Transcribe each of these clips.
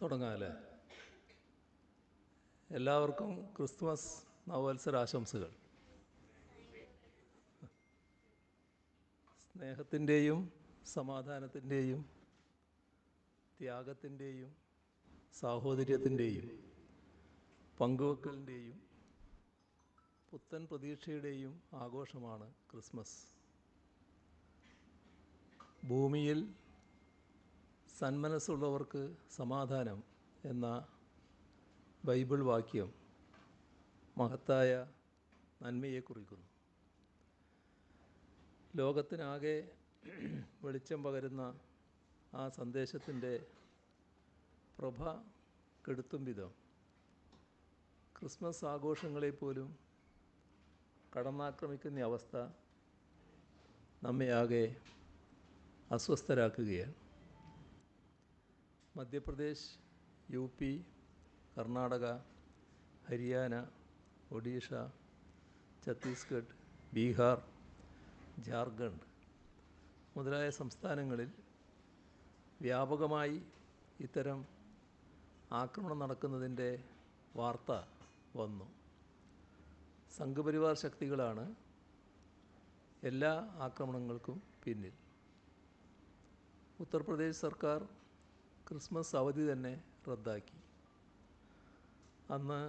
തുടങ്ങാമല്ലേ? എല്ലാവർക്കും ക്രിസ്തുമസ് നവവത്സരാശംസകൾ. സ്നേഹത്തിൻ്റെയും സമാധാനത്തിൻ്റെയും ത്യാഗത്തിൻ്റെയും സാഹോദര്യത്തിൻ്റെയും പങ്കുവെക്കലിൻ്റെയും പുത്തൻ പ്രതീക്ഷയുടെയും ആഘോഷമാണ് ക്രിസ്മസ്. ഭൂമിയിൽ സന്മനസ്സുള്ളവർക്ക് സമാധാനം എന്ന ബൈബിൾ വാക്യം മഹത്തായ നന്മയെ കുറിക്കുന്നു. ലോകത്തിനാകെ വെളിച്ചം പകരുന്ന ആ സന്ദേശത്തിൻ്റെ പ്രഭ കെടുത്തും വിധം ക്രിസ്മസ് ആഘോഷങ്ങളെപ്പോലും കടന്നാക്രമിക്കുന്ന അവസ്ഥ നമ്മെ ആകെ അസ്വസ്ഥരാക്കുകയാണ്. മധ്യപ്രദേശ്, UP, കർണാടക, ഹരിയാന, ഒഡീഷ, ഛത്തീസ്ഗഡ്, ബീഹാർ, ജാർഖണ്ഡ് മുതലായ സംസ്ഥാനങ്ങളിൽ വ്യാപകമായി ഇത്തരം ആക്രമണം നടക്കുന്നതിൻ്റെ വാർത്ത വന്നു. സംഘപരിവാർ ശക്തികളാണ് എല്ലാ ആക്രമണങ്ങൾക്കും പിന്നിൽ. ഉത്തർപ്രദേശ് സർക്കാർ ക്രിസ്മസ് അവധി തന്നെ റദ്ദാക്കി. അന്ന്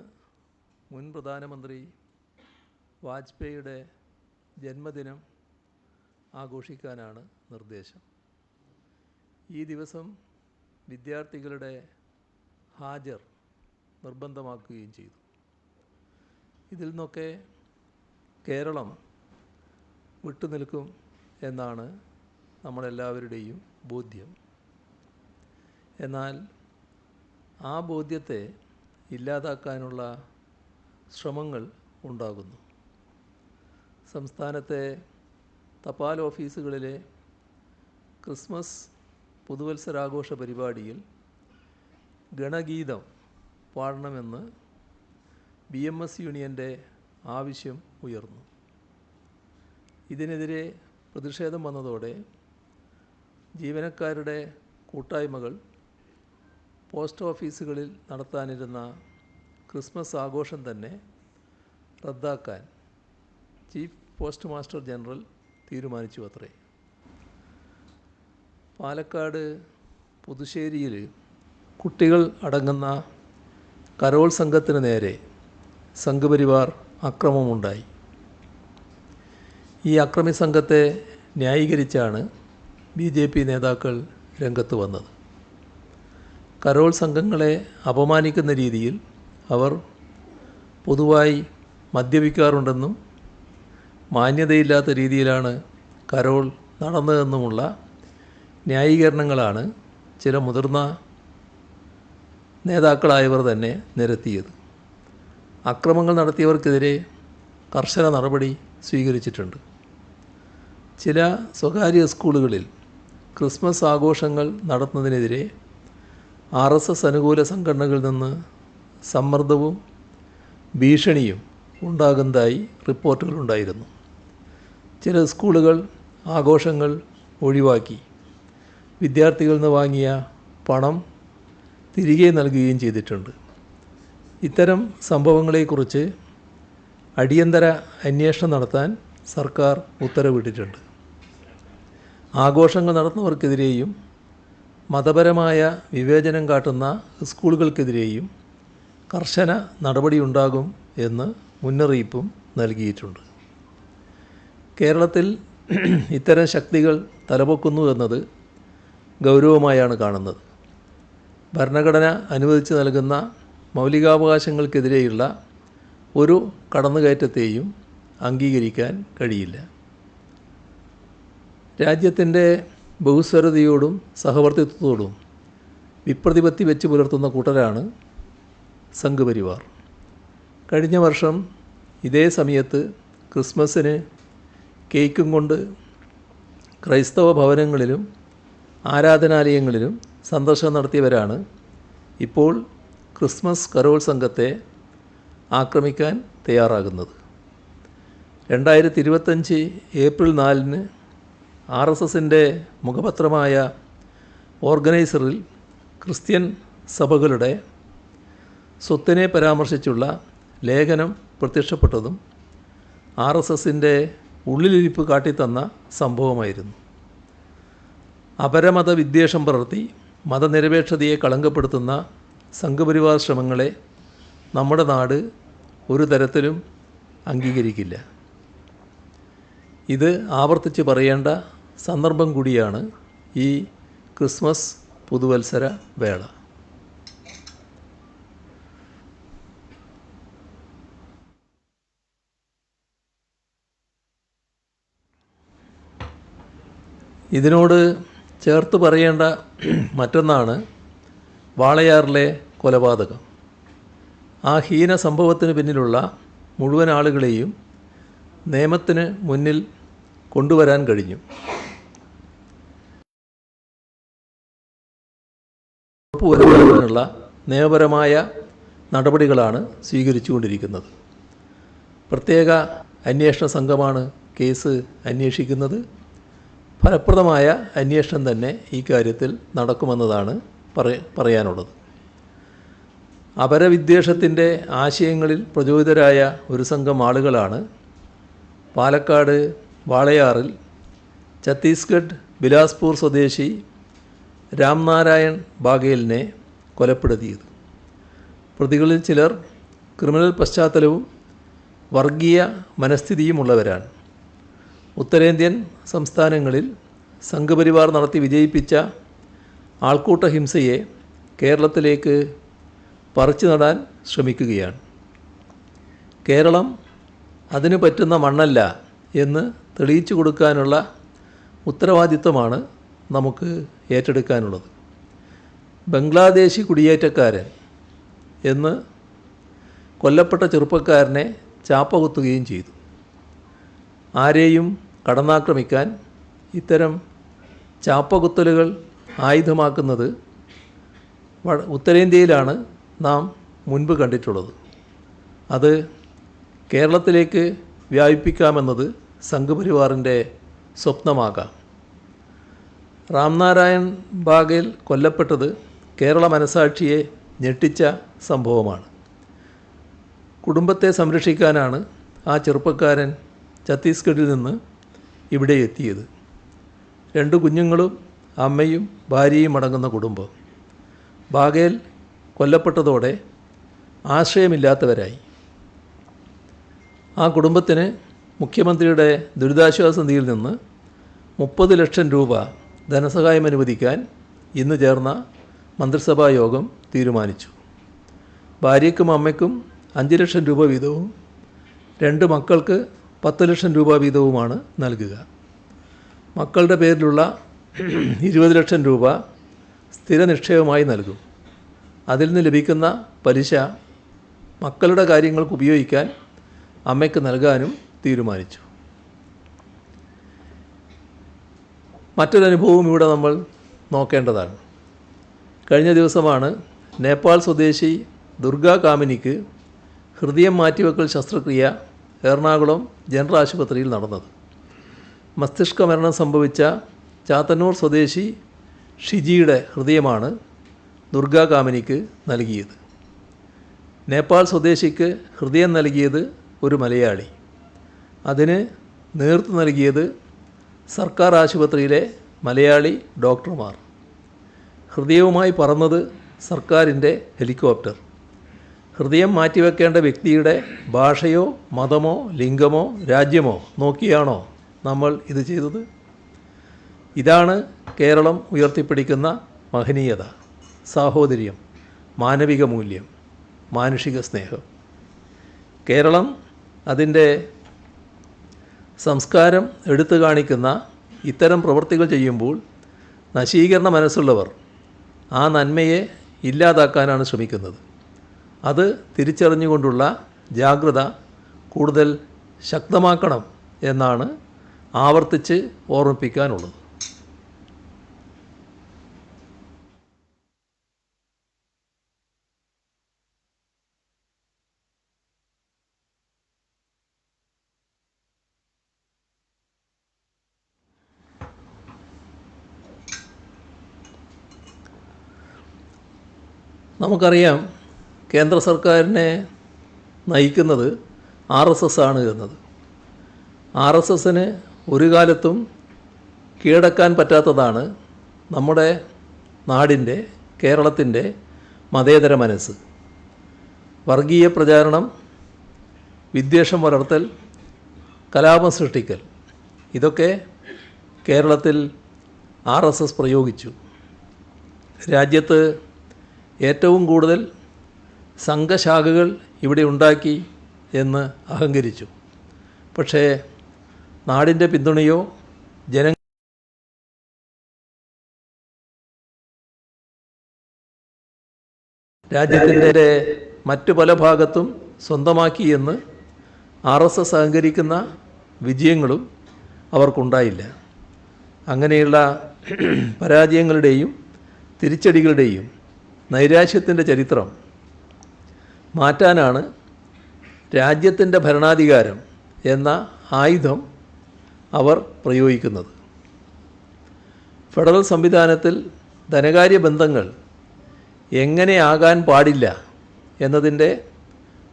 മുൻ പ്രധാനമന്ത്രി വാജ്പേയിയുടെ ജന്മദിനം ആഘോഷിക്കാനാണ് നിർദ്ദേശം. ഈ ദിവസം വിദ്യാർത്ഥികളുടെ ഹാജർ നിർബന്ധമാക്കുകയും ചെയ്തു. ഇതിൽ നിന്നൊക്കെ കേരളം വിട്ടുനിൽക്കും എന്നാണ് നമ്മളെല്ലാവരുടെയും ബോധ്യം. എന്നാൽ ആ ബോധ്യത്തെ ഇല്ലാതാക്കാനുള്ള ശ്രമങ്ങൾ ഉണ്ടാകുന്നു. സംസ്ഥാനത്തെ തപാൽ ഓഫീസുകളിലെ ക്രിസ്മസ് പുതുവത്സരാഘോഷ പരിപാടിയിൽ ഗണഗീതം പാടണമെന്ന് BMS യൂണിയൻ്റെ ആവശ്യം ഉയർന്നു. ഇതിനെതിരെ പ്രതിഷേധം വന്നതോടെ ജീവനക്കാരുടെ കൂട്ടായ്മകൾ പോസ്റ്റ് ഓഫീസുകളിൽ നടത്താനിരുന്ന ക്രിസ്മസ് ആഘോഷം തന്നെ റദ്ദാക്കാൻ ചീഫ് പോസ്റ്റ് മാസ്റ്റർ ജനറൽ തീരുമാനിച്ചു അത്രേ. പാലക്കാട് പുതുശ്ശേരിയിൽ കുട്ടികൾ അടങ്ങുന്ന കരോൾ സംഘത്തിന് നേരെ സംഘപരിവാർ അക്രമമുണ്ടായി. ഈ അക്രമി സംഘത്തെ ന്യായീകരിച്ചാണ് BJP നേതാക്കൾ രംഗത്ത് വന്നത്. കരോൾ സംഘങ്ങളെ അപമാനിക്കുന്ന രീതിയിൽ അവർ പൊതുവായി മദ്യപിക്കാറുണ്ടെന്നും മാന്യതയില്ലാത്ത രീതിയിലാണ് കരോൾ നടന്നതെന്നുമുള്ള ന്യായീകരണങ്ങളാണ് ചില മുതിർന്ന നേതാക്കളായവർ തന്നെ നിരത്തിയത്. അക്രമങ്ങൾ നടത്തിയവർക്കെതിരെ കർശന നടപടി സ്വീകരിച്ചിട്ടുണ്ട്. ചില സ്വകാര്യ സ്കൂളുകളിൽ ക്രിസ്മസ് ആഘോഷങ്ങൾ നടത്തുന്നതിനെതിരെ RSS അനുകൂല സംഘടനകളിൽ നിന്ന് സമ്മർദ്ദവും ഭീഷണിയും ഉണ്ടാകുന്നതായി റിപ്പോർട്ടുകളുണ്ടായിരുന്നു. ചില സ്കൂളുകൾ ആഘോഷങ്ങൾ ഒഴിവാക്കി വിദ്യാർത്ഥികളിൽ നിന്ന് വാങ്ങിയ പണം തിരികെ നൽകുകയും ചെയ്തിട്ടുണ്ട്. ഇത്തരം സംഭവങ്ങളെക്കുറിച്ച് അടിയന്തര അന്വേഷണം നടത്താൻ സർക്കാർ ഉത്തരവിട്ടിട്ടുണ്ട്. ആഘോഷങ്ങൾ നടത്തുന്നവർക്കെതിരെയും മതപരമായ വിവേചനം കാട്ടുന്ന സ്കൂളുകൾക്കെതിരെയും കർശന നടപടിയുണ്ടാകും എന്ന് മുന്നറിയിപ്പും നൽകിയിട്ടുണ്ട്. കേരളത്തിൽ ഇത്തരം ശക്തികൾ തലപൊക്കുന്നു എന്നത് ഗൗരവമായാണ് കാണുന്നത്. ഭരണഘടന അനുവദിച്ച് നൽകുന്ന മൗലികാവകാശങ്ങൾക്കെതിരെയുള്ള ഒരു കടന്നുകയറ്റത്തെയും അംഗീകരിക്കാൻ കഴിയില്ല. രാജ്യത്തിൻ്റെ ബഹുസ്വരതയോടും സഹവർത്തിത്വത്തോടും വിപ്രതിപത്തി വെച്ച് പുലർത്തുന്ന കൂട്ടരാണ് സംഘപരിവാർ. കഴിഞ്ഞ വർഷം ഇതേ സമയത്ത് ക്രിസ്മസിന് കേക്കും കൊണ്ട് ക്രൈസ്തവ ഭവനങ്ങളിലും ആരാധനാലയങ്ങളിലും സന്ദർശനം നടത്തിയവരാണ് ഇപ്പോൾ ക്രിസ്മസ് കരോൾ സംഘത്തെ ആക്രമിക്കാൻ തയ്യാറാകുന്നത്. 2025 ഏപ്രിൽ 4-ന് RSSൻ്റെ മുഖപത്രമായ ഓർഗനൈസറിൽ ക്രിസ്ത്യൻ സഭകളുടെ സ്വത്തിനെ പരാമർശിച്ചുള്ള ലേഖനം പ്രത്യക്ഷപ്പെട്ടതും RSSൻ്റെ ഉള്ളിലിരിപ്പ് കാട്ടിത്തന്ന സംഭവമായിരുന്നു. അപരമത വിദ്വേഷം പടർത്തി മതനിരപേക്ഷതയെ കളങ്കപ്പെടുത്തുന്ന സംഘപരിവാർ ശ്രമങ്ങളെ നമ്മുടെ നാട് ഒരു തരത്തിലും അംഗീകരിക്കില്ല. ഇത് ആവർത്തിച്ച് പറയേണ്ട സന്ദർഭം കൂടിയാണ് ഈ ക്രിസ്മസ് പുതുവത്സര വേള. ഇതിനോട് ചേർത്ത് പറയേണ്ട മറ്റൊന്നാണ് വാളയാറിലെ കൊലപാതകം. ആ ഹീന സംഭവത്തിന് പിന്നിലുള്ള മുഴുവൻ ആളുകളെയും നിയമത്തിന് മുന്നിൽ കൊണ്ടുവരാൻ കഴിഞ്ഞു. ഉറപ്പുവരുത്തുന്നതിനുള്ള നിയമപരമായ നടപടികളാണ് സ്വീകരിച്ചുകൊണ്ടിരിക്കുന്നത്. പ്രത്യേക അന്വേഷണ സംഘമാണ് കേസ് അന്വേഷിക്കുന്നത്. ഫലപ്രദമായ അന്വേഷണം തന്നെ ഈ കാര്യത്തിൽ നടക്കുമെന്നതാണ് പറയാനുള്ളത്. അപരവിദ്വേഷത്തിൻ്റെ ആശയങ്ങളിൽ പ്രചോദിതരായ ഒരു സംഘം ആളുകളാണ് പാലക്കാട് വാളയാറിൽ ഛത്തീസ്ഗഡ് ബിലാസ്പൂർ സ്വദേശി രാംനാരായൺ ബാഗേലിനെ കൊലപ്പെടുത്തിയത്. പ്രതികളിൽ ചിലർ ക്രിമിനൽ പശ്ചാത്തലവും വർഗീയ മനസ്ഥിതിയുമുള്ളവരാണ്. ഉത്തരേന്ത്യൻ സംസ്ഥാനങ്ങളിൽ സംഘപരിവാർ നടത്തി വിജയിപ്പിച്ച ആൾക്കൂട്ട ഹിംസയെ കേരളത്തിലേക്ക് പറിച്ചു നടാൻ ശ്രമിക്കുകയാണ്. കേരളം അതിന് പറ്റുന്ന മണ്ണല്ല എന്ന് തെളിയിച്ചു കൊടുക്കാനുള്ള ഉത്തരവാദിത്വമാണ് നമുക്ക് ഏറ്റെടുക്കാനുള്ളത്. ബംഗ്ലാദേശി കുടിയേറ്റക്കാരൻ എന്ന് കൊല്ലപ്പെട്ട ചെറുപ്പക്കാരനെ ചാപ്പകുത്തുകയും ചെയ്തു. ആരെയും കടന്നാക്രമിക്കാൻ ഇത്തരം ചാപ്പകുത്തലുകൾ ആയുധമാക്കുന്നത് ഉത്തരേന്ത്യയിലാണ് നാം മുൻപ് കണ്ടിട്ടുള്ളത്. അത് കേരളത്തിലേക്ക് വ്യാപിപ്പിക്കാമെന്നത് സംഘപരിവാറിൻ്റെ സ്വപ്നമാകാം. രാംനാരായൺ ബാഗേൽ കൊല്ലപ്പെട്ടത് കേരള മനസാക്ഷിയെ ഞെട്ടിച്ച സംഭവമാണ്. കുടുംബത്തെ സംരക്ഷിക്കാനാണ് ആ ചെറുപ്പക്കാരൻ ഛത്തീസ്ഗഡിൽ നിന്ന് ഇവിടെ എത്തിയത്. 2 കുഞ്ഞുങ്ങളും അമ്മയും ഭാര്യയും അടങ്ങുന്ന കുടുംബം. ബാഗേൽ കൊല്ലപ്പെട്ടതോടെ ആശ്രയമില്ലാത്തവരായി. ആ കുടുംബത്തിന് മുഖ്യമന്ത്രിയുടെ ദുരിതാശ്വാസ നിധിയിൽ നിന്ന് 30 ലക്ഷം രൂപ ധനസഹായം അനുവദിക്കാൻ ഇന്ന് ചേർന്ന മന്ത്രിസഭാ യോഗം തീരുമാനിച്ചു. ഭാര്യയ്ക്കും അമ്മയ്ക്കും 5 ലക്ഷം രൂപ വീതവും 2 മക്കൾക്ക് 10 ലക്ഷം രൂപ വീതവുമാണ് നൽകുക. മക്കളുടെ പേരിലുള്ള 20 ലക്ഷം രൂപ സ്ഥിര നിക്ഷേപമായി നൽകും. അതിൽ നിന്ന് ലഭിക്കുന്ന പലിശ മക്കളുടെ കാര്യങ്ങൾക്ക് ഉപയോഗിക്കാൻ അമ്മയ്ക്ക് നൽകാനും തീരുമാനിച്ചു. മറ്റൊരനുഭവവും ഇവിടെ നമ്മൾ നോക്കേണ്ടതാണ്. കഴിഞ്ഞ ദിവസമാണ് നേപ്പാൾ സ്വദേശി ദുർഗാ കാമിനിക്ക് ഹൃദയം മാറ്റിവെക്കൽ ശസ്ത്രക്രിയ എറണാകുളം ജനറൽ ആശുപത്രിയിൽ നടന്നത്. മസ്തിഷ്ക മരണം സംഭവിച്ച ചാത്തന്നൂർ സ്വദേശി ഷിജിയുടെ ഹൃദയമാണ് ദുർഗാ കാമിനിക്ക് നൽകിയത്. നേപ്പാൾ സ്വദേശിക്ക് ഹൃദയം നൽകിയത് ഒരു മലയാളി. അതിന് നേതൃത്വം നൽകിയത് സർക്കാർ ആശുപത്രിയിലെ മലയാളി ഡോക്ടർമാർ. ഹൃദയവുമായി പറന്നത് സർക്കാരിൻ്റെ ഹെലികോപ്റ്റർ. ഹൃദയം മാറ്റിവെക്കേണ്ട വ്യക്തിയുടെ ഭാഷയോ മതമോ ലിംഗമോ രാജ്യമോ നോക്കിയാണോ നമ്മൾ ഇത് ചെയ്തത്? ഇതാണ് കേരളം ഉയർത്തിപ്പിടിക്കുന്ന മഹനീയത, സാഹോദര്യം, മാനവിക മൂല്യം, മാനുഷിക സ്നേഹം. കേരളം അതിൻ്റെ സംസ്കാരം എടുത്തു കാണിക്കുന്ന ഇത്തരം പ്രവൃത്തികൾ ചെയ്യുമ്പോൾ നശീകരണ മനസ്സുള്ളവർ ആ നന്മയെ ഇല്ലാതാക്കാനാണ് ശ്രമിക്കുന്നത്. അത് തിരിച്ചറിഞ്ഞുകൊണ്ടുള്ള ജാഗ്രത കൂടുതൽ ശക്തമാക്കണം എന്നാണ് ആവർത്തിച്ച് ഓർമ്മിപ്പിക്കാനുള്ളത്. നമുക്കറിയാം കേന്ദ്ര സർക്കാരിനെ നയിക്കുന്നത് RSS ആണ് എന്നത്. RSSന് ഒരു കാലത്തും കീഴടക്കാൻ പറ്റാത്തതാണ് നമ്മുടെ നാടിൻ്റെ, കേരളത്തിൻ്റെ മതേതര മനസ്സ്. വർഗീയ പ്രചാരണം, വിദ്വേഷം വളർത്തൽ, കലാപം സൃഷ്ടിക്കൽ, ഇതൊക്കെ കേരളത്തിൽ RSS പ്രയോഗിച്ചു. രാജ്യത്ത് ഏറ്റവും കൂടുതൽ സംഘശാഖകൾ ഇവിടെ ഉണ്ടാക്കി എന്ന് അഹങ്കരിച്ചു. പക്ഷേ നാടിൻ്റെ പിന്തുണയോ രാജ്യത്തിൻ്റെ മറ്റു പല ഭാഗത്തും സ്വന്തമാക്കി എന്ന് RSS അഹങ്കരിക്കുന്ന വിജയങ്ങളും അവർക്കുണ്ടായില്ല. അങ്ങനെയുള്ള പരാജയങ്ങളുടെയും തിരിച്ചടികളുടെയും നൈരാശ്യത്തിൻ്റെ ചരിത്രം മാറ്റാനാണ് രാജ്യത്തിൻ്റെ ഭരണാധികാരം എന്ന ആയുധം അവർ പ്രയോഗിക്കുന്നത്. ഫെഡറൽ സംവിധാനത്തിൽ ധനകാര്യ ബന്ധങ്ങൾ എങ്ങനെയാകാൻ പാടില്ല എന്നതിൻ്റെ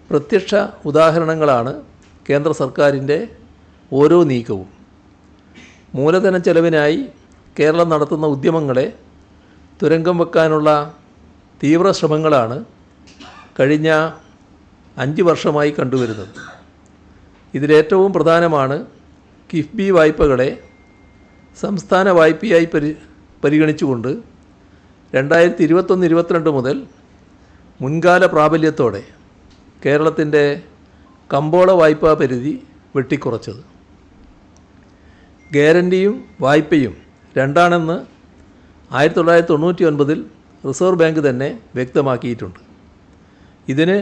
പ്രത്യക്ഷ ഉദാഹരണങ്ങളാണ് കേന്ദ്ര സർക്കാരിൻ്റെ ഓരോ നീക്കവും. മൂലധന ചെലവിനായി കേരളം നടത്തുന്ന ഉദ്യമങ്ങളെ തുരങ്കം വെക്കാനുള്ള തീവ്ര ശ്രമങ്ങളാണ് കഴിഞ്ഞ 5 വർഷമായി കണ്ടുവരുന്നത്. ഇതിലേറ്റവും പ്രധാനമാണ് കിഫ്ബി വായ്പകളെ സംസ്ഥാന വായ്പയായി പരിഗണിച്ചുകൊണ്ട് 2021-22 മുതൽ മുൻകാല പ്രാബല്യത്തോടെ കേരളത്തിൻ്റെ കമ്പോള വായ്പാ പരിധി വെട്ടിക്കുറച്ചത്. ഗ്യാരണ്ടിയും വായ്പയും രണ്ടാണെന്ന് 1999 റിസർവ് ബാങ്ക് തന്നെ വ്യക്തമാക്കിയിട്ടുണ്ട്. ഇതിന്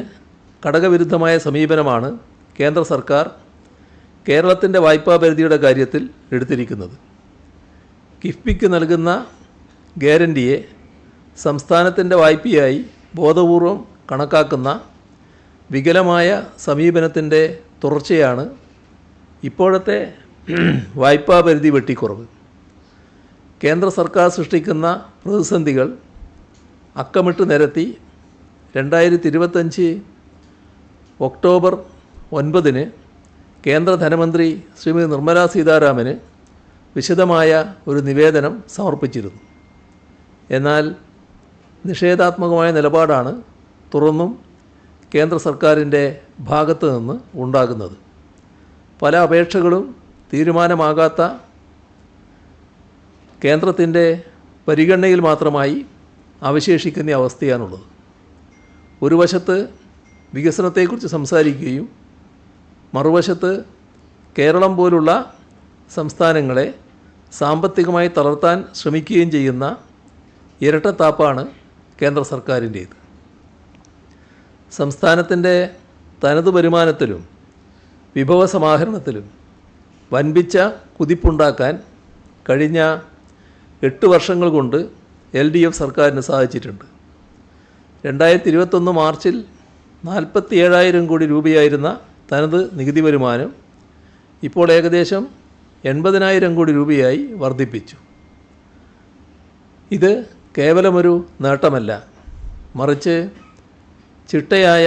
ഘടകവിരുദ്ധമായ സമീപനമാണ് കേന്ദ്ര സർക്കാർ കേരളത്തിൻ്റെ വായ്പാ പരിധിയുടെ കാര്യത്തിൽ എടുത്തിരിക്കുന്നത്. കിഫ്ബിക്ക് നൽകുന്ന ഗ്യാരണ്ടിയെ സംസ്ഥാനത്തിൻ്റെ വായ്പയായി ബോധപൂർവം കണക്കാക്കുന്ന വികലമായ സമീപനത്തിൻ്റെ തുടർച്ചയാണ് ഇപ്പോഴത്തെ വായ്പാ പരിധി വെട്ടിക്കുറവ്. കേന്ദ്ര സർക്കാർ സൃഷ്ടിക്കുന്ന പ്രതിസന്ധികൾ അക്കമിട്ട് നിരത്തി 2025 ഒക്ടോബർ 9 കേന്ദ്ര ധനമന്ത്രി ശ്രീമതി നിർമ്മല സീതാരാമന് വിശദമായ ഒരു നിവേദനം സമർപ്പിച്ചിരുന്നു. എന്നാൽ നിഷേധാത്മകമായ നിലപാടാണ് തുറന്നും കേന്ദ്ര സർക്കാരിൻ്റെ ഭാഗത്ത് നിന്ന് ഉണ്ടാകുന്നത്. പല അപേക്ഷകളും തീരുമാനമാകാത്ത കേന്ദ്രത്തിൻ്റെ പരിഗണനയിൽ മാത്രമായി അവശേഷിക്കുന്ന അവസ്ഥയാണുള്ളത്. ഒരു വശത്ത് വികസനത്തെക്കുറിച്ച് സംസാരിക്കുകയും മറുവശത്ത് കേരളം പോലുള്ള സംസ്ഥാനങ്ങളെ സാമ്പത്തികമായി തളർത്താൻ ശ്രമിക്കുകയും ചെയ്യുന്ന ഇരട്ടത്താപ്പാണ് കേന്ദ്ര സർക്കാരിൻ്റേത്. സംസ്ഥാനത്തിൻ്റെ തനത് വരുമാനത്തിലും വിഭവസമാഹരണത്തിലും വൻപിച്ച കുതിപ്പുണ്ടാക്കാൻ കഴിഞ്ഞ 8 വർഷങ്ങൾ കൊണ്ട് LDF സർക്കാരിന് സാധിച്ചിട്ടുണ്ട്. 2021 മാർച്ചിൽ 47,000 കോടി രൂപയായിരുന്ന തനത് നികുതി വരുമാനം ഇപ്പോൾ ഏകദേശം 80,000 കോടി രൂപയായി വർദ്ധിപ്പിച്ചു. ഇത് കേവലമൊരു നേട്ടമല്ല, മറിച്ച് ചിട്ടയായ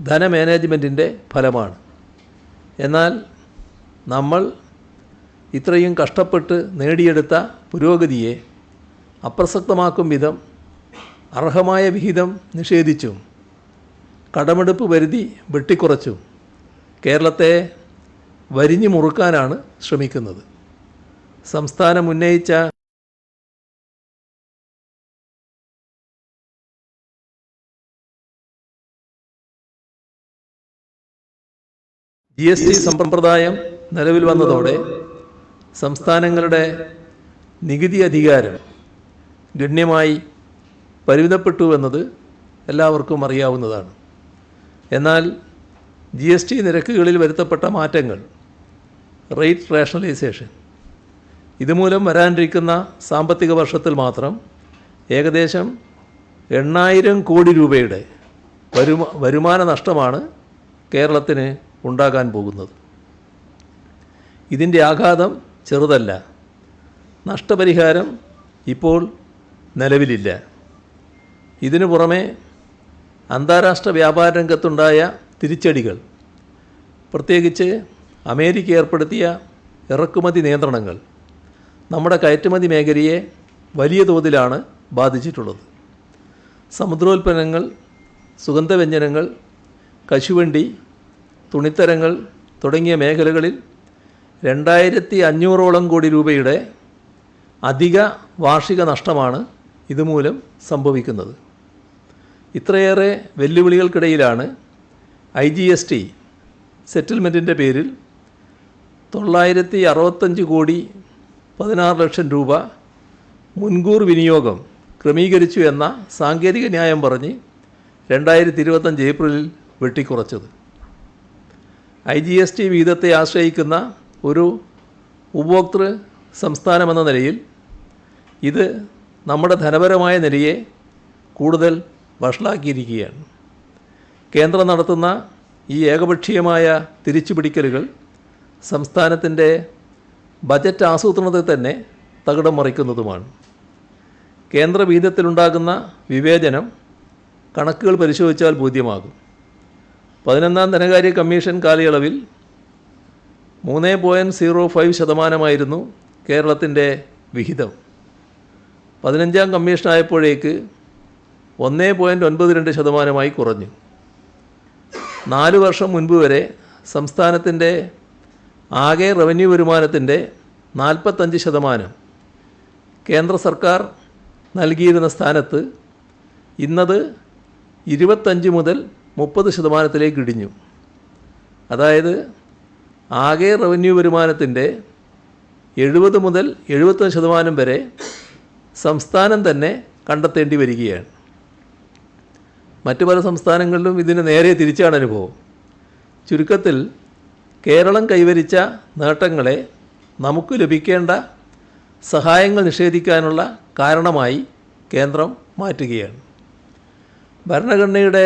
ധനമാനേജ്മെൻറ്റിൻ്റെ ഫലമാണ്. എന്നാൽ നമ്മൾ ഇത്രയും കഷ്ടപ്പെട്ട് നേടിയെടുത്ത പുരോഗതിയെ അപ്രസക്തമാക്കും വിധം അർഹമായ വിഹിതം നിഷേധിച്ചും കടമെടുപ്പ് പരിധി വെട്ടിക്കുറച്ചും കേരളത്തെ വരിഞ്ഞു മുറുക്കാനാണ് ശ്രമിക്കുന്നത്. സംസ്ഥാനം ഉന്നയിച്ച GST സമ്പ്രദായം നിലവിൽ വന്നതോടെ സംസ്ഥാനങ്ങളുടെ നികുതി അധികാരം ഗണ്യമായി പരിമിതപ്പെട്ടുവെന്നത് എല്ലാവർക്കും അറിയാവുന്നതാണ്. എന്നാൽ GST നിരക്കുകളിൽ വരുത്തപ്പെട്ട മാറ്റങ്ങൾ, റേറ്റ് റേഷണലൈസേഷൻ, ഇതുമൂലം വരാനിരിക്കുന്ന സാമ്പത്തിക വർഷത്തിൽ മാത്രം ഏകദേശം 8,000 കോടി രൂപയുടെ വരുമാന നഷ്ടമാണ് കേരളത്തിന് ഉണ്ടാകാൻ പോകുന്നത്. ഇതിൻ്റെ ആഘാതം ചെറുതല്ല. നഷ്ടപരിഹാരം ഇപ്പോൾ നിലവിലില്ല. ഇതിനു പുറമെ അന്താരാഷ്ട്ര വ്യാപാര രംഗത്തുണ്ടായ തിരിച്ചടികൾ, പ്രത്യേകിച്ച് അമേരിക്ക ഏർപ്പെടുത്തിയ ഇറക്കുമതി നിയന്ത്രണങ്ങൾ നമ്മുടെ കയറ്റുമതി മേഖലയെ വലിയ തോതിലാണ് ബാധിച്ചിട്ടുള്ളത്. സമുദ്രോൽപ്പന്നങ്ങൾ, സുഗന്ധവ്യഞ്ജനങ്ങൾ, കശുവണ്ടി, തുണിത്തരങ്ങൾ തുടങ്ങിയ മേഖലകളിൽ 2500ഓളം കോടി രൂപയുടെ അധിക വാർഷിക നഷ്ടമാണ് ഇതുമൂലം സംഭവിക്കുന്നത്. ഇത്രയേറെ വെല്ലുവിളികൾക്കിടയിലാണ് IGST സെറ്റിൽമെൻറ്റിൻ്റെ പേരിൽ 965 കോടി 16 ലക്ഷം രൂപ മുൻകൂർ വിനിയോഗം ക്രമീകരിച്ചു എന്ന സാങ്കേതിക ന്യായം പറഞ്ഞ് 2025 ഏപ്രിലിൽ വെട്ടിക്കുറച്ചത്. IGST വിഹിതത്തെ ആശ്രയിക്കുന്ന ഒരു ഉപഭോക്തൃ സംസ്ഥാനമെന്ന നിലയിൽ ഇത് നമ്മുടെ ധനപരമായ നിലയെ കൂടുതൽ വഷളാക്കിയിരിക്കുകയാണ്. കേന്ദ്രം നടത്തുന്ന ഈ ഏകപക്ഷീയമായ തിരിച്ചുപിടിക്കലുകൾ സംസ്ഥാനത്തിൻ്റെ ബജറ്റ് ആസൂത്രണത്തെ തന്നെ തകിടം മറിക്കുന്നതുമാണ്. കേന്ദ്ര വിഹിതത്തിലുണ്ടാകുന്ന വിവേചനം കണക്കുകൾ പരിശോധിച്ചാൽ ബോധ്യമാകും. 11ാം ധനകാര്യ കമ്മീഷൻ കാലയളവിൽ 3.05% കേരളത്തിൻ്റെ വിഹിതം. 15ാം കമ്മീഷനായപ്പോഴേക്ക് 1.92% കുറഞ്ഞു. 4 വർഷം മുൻപ് വരെ സംസ്ഥാനത്തിൻ്റെ ആകെ റവന്യൂ വരുമാനത്തിൻ്റെ 45% കേന്ദ്ര സർക്കാർ നൽകിയിരുന്ന സ്ഥാനത്ത് ഇന്നത് 25 മുതൽ 30% ഇടിഞ്ഞു. അതായത് ആകെ റവന്യൂ വരുമാനത്തിൻ്റെ 70 മുതൽ 75% വരെ സംസ്ഥാനം തന്നെ കണ്ടെത്തേണ്ടി വരികയാണ്. മറ്റു പല സംസ്ഥാനങ്ങളിലും ഇതിന് നേരെ തിരിച്ചാണ് അനുഭവം. ചുരുക്കത്തിൽ കേരളം കൈവരിച്ച നേട്ടങ്ങളെ നമുക്ക് ലഭിക്കേണ്ട സഹായങ്ങൾ നിഷേധിക്കാനുള്ള കാരണമായി കേന്ദ്രം മാറ്റുകയാണ്. ഭരണഘടനയുടെ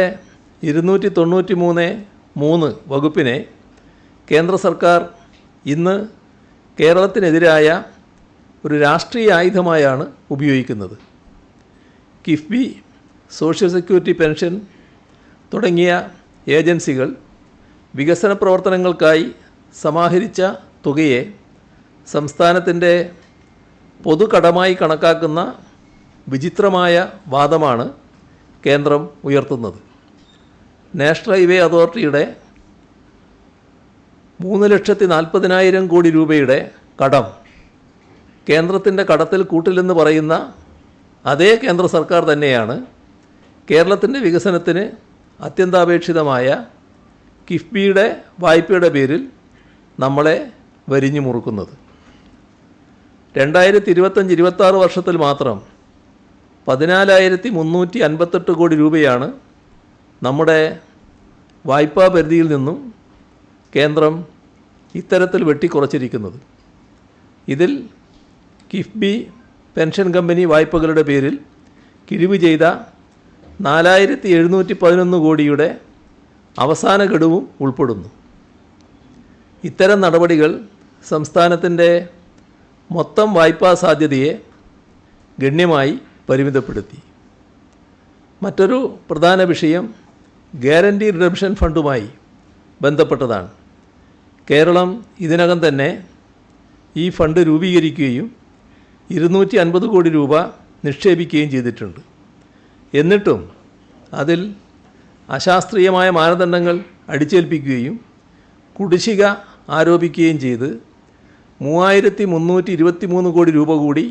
293(3) വകുപ്പിനെ കേന്ദ്ര സർക്കാർ ഇന്ന് കേരളത്തിനെതിരായ ഒരു രാഷ്ട്രീയ ആയുധമായാണ് ഉപയോഗിക്കുന്നത്. കിഫ്ബി, സോഷ്യൽ സെക്യൂരിറ്റി പെൻഷൻ തുടങ്ങിയ ഏജൻസികൾ വികസന പ്രവർത്തനങ്ങൾക്കായി സമാഹരിച്ച തുകയെ സംസ്ഥാനത്തിൻ്റെ പൊതുകടമായി കണക്കാക്കുന്ന വിചിത്രമായ വാദമാണ് കേന്ദ്രം ഉയർത്തുന്നത്. നാഷണൽ ഹൈവേ അതോറിറ്റിയുടെ 3,40,000 കോടി രൂപയുടെ കടം കേന്ദ്രത്തിൻ്റെ കടത്തിൽ കൂട്ടില്ലെന്ന് പറയുന്ന അതേ കേന്ദ്ര സർക്കാർ തന്നെയാണ് കേരളത്തിൻ്റെ വികസനത്തിന് അത്യന്താപേക്ഷിതമായ കിഫ്ബിയുടെ വായ്പയുടെ പേരിൽ നമ്മളെ വരിഞ്ഞു മുറുക്കുന്നത്. 2025-26 വർഷത്തിൽ മാത്രം 14,358 കോടി രൂപയാണ് നമ്മുടെ വായ്പാ പരിധിയിൽ നിന്നും കേന്ദ്രം ഇത്തരത്തിൽ വെട്ടിക്കുറച്ചിരിക്കുന്നത്. ഇതിൽ കിഫ്ബി പെൻഷൻ കമ്പനി വായ്പകളുടെ പേരിൽ കിഴിവ് ചെയ്ത 4,711 കോടിയുടെ അവസാന ഗഡുവും ഉൾപ്പെടുന്നു. ഇത്തരം നടപടികൾ സംസ്ഥാനത്തിൻ്റെ മൊത്തം വായ്പാ സാധ്യതയെ ഗണ്യമായി പരിമിതപ്പെടുത്തി. മറ്റൊരു പ്രധാന വിഷയം ഗ്യാരണ്ടി റിഡംഷൻ ഫണ്ടുമായി ബന്ധപ്പെട്ടതാണ്. കേരളം ഇതിനകം തന്നെ ഈ ഫണ്ട് രൂപീകരിക്കുകയും 250 കോടി രൂപ നിക്ഷേപിക്കുകയും ചെയ്തിട്ടുണ്ട്. എന്നിട്ടും അതിൽ അശാസ്ത്രീയമായ മാനദണ്ഡങ്ങൾ അടിച്ചേൽപ്പിക്കുകയും കുടിശ്ശിക ആരോപിക്കുകയും ചെയ്ത് 3,323 കോടി രൂപ കൂടി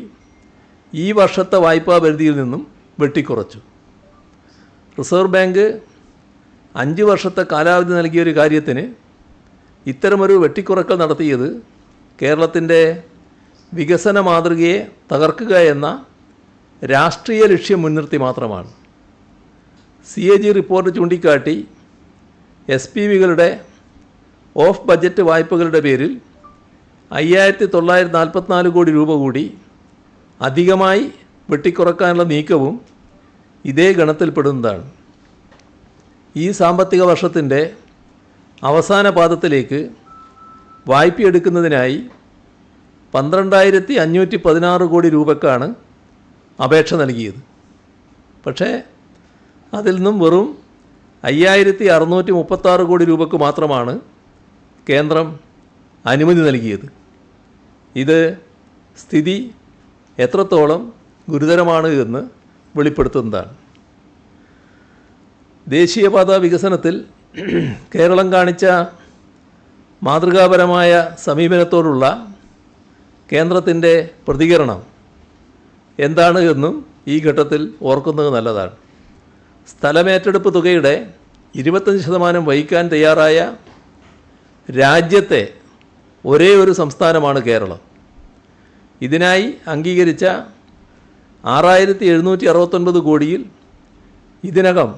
ഈ വർഷത്തെ വായ്പാ പരിധിയിൽ നിന്നും വെട്ടിക്കുറച്ചു. റിസർവ് ബാങ്ക് 5 വർഷത്തെ കാലാവധി നൽകിയൊരു കാര്യത്തിന് ഇത്തരമൊരു വെട്ടിക്കുറക്കൽ നടത്തിയത് കേരളത്തിൻ്റെ വികസന മാതൃകയെ തകർക്കുക എന്ന രാഷ്ട്രീയ ലക്ഷ്യം മുൻനിർത്തി മാത്രമാണ്. CAG റിപ്പോർട്ട് ചൂണ്ടിക്കാട്ടി SPVകളുടെ ഓഫ് ബജറ്റ് വായ്പകളുടെ പേരിൽ 5,944 കോടി രൂപ കൂടി അധികമായി വെട്ടിക്കുറക്കാനുള്ള നീക്കവും ഇതേ ഗണത്തിൽപ്പെടുന്നതാണ്. ഈ സാമ്പത്തിക വർഷത്തിൻ്റെ അവസാന പാദത്തിലേക്ക് വായ്പയെടുക്കുന്നതിനായി 12,516 കോടി രൂപക്കാണ് അപേക്ഷ നൽകിയത്. പക്ഷേ അതിൽ നിന്നും വെറും 5636 കോടി രൂപയ്ക്ക് മാത്രമാണ് കേന്ദ്രം അനുമതി നൽകിയത്. ഇത് സ്ഥിതി എത്രത്തോളം ഗുരുതരമാണ് എന്ന് വെളിപ്പെടുത്തുന്നതാണ്. ദേശീയപാത വികസനത്തിൽ കേരളം കാണിച്ച മാതൃകാപരമായ സമീപനത്തോടുള്ള കേന്ദ്രത്തിൻ്റെ പ്രതികരണം എന്താണ് എന്നും ഈ ഘട്ടത്തിൽ ഓർക്കുന്നത് നല്ലതാണ്. സ്ഥലമേറ്റെടുപ്പ് തുകയുടെ 25% വഹിക്കാൻ തയ്യാറായ രാജ്യത്തെ ഒരേ ഒരു സംസ്ഥാനമാണ് കേരളം. ഇതിനായി അംഗീകരിച്ച 6769 കോടിയിൽ ഇതിനകം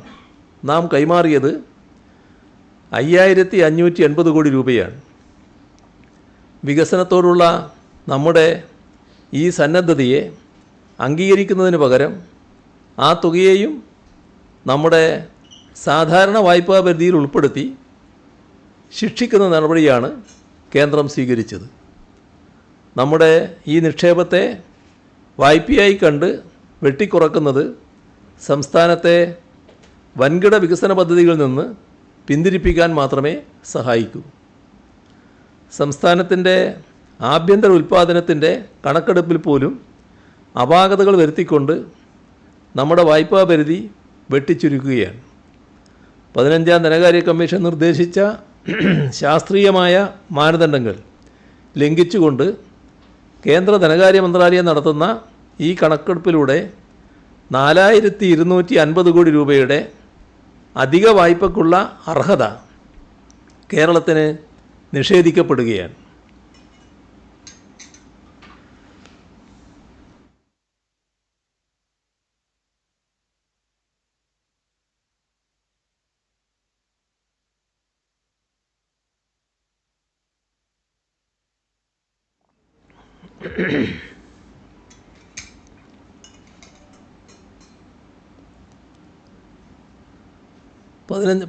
നാം കൈമാറിയത് 5580 കോടി രൂപയാണ്. വികസനത്തോടുള്ള നമ്മുടെ ഈ സന്നദ്ധതയെ അംഗീകരിക്കുന്നതിന് പകരം ആ തുകയെയും നമ്മുടെ സാധാരണ വായ്പാ പരിധിയിൽ ഉൾപ്പെടുത്തി ശിക്ഷിക്കുന്ന നടപടിയാണ് കേന്ദ്രം സ്വീകരിച്ചത്. നമ്മുടെ ഈ നിക്ഷേപത്തെ വായ്പയായി കണ്ട് വെട്ടിക്കുറക്കുന്നത് സംസ്ഥാനത്തെ വൻകിട വികസന പദ്ധതികളിൽ നിന്ന് പിന്തിരിപ്പിക്കാൻ മാത്രമേ സഹായിക്കൂ. സംസ്ഥാനത്തിൻ്റെ ആഭ്യന്തര ഉൽപ്പാദനത്തിൻ്റെ കണക്കെടുപ്പിൽ പോലും അപാകതകൾ വരുത്തിക്കൊണ്ട് നമ്മുടെ വായ്പാ പരിധി വെട്ടിച്ചുരുക്കുകയാണ്. 15ാം ധനകാര്യ കമ്മീഷൻ നിർദ്ദേശിച്ച ശാസ്ത്രീയമായ മാനദണ്ഡങ്ങൾ ലംഘിച്ചുകൊണ്ട് കേന്ദ്ര ധനകാര്യ മന്ത്രാലയം നടത്തുന്ന ഈ കണക്കെടുപ്പിലൂടെ 4250 കോടി രൂപയുടെ അധിക വായ്പയ്ക്കുള്ള അർഹത കേരളത്തിന് നിഷേധിക്കപ്പെടുകയാണ്.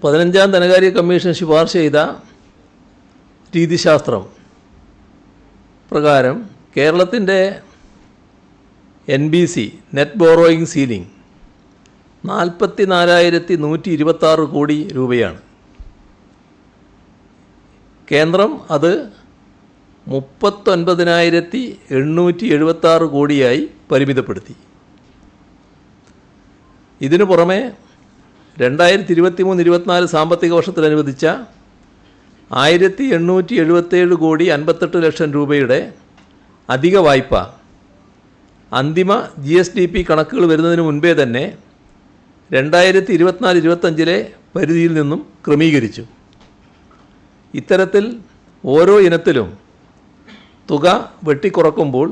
പതിനഞ്ചാം ധനകാര്യ കമ്മീഷൻ ശുപാർശ ചെയ്ത രീതിശാസ്ത്രം പ്രകാരം കേരളത്തിൻ്റെ NBC നെറ്റ് ബോറോയിങ് സീലിംഗ് 44,126 കോടി രൂപയാണ്. കേന്ദ്രം അത് 39,876 കോടിയായി പരിമിതപ്പെടുത്തി. ഇതിനു പുറമെ 2023-24 സാമ്പത്തിക വർഷത്തിൽ അനുവദിച്ച 1877 കോടി 58 ലക്ഷം രൂപയുടെ അധിക വായ്പ അന്തിമ GSDP കണക്കുകൾ വരുന്നതിന് മുൻപേ തന്നെ 2024-25 പരിധിയിൽ നിന്നും ക്രമീകരിച്ചു. ഇത്തരത്തിൽ ഓരോ ഇനത്തിലും തുക വെട്ടിക്കുറക്കുമ്പോൾ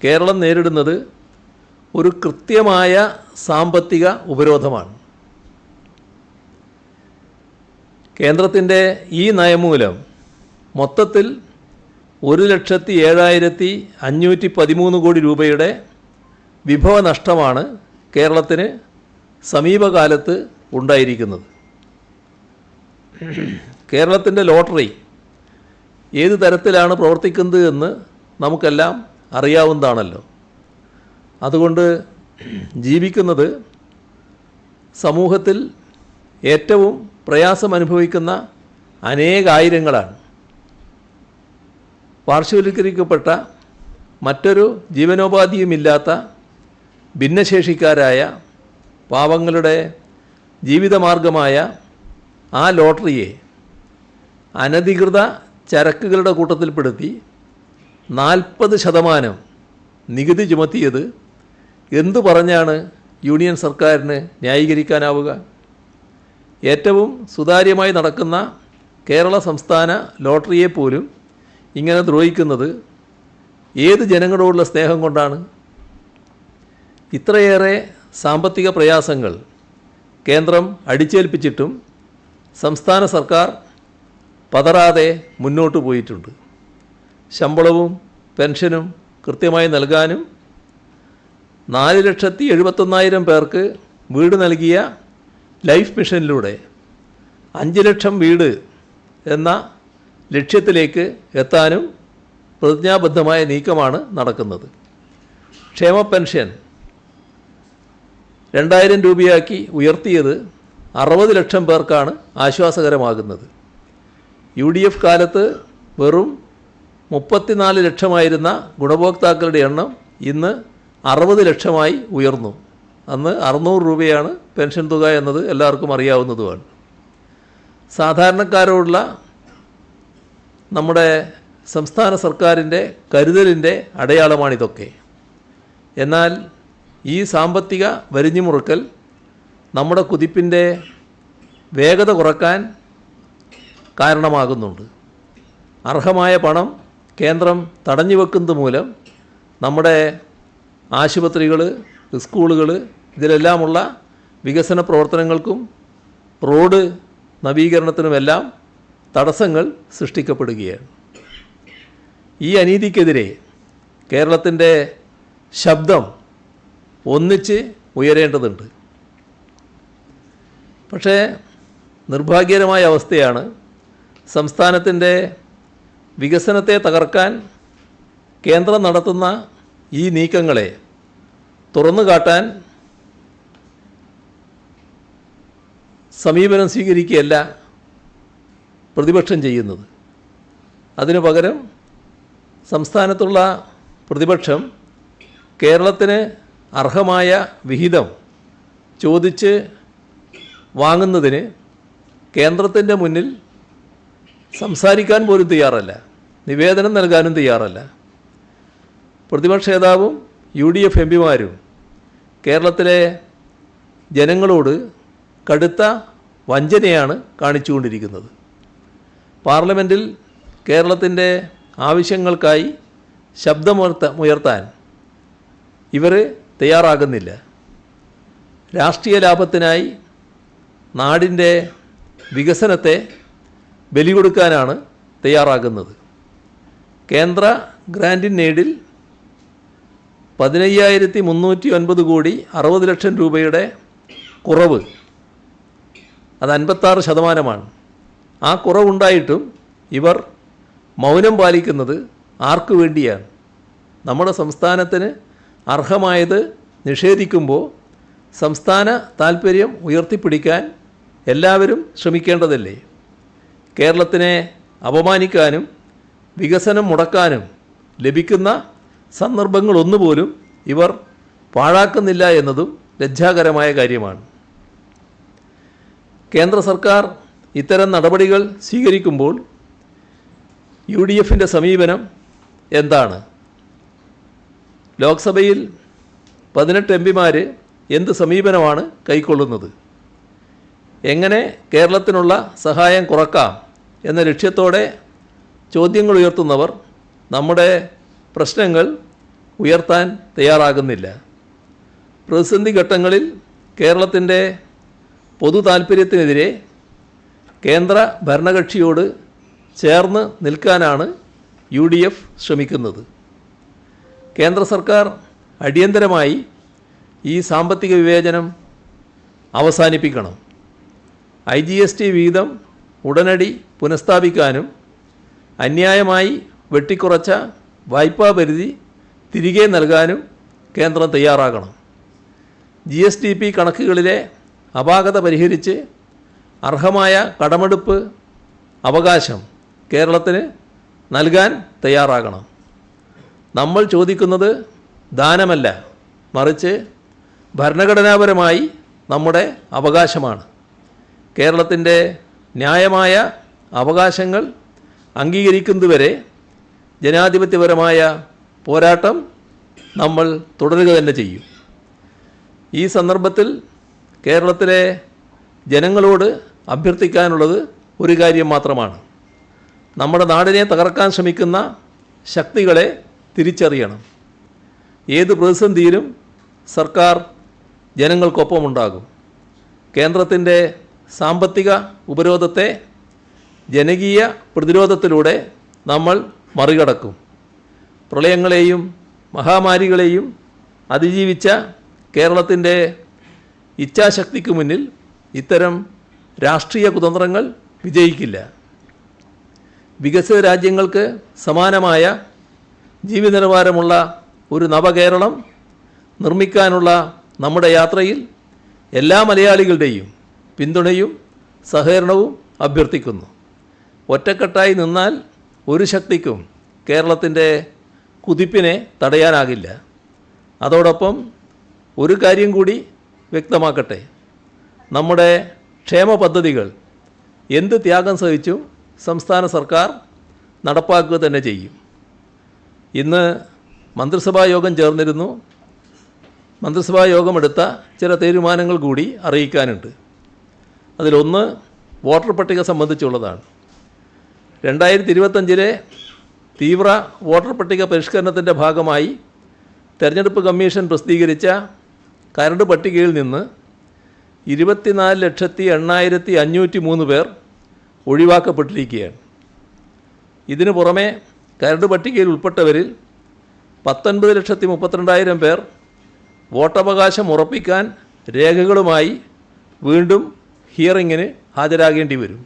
കേരളം നേരിടുന്നത് ഒരു കൃത്യമായ സാമ്പത്തിക ഉപരോധമാണ്. കേന്ദ്രത്തിൻ്റെ ഈ നയമൂലം മൊത്തത്തിൽ 1,07,513 കോടി രൂപയുടെ വിഭവ നഷ്ടമാണ് കേരളത്തിന് സമീപകാലത്ത് ഉണ്ടായിരിക്കുന്നത്. കേരളത്തിൻ്റെ ലോട്ടറി ഏത് തരത്തിലാണ് പ്രവർത്തിക്കുന്നത് എന്ന് നമുക്കെല്ലാം അറിയാവുന്നതാണല്ലോ. അതുകൊണ്ട് ജീവിക്കുന്നത് സമൂഹത്തിൽ ഏറ്റവും പ്രയാസം അനുഭവിക്കുന്ന അനേകായിരങ്ങളാണ്. പാർശ്വവൽക്കരിക്കപ്പെട്ട മറ്റൊരു ജീവനോപാധിയുമില്ലാത്ത ഭിന്നശേഷിക്കാരായ പാവങ്ങളുടെ ജീവിതമാർഗമായ ആ ലോട്ടറിയെ അനധികൃത ചരക്കുകളുടെ കൂട്ടത്തിൽപ്പെടുത്തി 40% നികുതി ചുമത്തിയത് എന്തു പറഞ്ഞാണ് യൂണിയൻ സർക്കാരിന് ന്യായീകരിക്കാനാവുക? ഏറ്റവും സുതാര്യമായി നടക്കുന്ന കേരള സംസ്ഥാന ലോട്ടറിയെപ്പോലും ഇങ്ങനെ ദ്രോഹിക്കുന്നത് ഏത് ജനങ്ങളോടുള്ള സ്നേഹം കൊണ്ടാണ്? ഇത്രയേറെ സാമ്പത്തിക പ്രയാസങ്ങൾ കേന്ദ്രം അടിച്ചേൽപ്പിച്ചിട്ടും സംസ്ഥാന സർക്കാർ പതറാതെ മുന്നോട്ട് പോയിട്ടുണ്ട്. ശമ്പളവും പെൻഷനും കൃത്യമായി നൽകാനും 4,71,000 പേർക്ക് വീട് നൽകിയ ലൈഫ് മിഷനിലൂടെ 5 ലക്ഷം വീട് എന്ന ലക്ഷ്യത്തിലേക്ക് എത്താനും പ്രതിജ്ഞാബദ്ധമായ നീക്കമാണ് നടക്കുന്നത്. ക്ഷേമ പെൻഷൻ 2,000 രൂപയാക്കി ഉയർത്തിയത് 60 ലക്ഷം പേർക്കാണ് ആശ്വാസകരമാകുന്നത്. UDF കാലത്ത് വെറും 34 ലക്ഷമായിരുന്ന ഗുണഭോക്താക്കളുടെ എണ്ണം ഇന്ന് 60 ലക്ഷമായി ഉയർന്നു. അന്ന് 600 രൂപയാണ് പെൻഷൻ തുക എന്നത് എല്ലാവർക്കും അറിയാവുന്നതുമാണ്. സാധാരണക്കാരോടുള്ള നമ്മുടെ സംസ്ഥാന സർക്കാരിൻ്റെ കരുതലിൻ്റെ അടയാളമാണിതൊക്കെ. എന്നാൽ ഈ സാമ്പത്തിക വരിഞ്ഞുമുറുക്കൽ നമ്മുടെ കുതിപ്പിൻ്റെ വേഗത കുറക്കാൻ കാരണമാകുന്നുണ്ട്. അർഹമായ പണം കേന്ദ്രം തടഞ്ഞു വെക്കുന്നത് മൂലം നമ്മുടെ ആശുപത്രികൾ, സ്കൂളുകൾ, ഇതിലെല്ലാമുള്ള വികസന പ്രവർത്തനങ്ങൾക്കും റോഡ് നവീകരണത്തിനുമെല്ലാം തടസ്സങ്ങൾ സൃഷ്ടിക്കപ്പെടുകയാണ്. ഈ അനീതിക്കെതിരെ കേരളത്തിൻ്റെ ശബ്ദം ഒന്നിച്ച് ഉയരേണ്ടതുണ്ട്. പക്ഷേ നിർഭാഗ്യകരമായ അവസ്ഥയാണ്, സംസ്ഥാനത്തിൻ്റെ വികസനത്തെ തകർക്കാൻ കേന്ദ്രം നടത്തുന്ന ഈ നീക്കങ്ങളെ തുറന്നു കാട്ടാൻ സമീപനം സ്വീകരിക്കുകയല്ല പ്രതിപക്ഷം ചെയ്യുന്നത്. അതിനു പകരം സംസ്ഥാനത്തുള്ള പ്രതിപക്ഷം കേരളത്തിന് അർഹമായ വിഹിതം ചോദിച്ച് വാങ്ങുന്നതിന് കേന്ദ്രത്തിൻ്റെ മുന്നിൽ സംസാരിക്കാൻ പോലും തയ്യാറല്ല, നിവേദനം നൽകാനും തയ്യാറല്ല. പ്രതിപക്ഷ നേതാവും UDF എംപിമാരും കേരളത്തിലെ ജനങ്ങളോട് കടുത്ത വഞ്ചനയാണ് കാണിച്ചുകൊണ്ടിരിക്കുന്നത്. പാർലമെൻറ്റിൽ കേരളത്തിൻ്റെ ആവശ്യങ്ങൾക്കായി ശബ്ദമുയർത്താൻ ഇവർ തയ്യാറാകുന്നില്ല. രാഷ്ട്രീയ ലാഭത്തിനായി നാടിൻ്റെ വികസനത്തെ ബലി കൊടുക്കാനാണ് തയ്യാറാകുന്നത്. കേന്ദ്ര ഗ്രാൻഡ് ഇൻ എയ്ഡിൽ 15,309 കോടി 60 ലക്ഷം രൂപയുടെ കുറവ്, അത് 56%. ആ കുറവുണ്ടായിട്ടും ഇവർ മൗനം പാലിക്കുന്നത് ആർക്കു വേണ്ടിയാണ്? നമ്മുടെ സംസ്ഥാനത്തിന് അർഹമായത് നിഷേധിക്കുമ്പോൾ സംസ്ഥാന താൽപ്പര്യം ഉയർത്തിപ്പിടിക്കാൻ എല്ലാവരും ശ്രമിക്കേണ്ടതല്ലേ? കേരളത്തിനെ അപമാനിക്കാനും വികസനം മുടക്കാനും ലഭിക്കുന്ന സന്ദർഭങ്ങളൊന്നുപോലും ഇവർ പാഴാക്കുന്നില്ല എന്നതും ലജ്ജാകരമായ കാര്യമാണ്. കേന്ദ്ര സർക്കാർ ഇത്തരം നടപടികൾ സ്വീകരിക്കുമ്പോൾ UDFൻ്റെ സമീപനം എന്താണ്? ലോക്സഭയിൽ 18 എംപിമാർ എന്ത് സമീപനമാണ് കൈക്കൊള്ളുന്നത്? എങ്ങനെ കേരളത്തിനുള്ള സഹായം കുറക്കാം എന്ന ലക്ഷ്യത്തോടെ ചോദ്യങ്ങൾ ഉയർത്തുന്നവർ നമ്മുടെ പ്രശ്നങ്ങൾ ഉയർത്താൻ തയ്യാറാകുന്നില്ല. പ്രതിസന്ധി ഘട്ടങ്ങളിൽ കേരളത്തിൻ്റെ പൊതു താൽപ്പര്യത്തിനെതിരെ കേന്ദ്ര ഭരണകക്ഷിയോട് ചേർന്ന് നിൽക്കാനാണ് UDF ശ്രമിക്കുന്നത്. കേന്ദ്ര സർക്കാർ അടിയന്തരമായി ഈ സാമ്പത്തിക വിവേചനം അവസാനിപ്പിക്കണം. IGST വിഹിതം ഉടനടി പുനഃസ്ഥാപിക്കാനും അന്യായമായി വെട്ടിക്കുറച്ച വായ്പാ പരിധി തിരികെ നൽകാനും കേന്ദ്രം തയ്യാറാകണം. GSDP കണക്കുകളിലെ അപാകത പരിഹരിച്ച് അർഹമായ കടമെടുപ്പ് അവകാശം കേരളത്തിന് നൽകാൻ തയ്യാറാകണം. നമ്മൾ ചോദിക്കുന്നത് ദാനമല്ല, മറിച്ച് ഭരണഘടനാപരമായി നമ്മുടെ അവകാശമാണ്. കേരളത്തിൻ്റെ ന്യായമായ അവകാശങ്ങൾ അംഗീകരിക്കുന്നതുവരെ ജനാധിപത്യപരമായ പോരാട്ടം നമ്മൾ തുടരുക തന്നെ ചെയ്യും. ഈ സന്ദർഭത്തിൽ കേരളത്തിലെ ജനങ്ങളോട് അഭ്യർത്ഥിക്കാനുള്ളത് ഒരു കാര്യം മാത്രമാണ്. നമ്മുടെ നാടിനെ തകർക്കാൻ ശ്രമിക്കുന്ന ശക്തികളെ തിരിച്ചറിയണം. ഏത് പ്രതിസന്ധിയിലും സർക്കാർ ജനങ്ങൾക്കൊപ്പമുണ്ടാകും. കേന്ദ്രത്തിൻ്റെ സാമ്പത്തിക ഉപരോധത്തെ ജനകീയ പ്രതിരോധത്തിലൂടെ നമ്മൾ മറികടക്കും. പ്രളയങ്ങളെയും മഹാമാരികളെയും അതിജീവിച്ച കേരളത്തിൻ്റെ ഇച്ഛാശക്തിക്ക് മുന്നിൽ ഇത്തരം രാഷ്ട്രീയ കുതന്ത്രങ്ങൾ വിജയിക്കില്ല. വികസിത രാജ്യങ്ങൾക്ക് സമാനമായ ജീവിത നിലവാരമുള്ള ഒരു നവകേരളം നിർമ്മിക്കാനുള്ള നമ്മുടെ യാത്രയിൽ എല്ലാ മലയാളികളുടെയും പിന്തുണയും സഹകരണവും അഭ്യർത്ഥിക്കുന്നു. ഒറ്റക്കെട്ടായി നിന്നാൽ ഒരു ശക്തിക്കും കേരളത്തിൻ്റെ കുതിപ്പിനെ തടയാനാകില്ല. അതോടൊപ്പം ഒരു കാര്യം കൂടി വ്യക്തമാക്കട്ടെ, നമ്മുടെ ക്ഷേമ പദ്ധതികൾ എന്ത് ത്യാഗം സഹിച്ചും സംസ്ഥാന സർക്കാർ നടപ്പാക്കുക തന്നെ ചെയ്യും. ഇന്ന് മന്ത്രിസഭാ യോഗം ചേർന്നിരുന്നു. മന്ത്രിസഭാ യോഗമെടുത്ത ചില തീരുമാനങ്ങൾ കൂടി അറിയിക്കാനുണ്ട്. അതിലൊന്ന് വോട്ടർ പട്ടിക സംബന്ധിച്ചുള്ളതാണ്. 2025 തീവ്ര വോട്ടർ പട്ടിക പരിഷ്കരണത്തിൻ്റെ ഭാഗമായി തെരഞ്ഞെടുപ്പ് കമ്മീഷൻ പ്രസിദ്ധീകരിച്ച കരട് പട്ടികയിൽ നിന്ന് 24,08,503 പേർ ഒഴിവാക്കപ്പെട്ടിരിക്കുകയാണ്. ഇതിനു പുറമെ കരട് പട്ടികയിൽ ഉൾപ്പെട്ടവരിൽ 19,32,000 പേർ വോട്ടവകാശം ഉറപ്പിക്കാൻ രേഖകളുമായി വീണ്ടും ഹിയറിങ്ങിന് ഹാജരാകേണ്ടി വരും.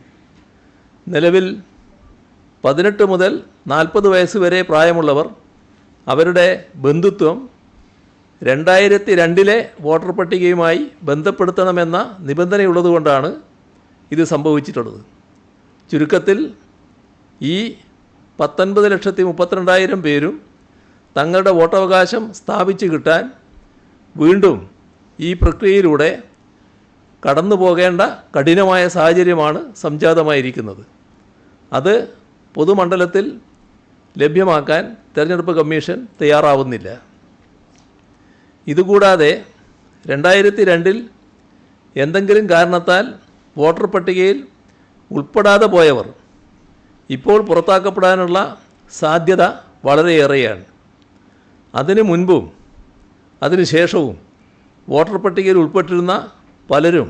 നിലവിൽ 18 മുതൽ 40 വയസ്സ് വരെ പ്രായമുള്ളവർ അവരുടെ ബന്ധുത്വം 2002 വോട്ടർ പട്ടികയുമായി ബന്ധപ്പെടുത്തണമെന്ന നിബന്ധനയുള്ളതുകൊണ്ടാണ് ഇത് സംഭവിച്ചിട്ടുള്ളത്. ചുരുക്കത്തിൽ ഈ 19,32,000 പേരും തങ്ങളുടെ വോട്ടവകാശം സ്ഥാപിച്ചു കിട്ടാൻ വീണ്ടും ഈ പ്രക്രിയയിലൂടെ കടന്നു പോകേണ്ട കഠിനമായ സാഹചര്യമാണ് സംജാതമായിരിക്കുന്നത്. അത് പൊതുമണ്ഡലത്തിൽ ലഭ്യമാക്കാൻ തെരഞ്ഞെടുപ്പ് കമ്മീഷൻ തയ്യാറാവുന്നില്ല. ഇതുകൂടാതെ 2002 എന്തെങ്കിലും കാരണത്താൽ വോട്ടർ പട്ടികയിൽ ഉൾപ്പെടാതെ പോയവർ ഇപ്പോൾ പുറത്താക്കപ്പെടാനുള്ള സാധ്യത വളരെയേറെയാണ്. അതിനു മുൻപും അതിനുശേഷവും വോട്ടർ പട്ടികയിൽ ഉൾപ്പെട്ടിരുന്ന പലരും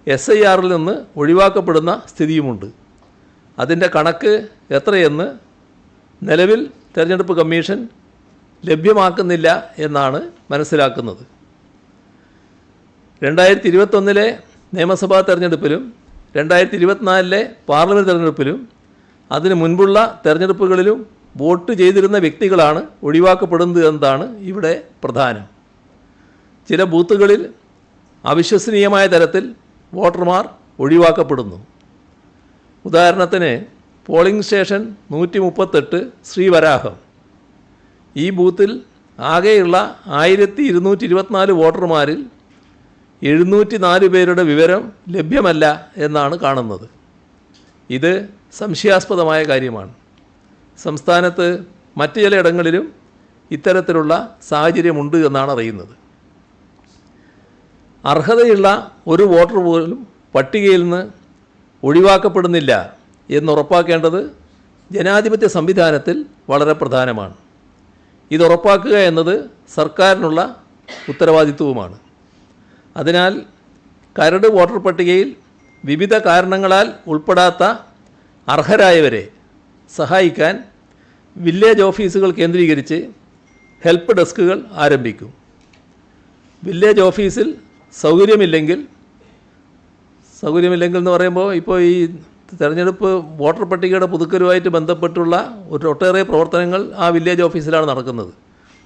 SIRൽ നിന്ന് ഒഴിവാക്കപ്പെടുന്ന സ്ഥിതിയുമുണ്ട്. അതിൻ്റെ കണക്ക് എത്രയെന്ന് നിലവിൽ തെരഞ്ഞെടുപ്പ് കമ്മീഷൻ ലഭ്യമാക്കുന്നില്ല എന്നാണ് മനസ്സിലാക്കുന്നത്. 2021 നിയമസഭാ തെരഞ്ഞെടുപ്പിലും 2024 പാർലമെൻറ്റ് തെരഞ്ഞെടുപ്പിലും അതിനു മുൻപുള്ള തെരഞ്ഞെടുപ്പുകളിലും വോട്ട് ചെയ്തിരുന്ന വ്യക്തികളാണ് ഒഴിവാക്കപ്പെടുന്നത് എന്നതാണ് ഇവിടെ പ്രധാനം. ചില ബൂത്തുകളിൽ അവിശ്വസനീയമായ തരത്തിൽ വോട്ടർമാർ ഒഴിവാക്കപ്പെടുന്നു. ഉദാഹരണത്തിന് പോളിംഗ് സ്റ്റേഷൻ 138 ശ്രീവരാഹം. ഈ ബൂത്തിൽ ആകെയുള്ള 1224 വോട്ടർമാരിൽ 704 പേരുടെ വിവരം ലഭ്യമല്ല എന്നാണ് കാണുന്നത്. ഇത് സംശയാസ്പദമായ കാര്യമാണ്. സംസ്ഥാനത്ത് മറ്റ് ചിലയിടങ്ങളിലും ഇത്തരത്തിലുള്ള സാഹചര്യമുണ്ട് എന്നാണ് അറിയുന്നത്. അർഹതയുള്ള ഒരു വോട്ടർ പോലും പട്ടികയിൽ നിന്ന് ഒഴിവാക്കപ്പെടുന്നില്ല എന്നുറപ്പാക്കേണ്ടത് ജനാധിപത്യ സംവിധാനത്തിൽ വളരെ പ്രധാനമാണ്. ഇതുറപ്പാക്കുക എന്നത് സർക്കാരിനുള്ള ഉത്തരവാദിത്വവുമാണ്. അതിനാൽ കരട് വോട്ടർ പട്ടികയിൽ വിവിധ കാരണങ്ങളാൽ ഉൾപ്പെടാത്ത അർഹരായവരെ സഹായിക്കാൻ വില്ലേജ് ഓഫീസുകൾ കേന്ദ്രീകരിച്ച് ഹെൽപ്പ് ഡെസ്കുകൾ ആരംഭിക്കും. വില്ലേജ് ഓഫീസിൽ സൗകര്യമില്ലെങ്കിൽ എന്ന് പറയുമ്പോൾ ഇപ്പോൾ ഈ തെരഞ്ഞെടുപ്പ് വോട്ടർ പട്ടികയുടെ പുതുക്കലുമായിട്ട് ബന്ധപ്പെട്ടുള്ള ഒട്ടേറെ പ്രവർത്തനങ്ങൾ ആ വില്ലേജ് ഓഫീസിലാണ് നടക്കുന്നത്.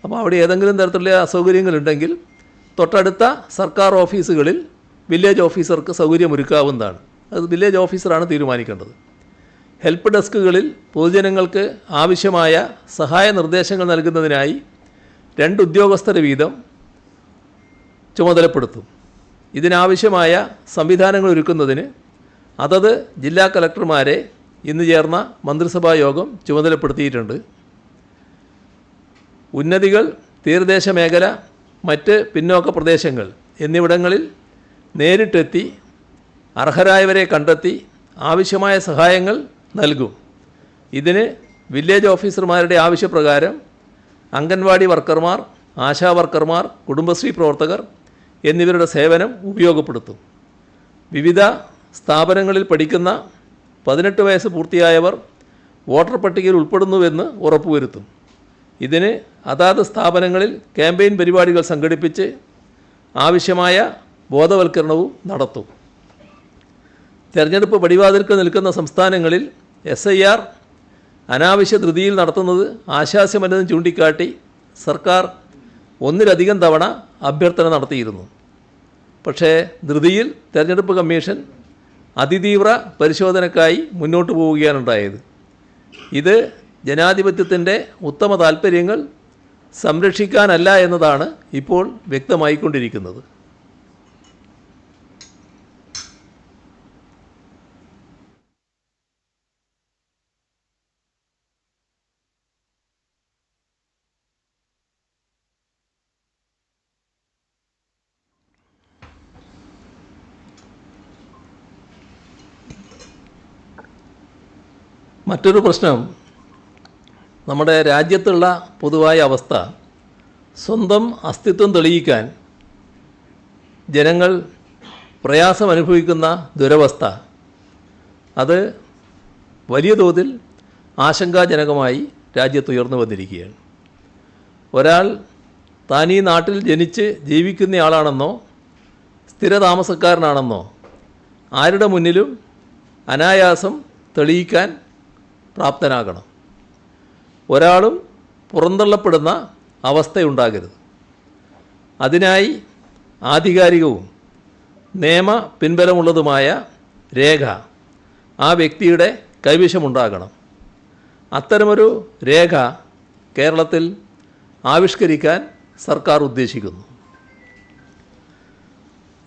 അപ്പോൾ അവിടെ ഏതെങ്കിലും തരത്തിലുള്ള അസൗകര്യങ്ങളുണ്ടെങ്കിൽ തൊട്ടടുത്ത സർക്കാർ ഓഫീസുകളിൽ വില്ലേജ് ഓഫീസർക്ക് സൗകര്യമൊരുക്കാവുന്നതാണ്. അത് വില്ലേജ് ഓഫീസറാണ് തീരുമാനിക്കേണ്ടത്. ഹെൽപ്പ് ഡെസ്കുകളിൽ പൊതുജനങ്ങൾക്ക് ആവശ്യമായ സഹായ നിർദ്ദേശങ്ങൾ നൽകുന്നതിനായി 2 ഉദ്യോഗസ്ഥരെ വീതം ചുമതലപ്പെടുത്തും. ഇതിനാവശ്യമായ സംവിധാനങ്ങൾ ഒരുക്കുന്നതിന് അതത് ജില്ലാ കളക്ടർമാരെ ഇന്ന് ചേർന്ന മന്ത്രിസഭാ യോഗം ചുമതലപ്പെടുത്തിയിട്ടുണ്ട്. ഉന്നതികൾ, തീരദേശ മേഖല, മറ്റ് പിന്നോക്ക പ്രദേശങ്ങൾ എന്നിവിടങ്ങളിൽ നേരിട്ടെത്തി അർഹരായവരെ കണ്ടെത്തി ആവശ്യമായ സഹായങ്ങൾ നൽകും. ഇതിന് വില്ലേജ് ഓഫീസർമാരുടെ ആവശ്യപ്രകാരം അംഗൻവാടി വർക്കർമാർ, ആശാ വർക്കർമാർ, കുടുംബശ്രീ പ്രവർത്തകർ എന്നിവരുടെ സേവനം ഉപയോഗപ്പെടുത്തും. വിവിധ സ്ഥാപനങ്ങളിൽ പഠിക്കുന്ന 18 വയസ്സ് പൂർത്തിയായവർ വോട്ടർ പട്ടികയിൽ ഉൾപ്പെടുന്നുവെന്ന് ഉറപ്പുവരുത്തും. ഇതിന് അതാത് സ്ഥാപനങ്ങളിൽ ക്യാമ്പയിൻ പരിപാടികൾ സംഘടിപ്പിച്ച് ആവശ്യമായ ബോധവൽക്കരണവും നടത്തും. തെരഞ്ഞെടുപ്പ് പടിവാതിൽക്ക് നിൽക്കുന്ന സംസ്ഥാനങ്ങളിൽ SIR അനാവശ്യ ധൃതിയിൽ നടത്തുന്നത് ആശാസ്യമല്ലെന്ന് ചൂണ്ടിക്കാട്ടി സർക്കാർ ഒന്നിലധികം തവണ അഭ്യർത്ഥന നടത്തിയിരുന്നു. പക്ഷേ ധൃതിയിൽ തെരഞ്ഞെടുപ്പ് കമ്മീഷൻ അതിതീവ്ര പരിശോധനയ്ക്കായി മുന്നോട്ട് പോവുകയാണ് ഉണ്ടായത്. ഇത് ജനാധിപത്യത്തിൻ്റെ ഉത്തമ താൽപ്പര്യങ്ങൾ സംരക്ഷിക്കാനല്ല എന്നതാണ് ഇപ്പോൾ വ്യക്തമായിക്കൊണ്ടിരിക്കുന്നത്. മറ്റൊരു പ്രശ്നം, നമ്മുടെ രാജ്യത്തുള്ള പൊതുവായ അവസ്ഥ, സ്വന്തം അസ്തിത്വം തെളിയിക്കാൻ ജനങ്ങൾ പ്രയാസം അനുഭവിക്കുന്ന ദുരവസ്ഥ, അത് വലിയ തോതിൽ ആശങ്കാജനകമായി രാജ്യത്തുയർന്നു വന്നിരിക്കുകയാണ്. ഒരാൾ താൻ ഈ നാട്ടിൽ ജനിച്ച് ജീവിക്കുന്നയാളാണെന്നോ സ്ഥിരതാമസക്കാരനാണെന്നോ ആരുടെ മുന്നിലും അനായാസം തെളിയിക്കാൻ പ്രാപ്തനാകണം. ഒരാളും പുറന്തള്ളപ്പെടുന്ന അവസ്ഥയുണ്ടാകരുത്. അതിനായി ആധികാരികവും നിയമ പിൻബലമുള്ളതുമായ രേഖ ആ വ്യക്തിയുടെ കൈവശമുണ്ടാകണം. അത്തരമൊരു രേഖ കേരളത്തിൽ ആവിഷ്കരിക്കാൻ സർക്കാർ ഉദ്ദേശിക്കുന്നു.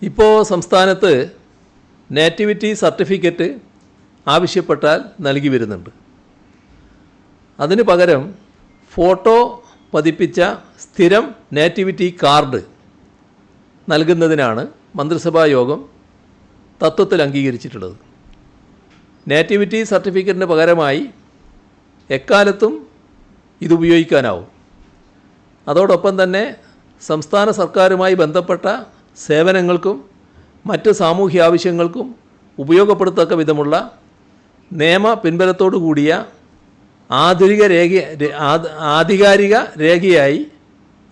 ഇപ്പോൾ സംസ്ഥാനത്ത് നേറ്റിവിറ്റി സർട്ടിഫിക്കറ്റ് ആവശ്യപ്പെട്ടാൽ നൽകി വരുന്നുണ്ട്. അതിന് പകരം ഫോട്ടോ പതിപ്പിച്ച സ്ഥിരം നേറ്റിവിറ്റി കാർഡ് നൽകുന്നതിനാണ് മന്ത്രിസഭാ യോഗം തത്വത്തിൽ അംഗീകരിച്ചിട്ടുള്ളത്. നേറ്റിവിറ്റി സർട്ടിഫിക്കറ്റിന് പകരമായി എക്കാലത്തും ഇതുപയോഗിക്കാനാവും. അതോടൊപ്പം തന്നെ സംസ്ഥാന സർക്കാരുമായി ബന്ധപ്പെട്ട സേവനങ്ങൾക്കും മറ്റ് സാമൂഹ്യ ആവശ്യങ്ങൾക്കും ഉപയോഗപ്പെടുത്തക്ക വിധമുള്ള നിയമ പിൻബലത്തോടു കൂടിയ ആധികാരിക രേഖയായി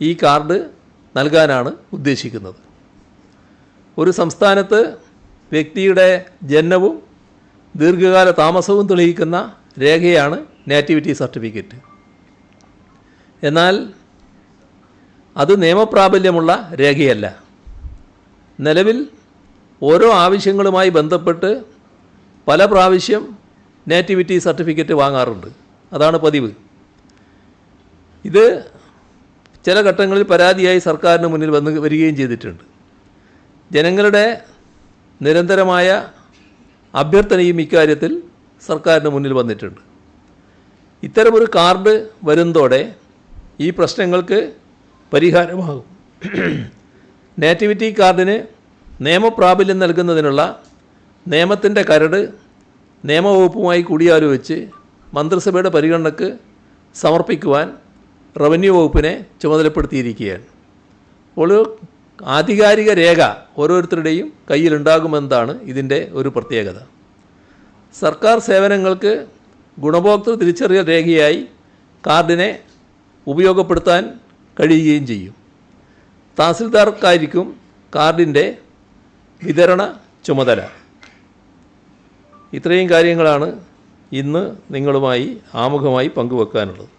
ഈ കാർഡ് നൽകാനാണ് ഉദ്ദേശിക്കുന്നത്. ഒരു സംസ്ഥാനത്ത് വ്യക്തിയുടെ ജനനവും ദീർഘകാല താമസവും തെളിയിക്കുന്ന രേഖയാണ് നേറ്റിവിറ്റി സർട്ടിഫിക്കറ്റ്. എന്നാൽ അത് നിയമപ്രാബല്യമുള്ള രേഖയല്ല. നിലവിൽ ഓരോ ആവശ്യങ്ങളുമായി ബന്ധപ്പെട്ട് പല പ്രാവശ്യം നേറ്റിവിറ്റി സർട്ടിഫിക്കറ്റ് വാങ്ങാറുണ്ട്. അതാണ് പതിവ്. ഇത് ചില ഘട്ടങ്ങളിൽ പരാതിയായി സർക്കാരിന് മുന്നിൽ വരികയും ചെയ്തിട്ടുണ്ട്. ജനങ്ങളുടെ നിരന്തരമായ അഭ്യർത്ഥനയും ഇക്കാര്യത്തിൽ സർക്കാരിന് മുന്നിൽ വന്നിട്ടുണ്ട്. ഇത്തരമൊരു കാർഡ് വരുന്നതോടെ ഈ പ്രശ്നങ്ങൾക്ക് പരിഹാരമാകും. നേറ്റിവിറ്റി കാർഡിന് നിയമപ്രാബല്യം നൽകുന്നതിനുള്ള നിയമത്തിൻ്റെ കരട് നിയമവകുപ്പുമായി കൂടിയാലോചിച്ച് മന്ത്രിസഭയുടെ പരിഗണനയ്ക്ക് സമർപ്പിക്കുവാൻ റവന്യൂ വകുപ്പിനെ ചുമതലപ്പെടുത്തിയിരിക്കുകയാണ്. അപ്പോൾ ആധികാരിക രേഖ ഓരോരുത്തരുടെയും കയ്യിലുണ്ടാകുമെന്നതാണ് ഇതിൻ്റെ ഒരു പ്രത്യേകത. സർക്കാർ സേവനങ്ങൾക്ക് ഗുണഭോക്തൃ തിരിച്ചറിയൽ രേഖയായി കാർഡിനെ ഉപയോഗപ്പെടുത്താൻ കഴിയുകയും ചെയ്യും. തഹസിൽദാർക്കായിരിക്കും കാർഡിൻ്റെ വിതരണ ചുമതല. ഇത്രയും കാര്യങ്ങളാണ് ഇന്ന് നിങ്ങളുമായി ആമുഖമായി പങ്കുവെക്കാനുള്ളത്.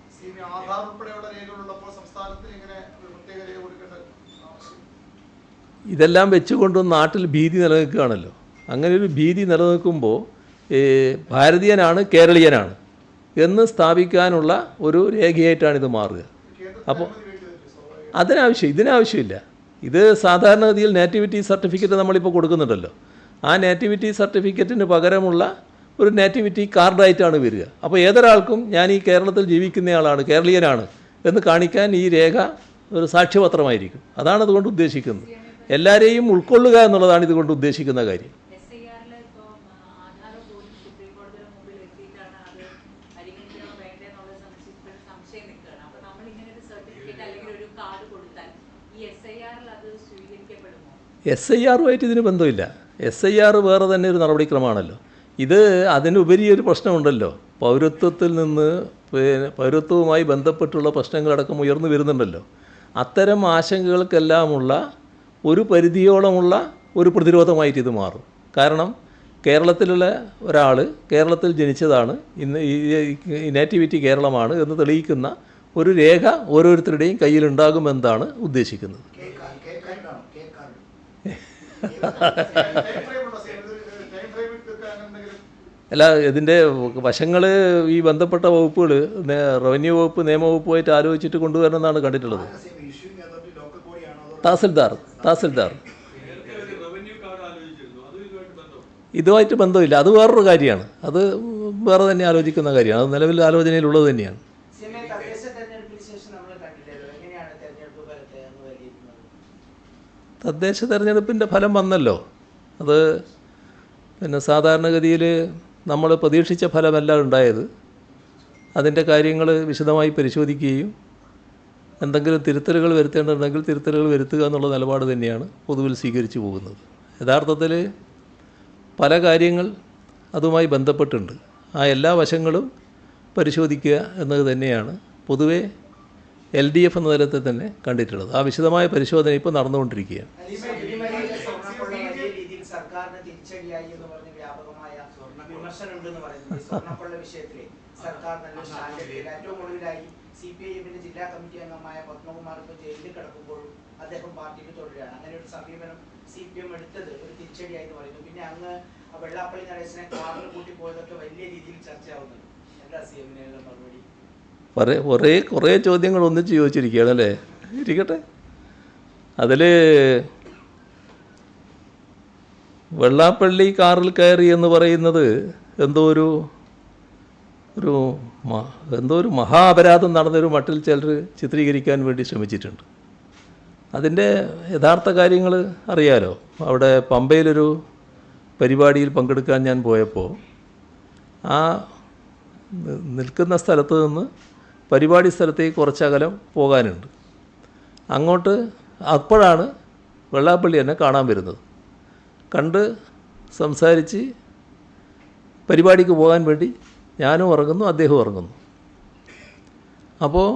ഇതെല്ലാം വെച്ചുകൊണ്ടും നാട്ടിൽ ഭീതി നിലനിൽക്കുകയാണല്ലോ. അങ്ങനെ ഒരു ഭീതി നിലനിൽക്കുമ്പോൾ ഭാരതീയനാണ് കേരളീയനാണ് എന്ന് സ്ഥാപിക്കാനുള്ള ഒരു രേഖയായിട്ടാണിത് മാറുക. അപ്പോൾ ഇതിനാവശ്യമില്ല. ഇത് സാധാരണഗതിയിൽ നേറ്റിവിറ്റി സർട്ടിഫിക്കറ്റ് നമ്മളിപ്പോൾ കൊടുക്കുന്നുണ്ടല്ലോ. ആ നേറ്റിവിറ്റി സർട്ടിഫിക്കറ്റിന് പകരമുള്ള ഒരു നേറ്റിവിറ്റി കാർഡായിട്ടാണ് വരിക. അപ്പോൾ ഏതൊരാൾക്കും ഞാൻ ഈ കേരളത്തിൽ ജീവിക്കുന്നയാളാണ്, കേരളീയനാണ് എന്ന് കാണിക്കാൻ ഈ രേഖ ഒരു സാക്ഷ്യപത്രമായിരിക്കും. അതാണ് അതുകൊണ്ട് ഉദ്ദേശിക്കുന്നത്. എല്ലാവരെയും ഉൾക്കൊള്ളുക എന്നുള്ളതാണ് ഇതുകൊണ്ട് ഉദ്ദേശിക്കുന്ന കാര്യം. SIR-ഉമായിട്ട് ഇതിന് ബന്ധമില്ല. SIR വേറെ തന്നെ ഒരു നടപടിക്രമമാണല്ലോ. ഇത് അതിനുപരി ഒരു പ്രശ്നമുണ്ടല്ലോ. പൗരത്വത്തിൽ നിന്ന് പൗരത്വവുമായി ബന്ധപ്പെട്ടുള്ള പ്രശ്നങ്ങളടക്കം ഉയർന്നു വരുന്നുണ്ടല്ലോ. അത്തരം ആശങ്കകൾക്കെല്ലാമുള്ള ഒരു പരിധിയോളമുള്ള ഒരു പ്രതിരോധമായിട്ട് ഇത് മാറും. കാരണം കേരളത്തിലുള്ള ഒരാൾ കേരളത്തിൽ ജനിച്ചതാണ്, ഇന്ന് ഈ നേറ്റിവിറ്റി കേരളമാണ് എന്ന് തെളിയിക്കുന്ന ഒരു രേഖ ഓരോരുത്തരുടെയും കയ്യിലുണ്ടാകുമെന്നാണ് ഉദ്ദേശിക്കുന്നത്. അല്ല, ഇതിൻ്റെ വശങ്ങൾ ഈ ബന്ധപ്പെട്ട വകുപ്പുകൾ റവന്യൂ വകുപ്പ് നിയമവകുപ്പുമായിട്ട് ആലോചിച്ചിട്ട് കൊണ്ടുവരണമെന്നാണ് കണ്ടിട്ടുള്ളത്. തഹസിൽദാർ ഇതുമായിട്ട് ബന്ധമില്ല, അത് വേറൊരു കാര്യമാണ്, അത് വേറെ തന്നെ ആലോചിക്കുന്ന കാര്യമാണ്, അത് നിലവിൽ ആലോചനയിലുള്ളത് തന്നെയാണ്. തദ്ദേശ തെരഞ്ഞെടുപ്പിൻ്റെ ഫലം വന്നല്ലോ. അത് പിന്നെ സാധാരണഗതിയിൽ നമ്മൾ പ്രതീക്ഷിച്ച ഫലമല്ല ഉണ്ടായത്. അതിൻ്റെ കാര്യങ്ങൾ വിശദമായി പരിശോധിക്കുകയും എന്തെങ്കിലും തിരുത്തലുകൾ വരുത്തേണ്ടതുണ്ടെങ്കിൽ തിരുത്തലുകൾ വരുത്തുക എന്നുള്ള നിലപാട് തന്നെയാണ് പൊതുവിൽ സ്വീകരിച്ചു പോകുന്നത്. യഥാർത്ഥത്തിൽ പല കാര്യങ്ങൾ അതുമായി ബന്ധപ്പെട്ടുണ്ട്. ആ എല്ലാ വശങ്ങളും പരിശോധിക്കുക എന്നത് തന്നെയാണ് പൊതുവെ LDF എന്ന തലത്തിൽ തന്നെ കണ്ടിട്ടുള്ളത്. ആ വിശദമായ പരിശോധന ഇപ്പോൾ നടന്നുകൊണ്ടിരിക്കുകയാണ്. CPIM-ന്റെ ജില്ലാ കമ്മിറ്റി അംഗമായ പത്മകുമാർ ഇപ്പോൾ ജയിലിൽ കിടക്കുമ്പോഴും അദ്ദേഹം പാർട്ടിക്ക് തുടരുകയാണ്. അങ്ങനെ ഒരു സമീപനം CPM എടുത്തത് ഒരു തിരിച്ചടിയായി എന്ന് പറയുന്നു. പിന്നെ അങ്ങ് വെള്ളാപ്പള്ളി നടേശനെ കാറിൽ കൂട്ടി പോയതൊക്കെ വലിയ രീതിയിൽ ചർച്ചയാവുന്നുണ്ട്. എന്താ CM-നുള്ള മറുപടി? കുറേ ചോദ്യങ്ങൾ ഒന്നിച്ച് ചോദിച്ചിരിക്കുകയാണ് അല്ലേ? ഇരിക്കട്ടെ. അതിൽ വെള്ളാപ്പള്ളി കാറിൽ കയറി എന്ന് പറയുന്നത് എന്തോ ഒരു മഹാ അപരാധം നടന്നൊരു മട്ടിൽ ചിലർ ചിത്രീകരിക്കാൻ വേണ്ടി ശ്രമിച്ചിട്ടുണ്ട്. അതിൻ്റെ യഥാർത്ഥ കാര്യങ്ങൾ അറിയാലോ. അവിടെ പമ്പയിലൊരു പരിപാടിയിൽ പങ്കെടുക്കാൻ ഞാൻ പോയപ്പോൾ ആ നിൽക്കുന്ന സ്ഥലത്ത് നിന്ന് പരിപാടി സ്ഥലത്തേക്ക് കുറച്ചകലം പോകാനുണ്ട്. അങ്ങോട്ട് അപ്പോഴാണ് വെള്ളാപ്പള്ളി എന്നെ കാണാൻ വരുന്നത്. കണ്ട് സംസാരിച്ച് പരിപാടിക്ക് പോകാൻ വേണ്ടി ഞാനും ഇറങ്ങുന്നു, അദ്ദേഹവും ഇറങ്ങുന്നു. അപ്പോൾ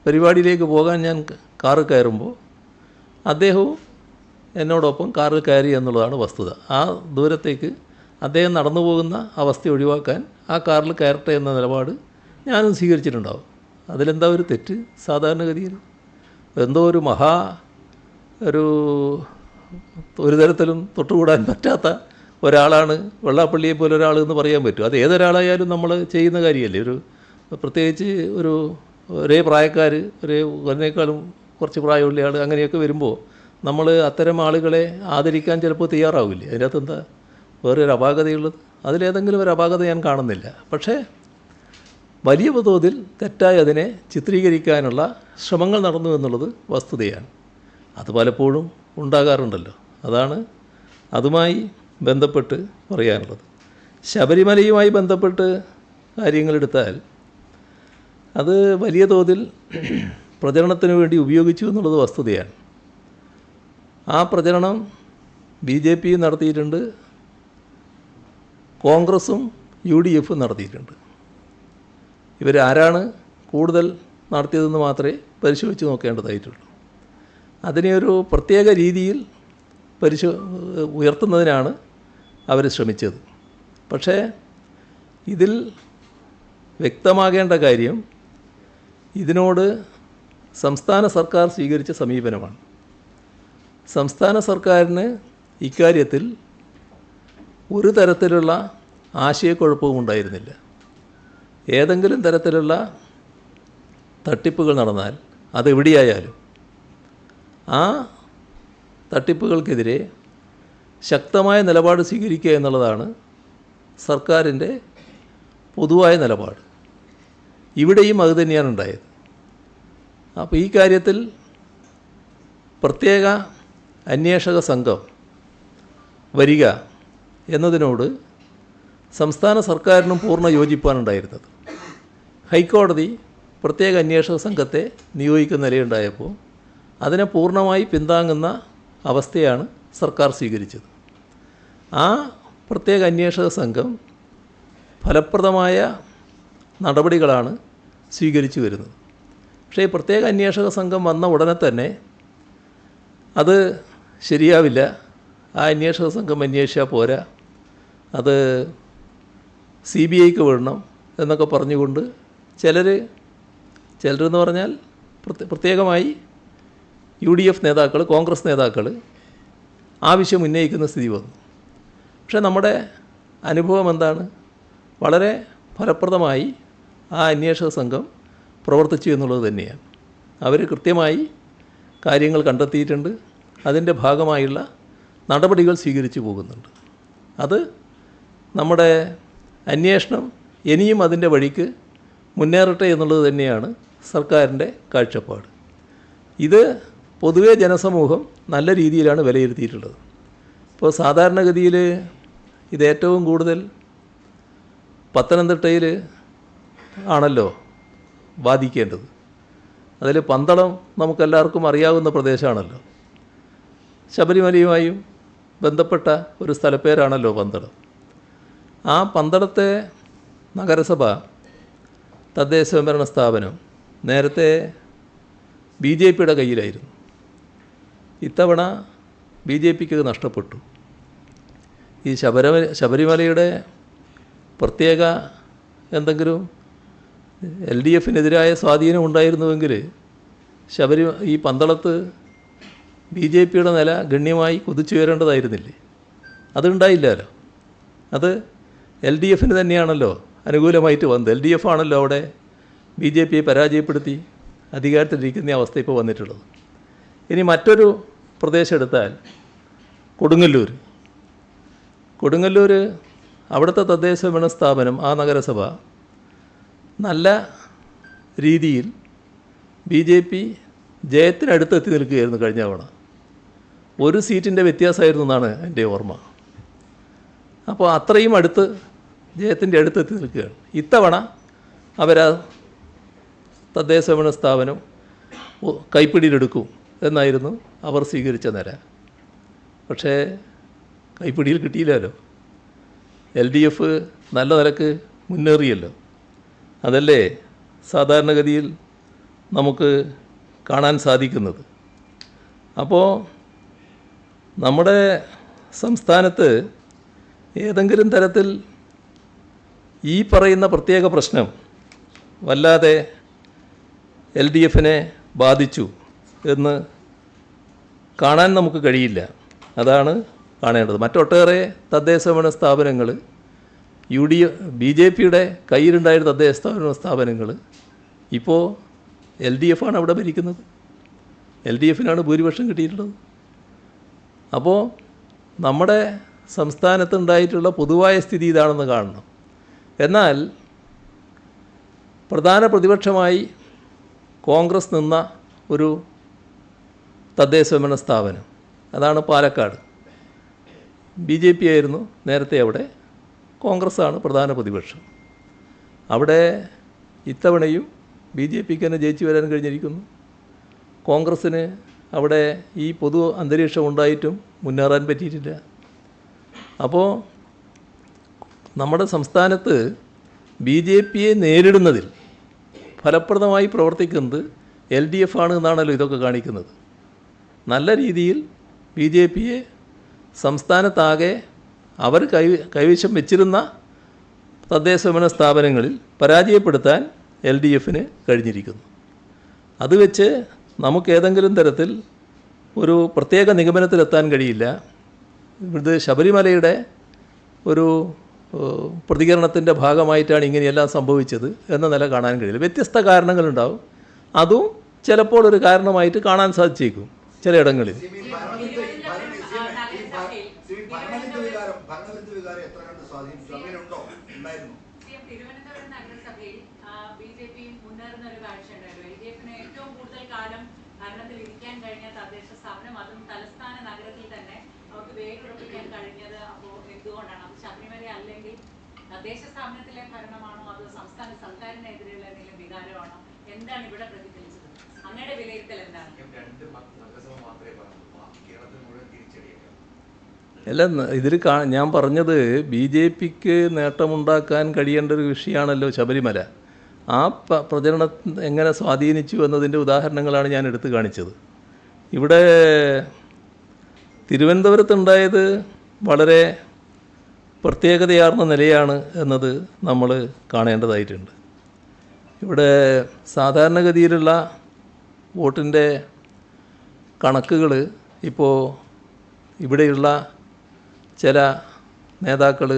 പരിപാടിയിലേക്ക് പോകാൻ ഞാൻ കാറിൽ കയറുമ്പോൾ അദ്ദേഹവും എന്നോടൊപ്പം കാറിൽ കയറി എന്നുള്ളതാണ് വസ്തുത. ആ ദൂരത്തേക്ക് അദ്ദേഹം നടന്നു പോകുന്ന അവസ്ഥ ഒഴിവാക്കാൻ ആ കാറിൽ കയറട്ടെ എന്ന നിലപാട് ഞാനും സ്വീകരിച്ചിട്ടുണ്ടാവും. അതിലെന്താ ഒരു തെറ്റ്? സാധാരണഗതിയിൽ എന്തോ ഒരു തരത്തിലും തൊട്ടുകൂടാൻ പറ്റാത്ത ഒരാളാണ് വെള്ളാപ്പള്ളിയെ പോലെ ഒരാൾ എന്ന് പറയാൻ പറ്റും. അത് ഏതൊരാളായാലും നമ്മൾ ചെയ്യുന്ന കാര്യമല്ലേ. പ്രത്യേകിച്ച് ഒരേ പ്രായക്കാർ, ഒന്നേക്കാളും കുറച്ച് പ്രായമുള്ള ആൾ അങ്ങനെയൊക്കെ വരുമ്പോൾ നമ്മൾ അത്തരം ആളുകളെ ആദരിക്കാൻ ചിലപ്പോൾ തയ്യാറാവില്ലേ. അതിനകത്ത് എന്താ വേറെ ഒരു അപാകതയുള്ളത്? അതിലേതെങ്കിലും ഒരു അപാകത ഞാൻ കാണുന്നില്ല. പക്ഷേ വലിയ തോതിൽ തെറ്റായി അതിനെ ചിത്രീകരിക്കാനുള്ള ശ്രമങ്ങൾ നടന്നു എന്നുള്ളത് വസ്തുതയാണ്. അത് പലപ്പോഴും ഉണ്ടാകാറുണ്ടല്ലോ. അതാണ് അതുമായി ബന്ധപ്പെട്ട് പറയാനുള്ളത്. ശബരിമലയുമായി ബന്ധപ്പെട്ട് കാര്യങ്ങളെടുത്താൽ അത് വലിയ തോതിൽ പ്രചരണത്തിന് വേണ്ടി ഉപയോഗിച്ചു എന്നുള്ളത് വസ്തുതയാണ്. ആ പ്രചരണം BJP നടത്തിയിട്ടുണ്ട്, കോൺഗ്രസും UDF നടത്തിയിട്ടുണ്ട്. ഇവരാരാണ് കൂടുതൽ നടത്തിയതെന്ന് മാത്രമേ പരിശോധിച്ച് നോക്കേണ്ടതായിട്ടുള്ളൂ. അതിനെ ഒരു പ്രത്യേക രീതിയിൽ ഉയർത്തുന്നതിനാണ് അവർ ശ്രമിച്ചത്. പക്ഷേ ഇതിൽ വ്യക്തമാകേണ്ട കാര്യം ഇതിനോട് സംസ്ഥാന സർക്കാർ സ്വീകരിച്ച സമീപനമാണ്. സംസ്ഥാന സർക്കാരിന് ഇക്കാര്യത്തിൽ ഒരു തരത്തിലുള്ള ആശയക്കുഴപ്പവും ഉണ്ടായിരുന്നില്ല. ഏതെങ്കിലും തരത്തിലുള്ള തട്ടിപ്പുകൾ നടന്നാൽ അതെവിടെയായാലും ആ തട്ടിപ്പുകൾക്കെതിരെ ശക്തമായ നിലപാട് സ്വീകരിക്കുക എന്നുള്ളതാണ് സർക്കാരിൻ്റെ പൊതുവായ നിലപാട്. ഇവിടെയും അതുതന്നെയാണ് ഉണ്ടായത്. അപ്പോൾ ഈ കാര്യത്തിൽ പ്രത്യേക അന്വേഷക സംഘം വരിക എന്നതിനോട് സംസ്ഥാന സർക്കാരിനും പൂർണ്ണ യോജിപ്പാണ് ഉണ്ടായിരുന്നത്. ഹൈക്കോടതി പ്രത്യേക അന്വേഷക സംഘത്തെ നിയോഗിക്കുന്ന നിലയുണ്ടായപ്പോൾ അതിനെ പൂർണ്ണമായി പിന്താങ്ങുന്ന അവസ്ഥയാണ് സർക്കാർ സ്വീകരിച്ചത്. ആ പ്രത്യേക അന്വേഷക സംഘം ഫലപ്രദമായ നടപടികളാണ് സ്വീകരിച്ചു വരുന്നത്. പക്ഷേ ഈ പ്രത്യേക അന്വേഷക സംഘം വന്ന ഉടനെ തന്നെ അത് ശരിയാവില്ല, ആ അന്വേഷക സംഘം അന്വേഷിച്ചാൽ പോരാ, അത് CBIക്ക് വിടണം എന്നൊക്കെ പറഞ്ഞുകൊണ്ട് ചിലരെന്ന് പറഞ്ഞാൽ പ്രത്യേകമായി UDF നേതാക്കൾ, കോൺഗ്രസ് നേതാക്കൾ ആവശ്യം ഉന്നയിക്കുന്ന സ്ഥിതി വന്നു. പക്ഷേ നമ്മുടെ അനുഭവം എന്താണ്? വളരെ ഫലപ്രദമായി ആ അന്വേഷക സംഘം പ്രവർത്തിച്ചു എന്നുള്ളത് തന്നെയാണ്. അവർ കൃത്യമായി കാര്യങ്ങൾ കണ്ടെത്തിയിട്ടുണ്ട്. അതിൻ്റെ ഭാഗമായുള്ള നടപടികൾ സ്വീകരിച്ചു പോകുന്നുണ്ട്. അത് നമ്മുടെ അന്വേഷണം ഇനിയും അതിൻ്റെ വഴിക്ക് മുന്നേറട്ടെ എന്നുള്ളത് തന്നെയാണ് സർക്കാരിൻ്റെ കാഴ്ചപ്പാട്. ഇത് പൊതുവേ ജനസമൂഹം നല്ല രീതിയിലാണ് വിലയിരുത്തിയിട്ടുള്ളത്. ഇപ്പോൾ സാധാരണഗതിയിൽ ഇത് ഏറ്റവും കൂടുതൽ പത്തനംതിട്ടയിൽ ആണല്ലോ ബാധിക്കേണ്ടത്. അതിൽ പന്തളം നമുക്കെല്ലാവർക്കും അറിയാവുന്ന പ്രദേശമാണല്ലോ. ശബരിമലയുമായും ബന്ധപ്പെട്ട ഒരു സ്ഥലപ്പേരാണല്ലോ പന്തളം. ആ പന്തളത്തെ നഗരസഭ തദ്ദേശ സ്വയംഭരണ സ്ഥാപനം നേരത്തെ BJPയുടെ കയ്യിലായിരുന്നു. ഇത്തവണ BJPക്ക് നഷ്ടപ്പെട്ടു. ഈ ശബരിമലയുടെ പ്രത്യേക എന്തെങ്കിലും LDFനെതിരായ സ്വാധീനം ഉണ്ടായിരുന്നുവെങ്കിൽ ഈ പന്തളത്ത് BJPയുടെ നില ഗണ്യമായി കുതിച്ചുയരേണ്ടതായിരുന്നില്ലേ? അതുണ്ടായില്ലല്ലോ. അത് LDFന് തന്നെയാണല്ലോ അനുകൂലമായിട്ട് വന്നത്. LDF ആണല്ലോ അവിടെ BJPയെ പരാജയപ്പെടുത്തി അധികാരത്തിലിരിക്കുന്ന അവസ്ഥ ഇപ്പോൾ വന്നിട്ടുള്ളത്. ഇനി മറ്റൊരു പ്രദേശം എടുത്താൽ കൊടുങ്ങല്ലൂർ അവിടുത്തെ തദ്ദേശ ഭരണ സ്ഥാപനം, ആ നഗരസഭ നല്ല രീതിയിൽ BJP ജയത്തിനടുത്തെത്തി നിൽക്കുകയായിരുന്നു കഴിഞ്ഞ തവണ. ഒരു സീറ്റിൻ്റെ വ്യത്യാസമായിരുന്നു എന്നാണ് എൻ്റെ ഓർമ്മ. അപ്പോൾ അത്രയും അടുത്ത് ജയത്തിൻ്റെ അടുത്തെത്തി നിൽക്കുകയാണ്. ഇത്തവണ അവരാ തദ്ദേശ ഭരണ സ്ഥാപനം കൈപ്പിടിയിലെടുക്കും എന്നായിരുന്നു അവർ സ്വീകരിച്ച നില. പക്ഷേ കൈപ്പിടിയിൽ കിട്ടിയില്ലല്ലോ. LDF നല്ല നിലക്ക് മുന്നേറിയല്ലോ. അതല്ലേ സാധാരണഗതിയിൽ നമുക്ക് കാണാൻ സാധിക്കുന്നത്. അപ്പോൾ നമ്മുടെ സംസ്ഥാനത്ത് ഏതെങ്കിലും തരത്തിൽ ഈ പറയുന്ന പ്രത്യേക പ്രശ്നം വല്ലാതെ LDFനെ ബാധിച്ചു എന്ന് കാണാൻ നമുക്ക് കഴിയില്ല. അതാണ് കാണേണ്ടത്. മറ്റൊട്ടേറെ തദ്ദേശ ഭരണ സ്ഥാപനങ്ങൾ BJPയുടെ കയ്യിലുണ്ടായിരുന്ന തദ്ദേശ ഭരണ സ്ഥാപനങ്ങൾ ഇപ്പോൾ LDF ആണ് അവിടെ ഭരിക്കുന്നത്. LDFനാണ് ഭൂരിപക്ഷം കിട്ടിയിട്ടുള്ളത്. അപ്പോൾ നമ്മുടെ സംസ്ഥാനത്തുണ്ടായിട്ടുള്ള പൊതുവായ സ്ഥിതി ഇതാണെന്ന് കാണണം. എന്നാൽ പ്രധാന പ്രതിപക്ഷമായി കോൺഗ്രസ് നിന്ന ഒരു തദ്ദേശ ഭരണ സ്ഥാപനം, അതാണ് പാലക്കാട്. BJP ആയിരുന്നു നേരത്തെ അവിടെ, കോൺഗ്രസ്സാണ് പ്രധാന പ്രതിപക്ഷം. അവിടെ ഇത്തവണയും BJPക്ക് തന്നെ ജയിച്ചു വരാൻ കഴിഞ്ഞിരിക്കുന്നു. കോൺഗ്രസ്സിന് അവിടെ ഈ പൊതു അന്തരീക്ഷം ഉണ്ടായിട്ടും മുന്നേറാൻ പറ്റിയിട്ടില്ല. അപ്പോൾ നമ്മുടെ സംസ്ഥാനത്ത് BJPയെ നേരിടുന്നതിൽ ഫലപ്രദമായി പ്രവർത്തിക്കുന്നത് LDF ആണ് എന്നാണല്ലോ ഇതൊക്കെ കാണിക്കുന്നത്. നല്ല രീതിയിൽ BJPയെ സംസ്ഥാനത്താകെ അവർ കൈവശം വെച്ചിരുന്ന തദ്ദേശ ഭരണ സ്ഥാപനങ്ങളിൽ പരാജയപ്പെടുത്താൻ LDFന് കഴിഞ്ഞിരിക്കുന്നു. അത് വെച്ച് നമുക്കേതെങ്കിലും തരത്തിൽ ഒരു പ്രത്യേക നിഗമനത്തിലെത്താൻ കഴിയില്ല. ഇത് ശബരിമലയുടെ ഒരു പ്രതികരണത്തിൻ്റെ ഭാഗമായിട്ടാണ് ഇങ്ങനെയെല്ലാം സംഭവിച്ചത് എന്ന നില കാണാൻ കഴിയില്ല. വ്യത്യസ്ത കാരണങ്ങളുണ്ടാവും. അതും ചിലപ്പോൾ ഒരു കാരണമായിട്ട് കാണാൻ സാധിച്ചേക്കും ചിലയിടങ്ങളിൽ. തിരുവനന്തപുരം നഗരസഭയിൽ BJP മുന്നേറുന്ന ഒരു കാഴ്ച ഉണ്ടായിരുന്നു. LDFന് ഏറ്റവും കൂടുതൽ കാലം ഭരണത്തിൽ ഇരിക്കാൻ കഴിഞ്ഞ തദ്ദേശ സ്ഥാപനം, അതും തലസ്ഥാന നഗരത്തിൽ തന്നെ അവർക്ക് വേരുറപ്പിക്കാൻ കഴിഞ്ഞത് അപ്പോൾ എന്തുകൊണ്ടാണ്? അത് ശബരിമല അല്ലെങ്കിൽ തദ്ദേശ സ്ഥാപനത്തിലെ ഭരണമാണോ, അത് സംസ്ഥാന സർക്കാരിനെതിരെയുള്ള എന്തെങ്കിലും വികാരമാണോ? എന്താണ് ഇവിടെ പ്രതിഫലിച്ചത്? അങ്ങയുടെ വിലയിരുത്തൽ എന്താണ്? അല്ല, ഇതിൽ ഞാൻ പറഞ്ഞത് BJPക്ക് നേട്ടമുണ്ടാക്കാൻ കഴിയേണ്ട ഒരു വിഷയമാണല്ലോ ശബരിമല. ആ പ്രചരണം എങ്ങനെ സ്വാധീനിച്ചു എന്നതിൻ്റെ ഉദാഹരണങ്ങളാണ് ഞാൻ എടുത്തു കാണിച്ചത്. ഇവിടെ തിരുവനന്തപുരത്തുണ്ടായത് വളരെ പ്രത്യേകതയാർന്ന നിലയാണ് എന്നത് നമ്മൾ കാണേണ്ടതായിട്ടുണ്ട്. ഇവിടെ സാധാരണഗതിയിലുള്ള വോട്ടിൻ്റെ കണക്കുകൾ ഇപ്പോൾ ഇവിടെയുള്ള ചില നേതാക്കൾ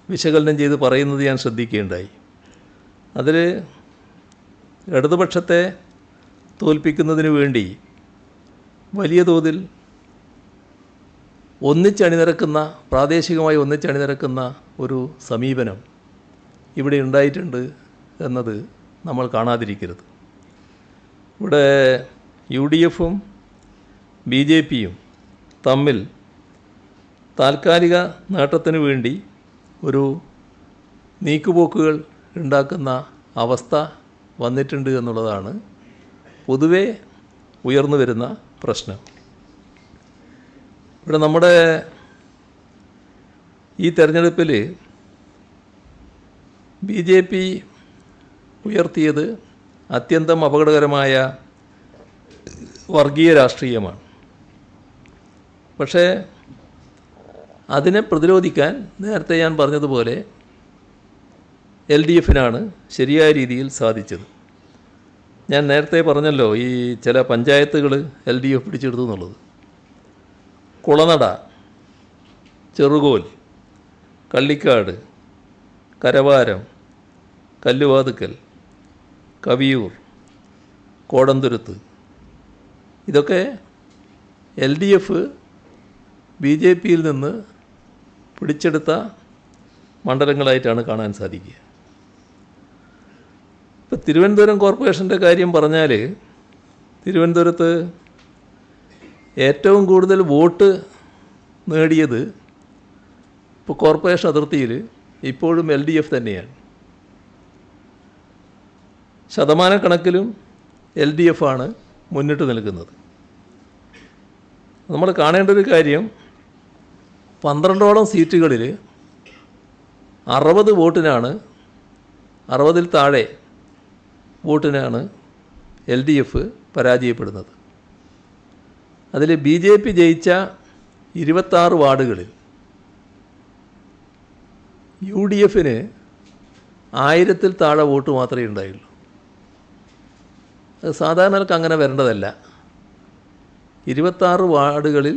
വിശകലനം ചെയ്ത് പറയുന്നത് ഞാൻ ശ്രദ്ധിക്കുകയുണ്ടായി. അതിൽ ഇടതുപക്ഷത്തെ തോൽപ്പിക്കുന്നതിന് വേണ്ടി വലിയ തോതിൽ പ്രാദേശികമായി ഒന്നിച്ചണിനിരക്കുന്ന ഒരു സമീപനം ഇവിടെ ഉണ്ടായിട്ടുണ്ട് എന്നത് നമ്മൾ കാണാതിരിക്കരുത്. ഇവിടെ UDFും BJPയും തമ്മിൽ താൽക്കാലിക നേട്ടത്തിന് വേണ്ടി ഒരു നീക്കുപോക്കുകൾ ഉണ്ടാക്കുന്ന അവസ്ഥ വന്നിട്ടുണ്ട് എന്നുള്ളതാണ് പൊതുവെ ഉയർന്നു വരുന്ന പ്രശ്നം. ഇവിടെ നമ്മുടെ ഈ തെരഞ്ഞെടുപ്പിൽ BJP ഉയർത്തിയത് അത്യന്തം അപകടകരമായ വർഗീയ രാഷ്ട്രീയമാണ്. പക്ഷേ അതിനെ പ്രതിരോധിക്കാൻ നേരത്തെ ഞാൻ പറഞ്ഞതുപോലെ LDFനാണ് ശരിയായ രീതിയിൽ സാധിച്ചത്. ഞാൻ നേരത്തെ പറഞ്ഞല്ലോ ഈ ചില പഞ്ചായത്തുകൾ LDF പിടിച്ചെടുത്തു എന്നുള്ളത്. കുളനട, ചെറുകോൽ, കള്ളിക്കാട്, കരവാരം, കല്ലുവാതുക്കൽ, കവിയൂർ, കോടന്തുരുത്ത്, ഇതൊക്കെ LDF BJPയിൽ നിന്ന് പിടിച്ചെടുത്ത മണ്ഡലങ്ങളായിട്ടാണ് കാണാൻ സാധിക്കുക. ഇപ്പോൾ തിരുവനന്തപുരം കോർപ്പറേഷൻ്റെ കാര്യം പറഞ്ഞാൽ തിരുവനന്തപുരത്ത് ഏറ്റവും കൂടുതൽ വോട്ട് നേടിയത് ഇപ്പോൾ കോർപ്പറേഷൻ അതിർത്തിയിൽ ഇപ്പോഴും LDF തന്നെയാണ്. ശതമാനക്കണക്കിലും LDF ആണ് മുന്നിട്ട് നിൽക്കുന്നത്. നമ്മൾ കാണേണ്ട ഒരു കാര്യം 12ഓളം സീറ്റുകളിൽ 60 വോട്ടിനാണ് 60-ൽ താഴെ വോട്ടിനാണ് LDF പരാജയപ്പെടുന്നത്. അതിൽ BJP ജയിച്ച 26 വാർഡുകളിൽ UDFന് 1000-ൽ താഴെ വോട്ട് മാത്രമേ ഉണ്ടായുള്ളൂ. അത് സാധാരണക്ക് അങ്ങനെ വരേണ്ടതല്ല. 26 വാർഡുകളിൽ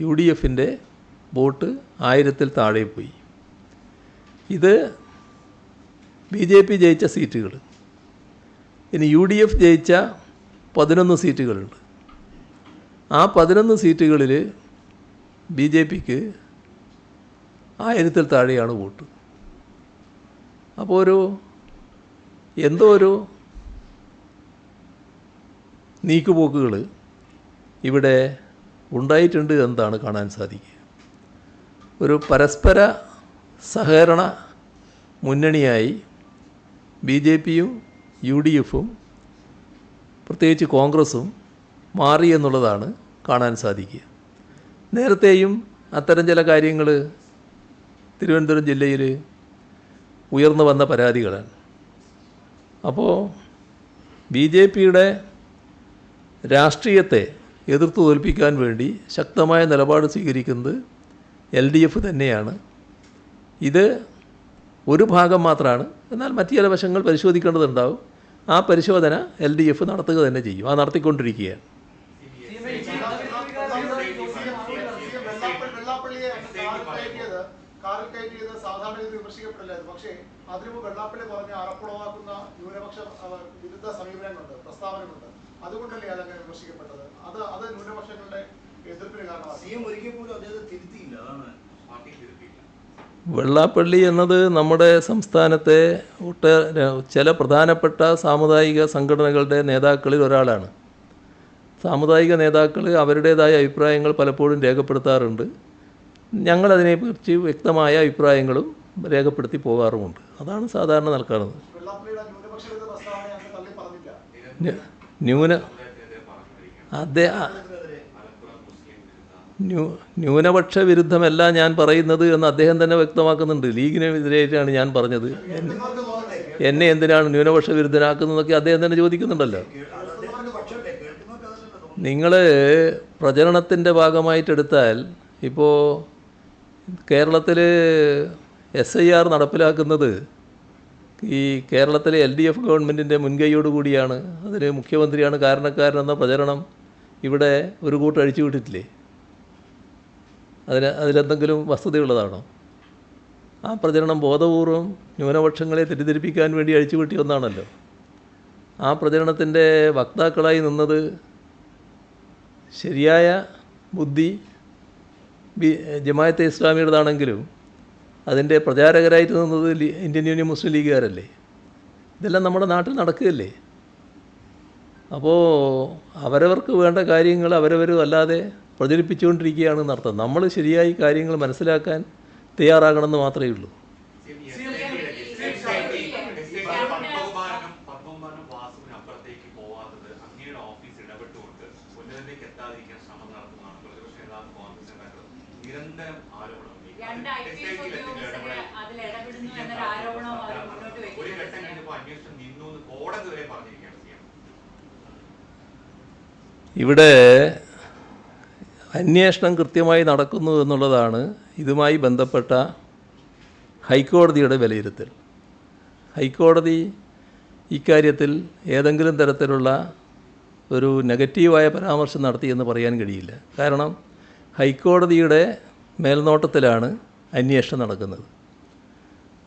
UDFൻ്റെ വോട്ട് 1000-ൽ താഴെ പോയി. ഇത് BJP ജയിച്ച സീറ്റുകൾ. ഇനി UDF ജയിച്ച 11 സീറ്റുകളുണ്ട്. ആ 11 സീറ്റുകളിൽ BJPക്ക് 1000-ൽ താഴെയാണ് വോട്ട്. അപ്പോൾ എന്തോ ഒരു നീക്കുപോക്കുകൾ ഇവിടെ ഉണ്ടായിട്ടുണ്ട് എന്നതാണ് കാണാൻ സാധിക്കുക. ഒരു പരസ്പര സഹകരണ മുന്നണിയായി BJPയും UDFും പ്രത്യേകിച്ച് കോൺഗ്രസും മാറി എന്നുള്ളതാണ് കാണാൻ സാധിക്കുക. നേരത്തെയും അത്തരം ചില കാര്യങ്ങൾ തിരുവനന്തപുരം ജില്ലയിൽ ഉയർന്നു വന്ന പരാതികളാണ്. അപ്പോൾ BJPയുടെ രാഷ്ട്രീയത്തെ എതിർത്ത് തോൽപ്പിക്കാൻ വേണ്ടി ശക്തമായ നിലപാട് സ്വീകരിക്കുന്നത് LDF തന്നെയാണ്. ഇത് ഒരു ഭാഗം മാത്രമാണ്. എന്നാൽ മറ്റു ചില വശങ്ങൾ പരിശോധിക്കേണ്ടതുണ്ടാവും. ആ പരിശോധന LDF നടത്തുക തന്നെ ചെയ്യും. ആ നടത്തിക്കൊണ്ടിരിക്കുകയാണ്. പക്ഷേ അതിന് വെള്ളാപ്പള്ളി പറഞ്ഞ അറപ്പുളവാക്കുന്ന ന്യൂനപക്ഷ വിരുദ്ധ സമീപനങ്ങളുണ്ട്, പ്രസ്താവനകളുണ്ട്. അതുകൊണ്ടല്ലേ അതങ്ങനെ വിമർശിക്കപ്പെട്ടത്? അത് ന്യൂനപക്ഷങ്ങളുടെ എതിർപ്പിന് കാരണമാണ്. CM ഒരിക്കൽ പോലും അദ്ദേഹത്തെ തിരുത്തിയില്ല. അതാണ് പാർട്ടി തിരുത്തിയില്ല. വെള്ളാപ്പള്ളി എന്നത് നമ്മുടെ സംസ്ഥാനത്തെ ചില പ്രധാനപ്പെട്ട സാമുദായിക സംഘടനകളുടെ നേതാക്കളിൽ ഒരാളാണ്. സാമുദായിക നേതാക്കൾ അവരുടേതായ അഭിപ്രായങ്ങൾ പലപ്പോഴും രേഖപ്പെടുത്താറുണ്ട്. ഞങ്ങളതിനെക്കുറിച്ച് വ്യക്തമായ അഭിപ്രായങ്ങളും രേഖപ്പെടുത്തി പോകാറുമുണ്ട്. അതാണ് സാധാരണ നടക്കുന്നത്. ന്യൂനപക്ഷ വിരുദ്ധമല്ല ഞാൻ പറയുന്നത് എന്ന് അദ്ദേഹം തന്നെ വ്യക്തമാക്കുന്നുണ്ട്. ലീഗിനെതിരായിട്ടാണ് ഞാൻ പറഞ്ഞത്. എന്നെ എന്തിനാണ് ന്യൂനപക്ഷ വിരുദ്ധനാക്കുന്നതൊക്കെ അദ്ദേഹം തന്നെ ചോദിക്കുന്നുണ്ടല്ലോ. നിങ്ങൾ പ്രചരണത്തിൻ്റെ ഭാഗമായിട്ടെടുത്താൽ ഇപ്പോൾ കേരളത്തിൽ SIR നടപ്പിലാക്കുന്നത് ഈ കേരളത്തിലെ LDF ഗവൺമെൻറ്റിൻ്റെ മുൻകൈയോടുകൂടിയാണ്. അതിന് മുഖ്യമന്ത്രിയാണ് കാരണക്കാരനെന്ന പ്രചരണം ഇവിടെ ഒരു കൂട്ടം അഴിച്ചു വിട്ടിട്ടില്ലേ? അതിലെന്തെങ്കിലും വസ്തുതയുള്ളതാണോ? ആ പ്രചരണം ബോധപൂർവം ന്യൂനപക്ഷങ്ങളെ തെറ്റിദ്ധരിപ്പിക്കാൻ വേണ്ടി അഴിച്ചുവിട്ടിയ ഒന്നാണല്ലോ. ആ പ്രചരണത്തിൻ്റെ വക്താക്കളായി നിന്നത് ശരിയായ ബുദ്ധി ജമാഅത്തെ ഇസ്ലാമിയുടേതാണെങ്കിലും അതിൻ്റെ പ്രചാരകരായിട്ട് നിന്നത് ഇന്ത്യൻ യൂണിയൻ മുസ്ലിം ലീഗുകാരല്ലേ. ഇതെല്ലാം നമ്മുടെ നാട്ടിൽ നടക്കുകയല്ലേ. അപ്പോൾ അവരവർക്ക് വേണ്ട കാര്യങ്ങൾ അവരവരും അല്ലാതെ പ്രചരിപ്പിച്ചുകൊണ്ടിരിക്കുകയാണെന്ന് അർത്ഥം. നമ്മൾ ശരിയായി കാര്യങ്ങൾ മനസ്സിലാക്കാൻ തയ്യാറാകണമെന്ന് മാത്രമേ ഉള്ളൂ. ഇവിടെ അന്വേഷണം കൃത്യമായി നടക്കുന്നു എന്നുള്ളതാണ് ഇതുമായി ബന്ധപ്പെട്ട ഹൈക്കോടതിയുടെ വിലയിരുത്തൽ. ഹൈക്കോടതി ഇക്കാര്യത്തിൽ ഏതെങ്കിലും തരത്തിലുള്ള ഒരു നെഗറ്റീവായ പരാമർശം നടത്തിയെന്ന് പറയാൻ കഴിയില്ല. കാരണം ഹൈക്കോടതിയുടെ മേൽനോട്ടത്തിലാണ് അന്വേഷണം നടക്കുന്നത്.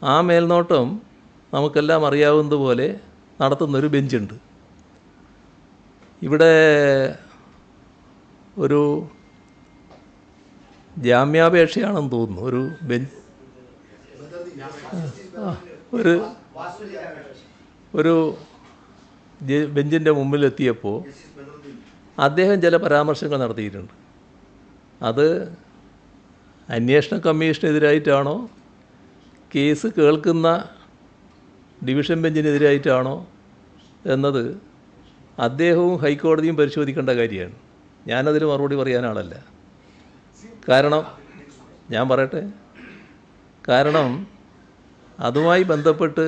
ആ മേൽനോട്ടം നമുക്കെല്ലാം അറിയാവുന്നതുപോലെ നടത്തുന്നൊരു ബെഞ്ചുണ്ട്. ഇവിടെ ഒരു ജാമ്യാപേക്ഷയാണെന്ന് തോന്നുന്നു. ഒരു ബെഞ്ചിൻ്റെ മുമ്പിലെത്തിയപ്പോൾ അദ്ദേഹം ചില പരാമർശങ്ങൾ നടത്തിയിട്ടുണ്ട്. അത് അന്വേഷണ കമ്മീഷനെതിരായിട്ടാണോ കേസ് കേൾക്കുന്ന ഡിവിഷൻ ബെഞ്ചിനെതിരായിട്ടാണോ എന്നത് അദ്ദേഹവും ഹൈക്കോടതിയും പരിശോധിക്കേണ്ട കാര്യമാണ്. ഞാനതിന് മറുപടി പറയാൻ ആളല്ല. കാരണം ഞാൻ പറയട്ടെ, കാരണം അതുമായി ബന്ധപ്പെട്ട്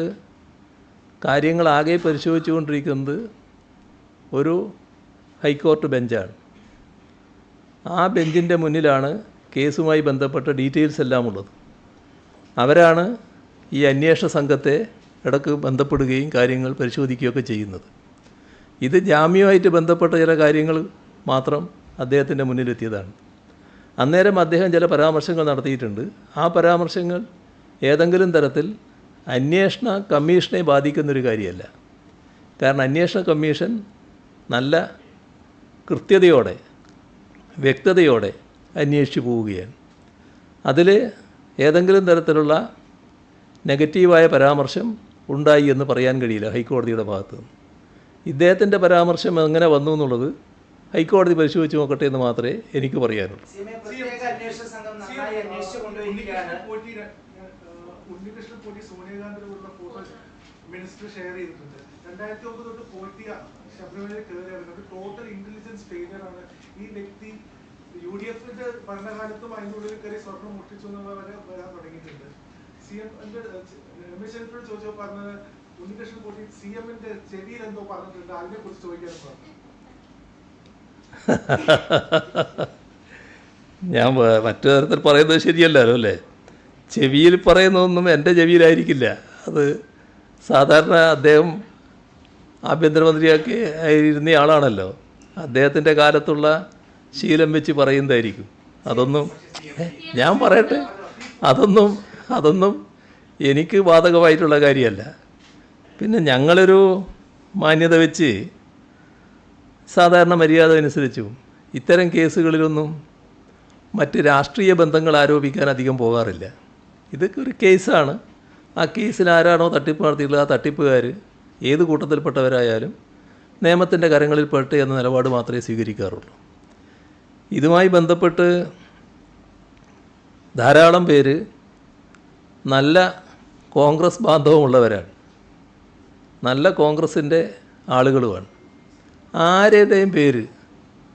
കാര്യങ്ങളാകെ പരിശോധിച്ചുകൊണ്ടിരിക്കുന്നത് ഒരു ഹൈക്കോർട്ട് ബെഞ്ചാണ്. ആ ബെഞ്ചിൻ്റെ മുന്നിലാണ് കേസുമായി ബന്ധപ്പെട്ട ഡീറ്റെയിൽസ് എല്ലാം ഉള്ളത്. അവരാണ് ഈ അന്വേഷണ സംഘത്തെ ഇടയ്ക്ക് ബന്ധപ്പെടുകയും കാര്യങ്ങൾ പരിശോധിക്കുകയൊക്കെ ചെയ്യുന്നത്. ഇത് ജാമ്യവുമായിട്ട് ബന്ധപ്പെട്ട ചില കാര്യങ്ങൾ മാത്രം അദ്ദേഹത്തിൻ്റെ മുന്നിലെത്തിയതാണ്. അന്നേരം അദ്ദേഹം ചില പരാമർശങ്ങൾ നടത്തിയിട്ടുണ്ട്. ആ പരാമർശങ്ങൾ ഏതെങ്കിലും തരത്തിൽ അന്വേഷണ കമ്മീഷനെ ബാധിക്കുന്നൊരു കാര്യമല്ല. കാരണം അന്വേഷണ കമ്മീഷൻ നല്ല കൃത്യതയോടെ വ്യക്തതയോടെ അന്വേഷിച്ചു പോവുകയാണ്. അതിൽ ഏതെങ്കിലും തരത്തിലുള്ള നെഗറ്റീവായ പരാമർശം ഉണ്ടായി എന്ന് പറയാൻ കഴിയില്ല ഹൈക്കോടതിയുടെ ഭാഗത്ത് നിന്ന്. ഇദ്ദേഹത്തിൻ്റെ പരാമർശം എങ്ങനെ വന്നു എന്നുള്ളത് ഹൈക്കോടതി പരിശോധിച്ച് നോക്കട്ടെ എന്ന് മാത്രമേ എനിക്ക് പറയാനുള്ളൂ. ഉണ്ണികൃഷ്ണൻ പോറ്റി സോണിയാഗാന്ധിയുടെ ഫോട്ടോ മിനിസ്റ്റർ ഷെയർ ചെയ്തിട്ടുണ്ട്. 2009 തൊട്ട് പോറ്റി ശബരിമലയിൽ കയറിയാണ്. ടോട്ടൽ ഇന്റലിജൻസ് ഫെയിലിയർ ആണ്. ഈ വ്യക്തി UDFന്റെ ഭരണകാലത്തും അതിനുള്ളിൽ കയറി സ്വർണം മുട്ടിച്ചു വരെ വരാൻ തുടങ്ങിയിട്ടുണ്ട്. CM രമേശ് ചെന്നിത്തലയോട് ചോദിച്ചപ്പോൾ പറഞ്ഞത് ഉണ്ണികൃഷ്ണൻ പോറ്റി CMന്റെ ചെവിയിൽ എന്തോ പറഞ്ഞിട്ടുണ്ട്, അതിനെ കുറിച്ച് ചോദിക്കാൻ പറഞ്ഞു. ഞാൻ മറ്റു തരത്തിൽ പറയുന്നത് ശരിയല്ലല്ലോ അല്ലേ. ചെവിയിൽ പറയുന്നതൊന്നും എൻ്റെ ചെവിയിലായിരിക്കില്ല. അത് സാധാരണ അദ്ദേഹം ആഭ്യന്തരമന്ത്രിയാക്കി ഇരുന്ന ആളാണല്ലോ. അദ്ദേഹത്തിൻ്റെ കാലത്തുള്ള ശീലം വെച്ച് പറയുന്നതായിരിക്കും. അതൊന്നും ഞാൻ പറയട്ടെ, അതൊന്നും എനിക്ക് ബാധകമായിട്ടുള്ള കാര്യമല്ല. പിന്നെ ഞങ്ങളൊരു മാന്യത വെച്ച് സാധാരണ മര്യാദ അനുസരിച്ചും ഇത്തരം കേസുകളിലൊന്നും മറ്റ് രാഷ്ട്രീയ ബന്ധങ്ങൾ ആരോപിക്കാൻ അധികം പോകാറില്ല. ഇതൊക്കെ ഒരു കേസാണ്. ആ കേസിൽ ആരാണോ തട്ടിപ്പ് നടത്തിയിട്ടുള്ളത് ആ തട്ടിപ്പുകാർ ഏത് കൂട്ടത്തിൽപ്പെട്ടവരായാലും നിയമത്തിൻ്റെ കരങ്ങളിൽ പെട്ട് എന്ന നിലപാട് മാത്രമേ സ്വീകരിക്കാറുള്ളൂ. ഇതുമായി ബന്ധപ്പെട്ട് ധാരാളം പേര് നല്ല കോൺഗ്രസ് ബാന്ധവമുള്ളവരാണ്, നല്ല കോൺഗ്രസിൻ്റെ ആളുകളുമാണ്. ആരുടെയും പേര്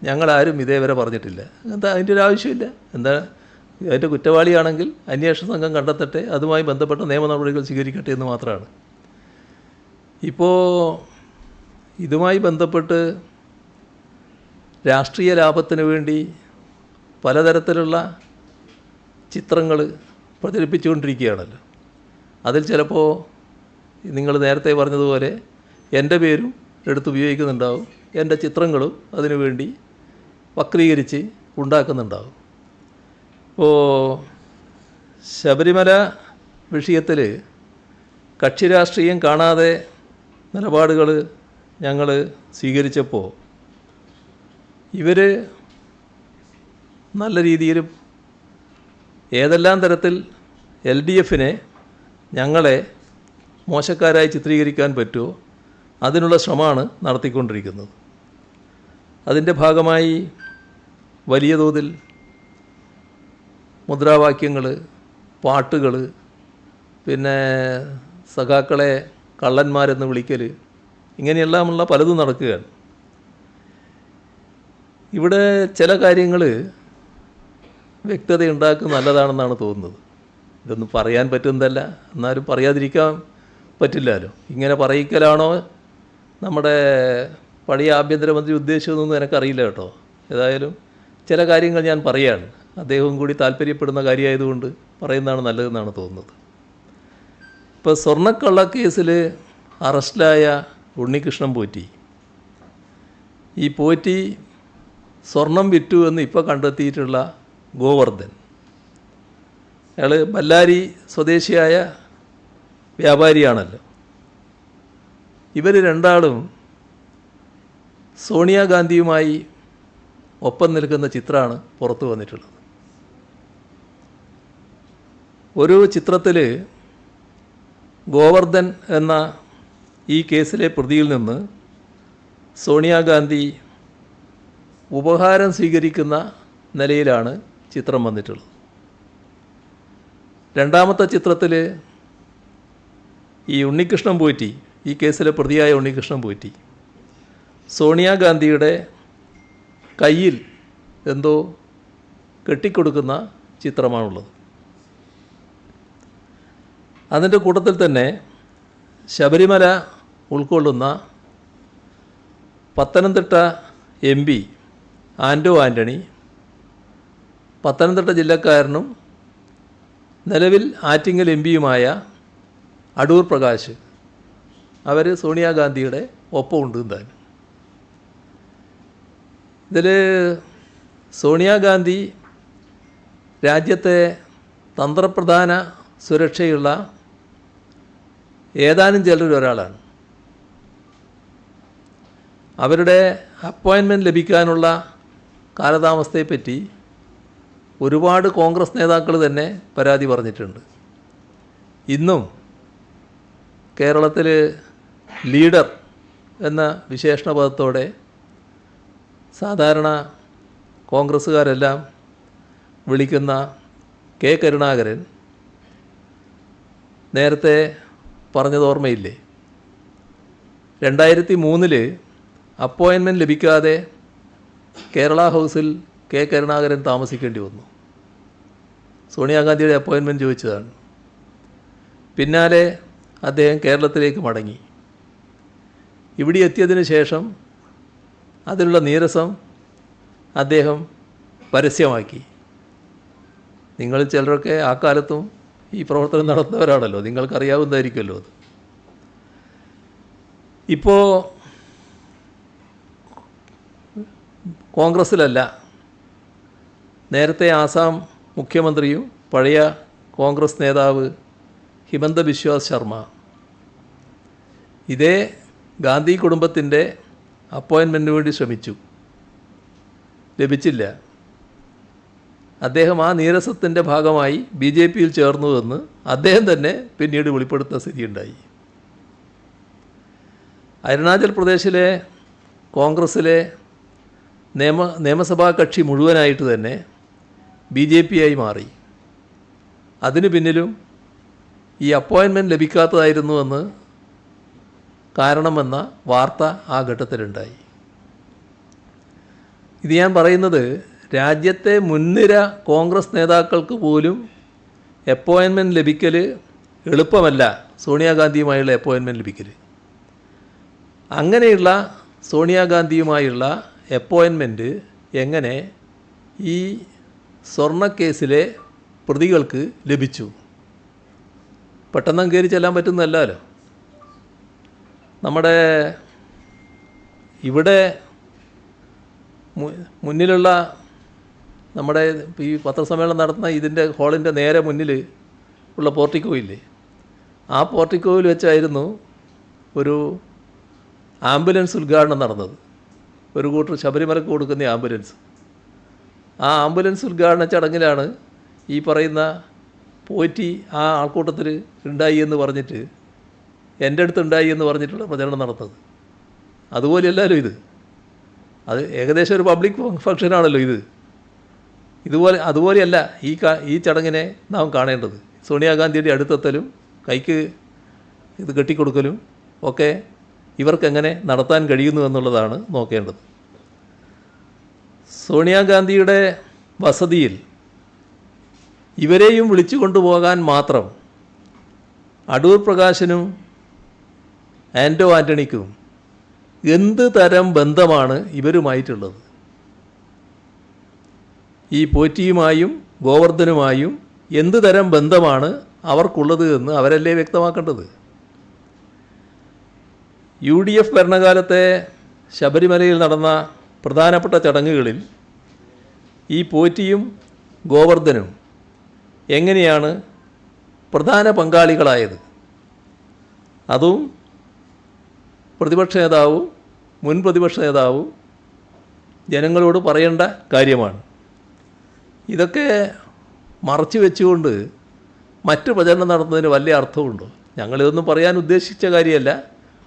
ഞങ്ങളാരും ഇതേവരെ പറഞ്ഞിട്ടില്ല. എന്താ അതിൻ്റെ ഒരു ആവശ്യമില്ല. എന്താ അതിൻ്റെ കുറ്റവാളിയാണെങ്കിൽ അന്വേഷണ സംഘം കണ്ടെത്തട്ടെ, അതുമായി ബന്ധപ്പെട്ട നിയമ നടപടികൾ സ്വീകരിക്കട്ടെ എന്ന് മാത്രമാണ്. ഇപ്പോൾ ഇതുമായി ബന്ധപ്പെട്ട് രാഷ്ട്രീയ ലാഭത്തിന് വേണ്ടി പലതരത്തിലുള്ള ചിത്രങ്ങൾ പ്രചരിപ്പിച്ചുകൊണ്ടിരിക്കുകയാണല്ലോ. അതിൽ ചിലപ്പോൾ നിങ്ങൾ നേരത്തെ പറഞ്ഞതുപോലെ എൻ്റെ പേരും എടുത്തുപയോഗിക്കുന്നുണ്ടാവും, എൻ്റെ ചിത്രങ്ങളും അതിനുവേണ്ടി വക്രീകരിച്ച് ഉണ്ടാക്കുന്നുണ്ടാവും. ഇപ്പോൾ ശബരിമല വിഷയത്തിൽ കക്ഷി രാഷ്ട്രീയം കാണാതെ നിലപാടുകൾ ഞങ്ങൾ സ്വീകരിച്ചപ്പോൾ ഇവർ നല്ല രീതിയിൽ ഏതെല്ലാം തരത്തിൽ LDFനെ ഞങ്ങളെ മോശക്കാരായി ചിത്രീകരിക്കാൻ പറ്റുമോ അതിനുള്ള ശ്രമമാണ് നടത്തിക്കൊണ്ടിരിക്കുന്നത്. അതിൻ്റെ ഭാഗമായി വലിയ തോതിൽ മുദ്രാവാക്യങ്ങൾ, പാട്ടുകൾ, പിന്നെ സഖാക്കളെ കള്ളന്മാരെന്ന് വിളിക്കൽ, ഇങ്ങനെയെല്ലാമുള്ള പലതും നടക്കുകയാണ്. ഇവിടെ ചില കാര്യങ്ങൾ വ്യക്തതയുണ്ടാക്കുന്നത് നല്ലതാണെന്നാണ് തോന്നുന്നത്. ഇതൊന്നും പറയാൻ പറ്റുന്നതല്ല, എന്നാലും പറയാതിരിക്കാൻ പറ്റില്ലല്ലോ. ഇങ്ങനെ പറയിക്കലാണോ നമ്മുടെ പഴയ ആഭ്യന്തരമന്ത്രി ഉദ്ദേശിച്ചതെന്നൊന്നും എനിക്കറിയില്ല കേട്ടോ. ഏതായാലും ചില കാര്യങ്ങൾ ഞാൻ പറയുകയാണ്, അദ്ദേഹവും കൂടി താല്പര്യപ്പെടുന്ന കാര്യമായതുകൊണ്ട് പറയുന്നതാണ് നല്ലതെന്നാണ് തോന്നുന്നത്. ഇപ്പോൾ സ്വർണ്ണക്കള്ള കേസിൽ അറസ്റ്റിലായ ഉണ്ണികൃഷ്ണൻ പോറ്റി, ഈ പോറ്റി സ്വർണം വിറ്റു എന്ന് ഇപ്പോൾ കണ്ടെത്തിയിട്ടുള്ള ഗോവർദ്ധൻ, അയാൾ ബല്ലാരി സ്വദേശിയായ വ്യാപാരിയാണല്ലോ. ഇവർ രണ്ടാളും സോണിയാഗാന്ധിയുമായി ഒപ്പം നിൽക്കുന്ന ചിത്രമാണ് പുറത്തു വന്നിട്ടുള്ളത്. ഒരു ചിത്രത്തിൽ ഗോവർദ്ധൻ എന്ന ഈ കേസിലെ പ്രതിയിൽ നിന്ന് സോണിയാഗാന്ധി ഉപഹാരം സ്വീകരിക്കുന്ന നിലയിലാണ് ചിത്രം വന്നിട്ടുള്ളത്. രണ്ടാമത്തെ ചിത്രത്തിൽ ഈ ഉണ്ണികൃഷ്ണൻ പോറ്റി, ഈ കേസിലെ പ്രതിയായ ഉണ്ണികൃഷ്ണൻ പോറ്റി സോണിയാഗാന്ധിയുടെ കയ്യിൽ എന്തോ കെട്ടിക്കൊടുക്കുന്ന ചിത്രമാണുള്ളത്. അതിൻ്റെ കൂട്ടത്തിൽ തന്നെ ശബരിമല ഉൾക്കൊള്ളുന്ന പത്തനംതിട്ട MP ആൻ്റോ ആൻ്റണി, പത്തനംതിട്ട ജില്ലക്കാരനും നിലവിൽ ആറ്റിങ്ങൽ MP-യുമായ അടൂർ പ്രകാശ്, അവർ സോണിയാഗാന്ധിയുടെ ഒപ്പമുണ്ട് താനും. ഇതിൽ സോണിയാഗാന്ധി രാജ്യത്തെ തന്ത്രപ്രധാന സുരക്ഷയുള്ള ഏതാനും ചിലരിൽ ഒരാളാണ്. അവരുടെ അപ്പോയിൻമെൻറ്റ് ലഭിക്കാനുള്ള കാലതാമസത്തെപ്പറ്റി ഒരുപാട് കോൺഗ്രസ് നേതാക്കൾ തന്നെ പരാതി പറഞ്ഞിട്ടുണ്ട്. ഇന്നും കേരളത്തിൽ ലീഡർ എന്ന വിശേഷണ പദത്തോടെ സാധാരണ കോൺഗ്രസ്സുകാരെല്ലാം വിളിക്കുന്ന K. കരുണാകരൻ നേരത്തെ പറഞ്ഞത് ഓർമ്മയില്ലേ? 2003 അപ്പോയിൻമെൻറ്റ് ലഭിക്കാതെ കേരള ഹൗസിൽ K. കരുണാകരൻ താമസിക്കേണ്ടി വന്നു. സോണിയാഗാന്ധിയുടെ അപ്പോയിൻമെൻറ്റ് ചോദിച്ചതാണ്. പിന്നാലെ അദ്ദേഹം കേരളത്തിലേക്ക് മടങ്ങി. ഇവിടെ എത്തിയതിന് ശേഷം അതിലുള്ള നീരസം അദ്ദേഹം പരസ്യമാക്കി. നിങ്ങൾ ചിലരൊക്കെ ആ കാലത്തും ഈ പ്രവർത്തനം നടത്തുന്നവരാണല്ലോ, നിങ്ങൾക്കറിയാവുന്നതായിരിക്കുമല്ലോ അത്. ഇപ്പോൾ കോൺഗ്രസ്സിലല്ല, നേരത്തെ ആസാം മുഖ്യമന്ത്രിയും പഴയ കോൺഗ്രസ് നേതാവ് ഹിമന്ത ബിശ്വ ശർമ്മ ഇതേ ഗാന്ധി കുടുംബത്തിൻ്റെ അപ്പോയിൻമെൻറ്റിന് വേണ്ടി ശ്രമിച്ചു, ലഭിച്ചില്ല. അദ്ദേഹം ആ നീരസത്തിൻ്റെ ഭാഗമായി BJP-യിൽ ചേർന്നുവെന്ന് അദ്ദേഹം തന്നെ പിന്നീട് വെളിപ്പെടുത്തുന്ന സ്ഥിതിയുണ്ടായി. അരുണാചൽ പ്രദേശിലെ കോൺഗ്രസ്സിലെ നിയമസഭാ കക്ഷി മുഴുവനായിട്ട് തന്നെ BJP-ആയി മാറി. അതിനു പിന്നിലും ഈ അപ്പോയിൻമെൻറ്റ് ലഭിക്കാത്തതായിരുന്നുവെന്ന് കാരണമെന്ന വാർത്ത ആ ഘട്ടത്തിലുണ്ടായി. ഇത് ഞാൻ പറയുന്നത് രാജ്യത്തെ മുൻനിര കോൺഗ്രസ് നേതാക്കൾക്ക് പോലും അപ്പോയിൻമെൻറ്റ് ലഭിക്കൽ എളുപ്പമല്ല, സോണിയാഗാന്ധിയുമായുള്ള അപ്പോയിൻമെൻറ്റ് ലഭിക്കൽ. അങ്ങനെയുള്ള സോണിയാഗാന്ധിയുമായുള്ള അപ്പോയിൻമെൻറ്റ് എങ്ങനെ ഈ സ്വർണ്ണക്കേസിലെ പ്രതികൾക്ക് ലഭിച്ചു? പെട്ടെന്ന് കയറി ചെല്ലാൻ പറ്റുന്നതല്ലല്ലോ. നമ്മുടെ ഇവിടെ മുന്നിലുള്ള നമ്മുടെ ഈ പത്രസമ്മേളനം നടത്തുന്ന ഇതിൻ്റെ ഹാളിൻ്റെ നേരെ മുന്നിൽ ഉള്ള പോർട്ടിക്കോ ഇല്ലേ, ആ പോർട്ടിക്കോയിൽ വെച്ചായിരുന്നു ഒരു ആംബുലൻസ് ഉദ്ഘാടനം നടന്നത്. ഒരു കൂട്ടർ ശബരിമലക്ക് കൊടുക്കുന്ന ആംബുലൻസ്. ആ ആംബുലൻസ് ഉദ്ഘാടന ചടങ്ങിലാണ് ഈ പറയുന്ന പോറ്റി ആ ആൾക്കൂട്ടത്തിൽ ഉണ്ടായി എന്ന് പറഞ്ഞിട്ട്, എൻ്റെ അടുത്ത് ഉണ്ടായി എന്ന് പറഞ്ഞിട്ടുള്ള പ്രചരണം നടത്തുന്നത്. അതുപോലെയല്ലല്ലോ ഇത്. അത് ഏകദേശം ഒരു പബ്ലിക് ഫംഗ്ഷനാണല്ലോ ഇത്. അതുപോലെയല്ല ഈ ചടങ്ങിനെ നാം കാണേണ്ടത്. സോണിയാഗാന്ധിയുടെ അടുത്തെത്തലും കൈക്ക് ഇത് കെട്ടിക്കൊടുക്കലും ഒക്കെ ഇവർക്കെങ്ങനെ നടത്താൻ കഴിയുന്നു എന്നുള്ളതാണ് നോക്കേണ്ടത്. സോണിയാഗാന്ധിയുടെ വസതിയിൽ ഇവരെയും വിളിച്ചു കൊണ്ടുപോകാൻ മാത്രം അടൂർ പ്രകാശനും ആൻറ്റോ ആൻ്റണിക്കും എന്ത് തരം ബന്ധമാണ് ഇവരുമായിട്ടുള്ളത്? ഈ പോറ്റിയുമായും ഗോവർദ്ധനുമായും എന്ത് തരം ബന്ധമാണ് അവർക്കുള്ളത് എന്ന് അവരല്ലേ വ്യക്തമാക്കേണ്ടത്. UDF ഭരണകാലത്തെ ശബരിമലയിൽ നടന്ന പ്രധാനപ്പെട്ട ചടങ്ങുകളിൽ ഈ പോറ്റിയും ഗോവർദ്ധനും എങ്ങനെയാണ് പ്രധാന പങ്കാളികളായത്? അതും പ്രതിപക്ഷ നേതാവും മുൻ പ്രതിപക്ഷ നേതാവും ജനങ്ങളോട് പറയേണ്ട കാര്യമാണ്. ഇതൊക്കെ മറച്ചു വെച്ചുകൊണ്ട് മറ്റു പ്രചരണം നടത്തുന്നതിന് വലിയ അർത്ഥമുണ്ടോ? ഞങ്ങളിതൊന്നും പറയാൻ ഉദ്ദേശിച്ച കാര്യമല്ല.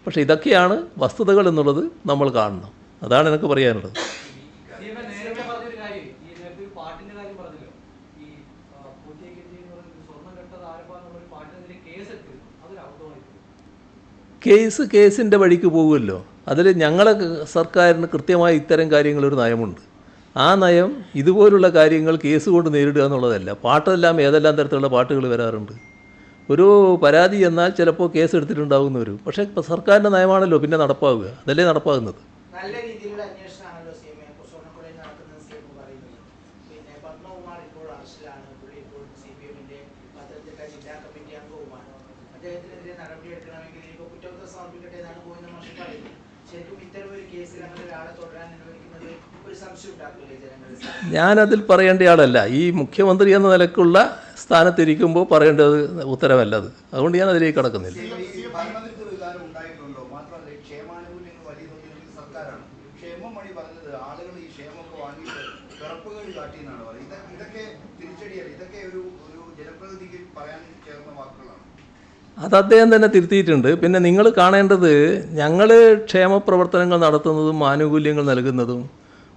പക്ഷേ ഇതൊക്കെയാണ് വസ്തുതകൾ എന്നുള്ളത് നമ്മൾ കാണണം. അതാണ് എനിക്ക് പറയാനുള്ളത്. കേസിൻ്റെ വഴിക്ക് പോകുമല്ലോ. അതിൽ ഞങ്ങളെ സർക്കാരിന് കൃത്യമായി ഇത്തരം കാര്യങ്ങളൊരു നയമുണ്ട്. ആ നയം ഇതുപോലുള്ള കാര്യങ്ങൾ കേസ് കൊണ്ട് നേരിടുക എന്നുള്ളതല്ല. പാട്ടെല്ലാം ഏതെല്ലാം തരത്തിലുള്ള പാട്ടുകൾ വരാറുണ്ട്. ഒരു പരാതി എന്നാൽ ചിലപ്പോൾ കേസ് എടുത്തിട്ടുണ്ടാകുന്ന വരും. പക്ഷേ സർക്കാരിൻ്റെ നയമാണല്ലോ പിന്നെ നടപ്പാവുക. അതല്ലേ നടപ്പാകുന്നത്. നല്ല രീതിയിലുള്ള അന്വേഷണമാണല്ലോ സ്വർണ്ണക്കൊലയിൽ നടക്കുന്നത് പറയുന്നത്. പിന്നെ പത്മകുമാർ ഇപ്പോൾ അറസ്റ്റിലാണ്. പുള്ളി ഇപ്പോൾ CPMന്റെ പത്തനംതിട്ട ജില്ലാ കമ്മിറ്റി അംഗവുമാണ്. അദ്ദേഹത്തിനെതിരെ നടപടിയെടുക്കണമെങ്കിൽ ഇപ്പോൾ കുറ്റപത്രം സമർപ്പിക്കട്ടെ എന്നാണ് ഗോവിന്ദ മാഷ് പറയുന്നത്. ശരിക്കും ഇത്തരം ഒരു കേസിൽ അങ്ങനെ ഒരാളെ തുടരാൻ അനുവദിക്കുന്നത് ഒരു സംശയം ഉണ്ടാക്കില്ലേ ജനങ്ങളിൽ? ഞാനതിൽ പറയേണ്ട ആളല്ല. ഈ മുഖ്യമന്ത്രി എന്ന നിലക്കുള്ള സ്ഥാനത്തിരിക്കുമ്പോൾ പറയേണ്ടത് ഉത്തരവല്ലത്. അതുകൊണ്ട് ഞാൻ അതിലേക്ക് കടക്കുന്നില്ല. അത് അദ്ദേഹം തന്നെ തിരുത്തിയിട്ടുണ്ട്. പിന്നെ നിങ്ങൾ കാണേണ്ടത്, ഞങ്ങൾ ക്ഷേമ പ്രവർത്തനങ്ങൾ നടത്തുന്നതും ആനുകൂല്യങ്ങൾ നൽകുന്നതും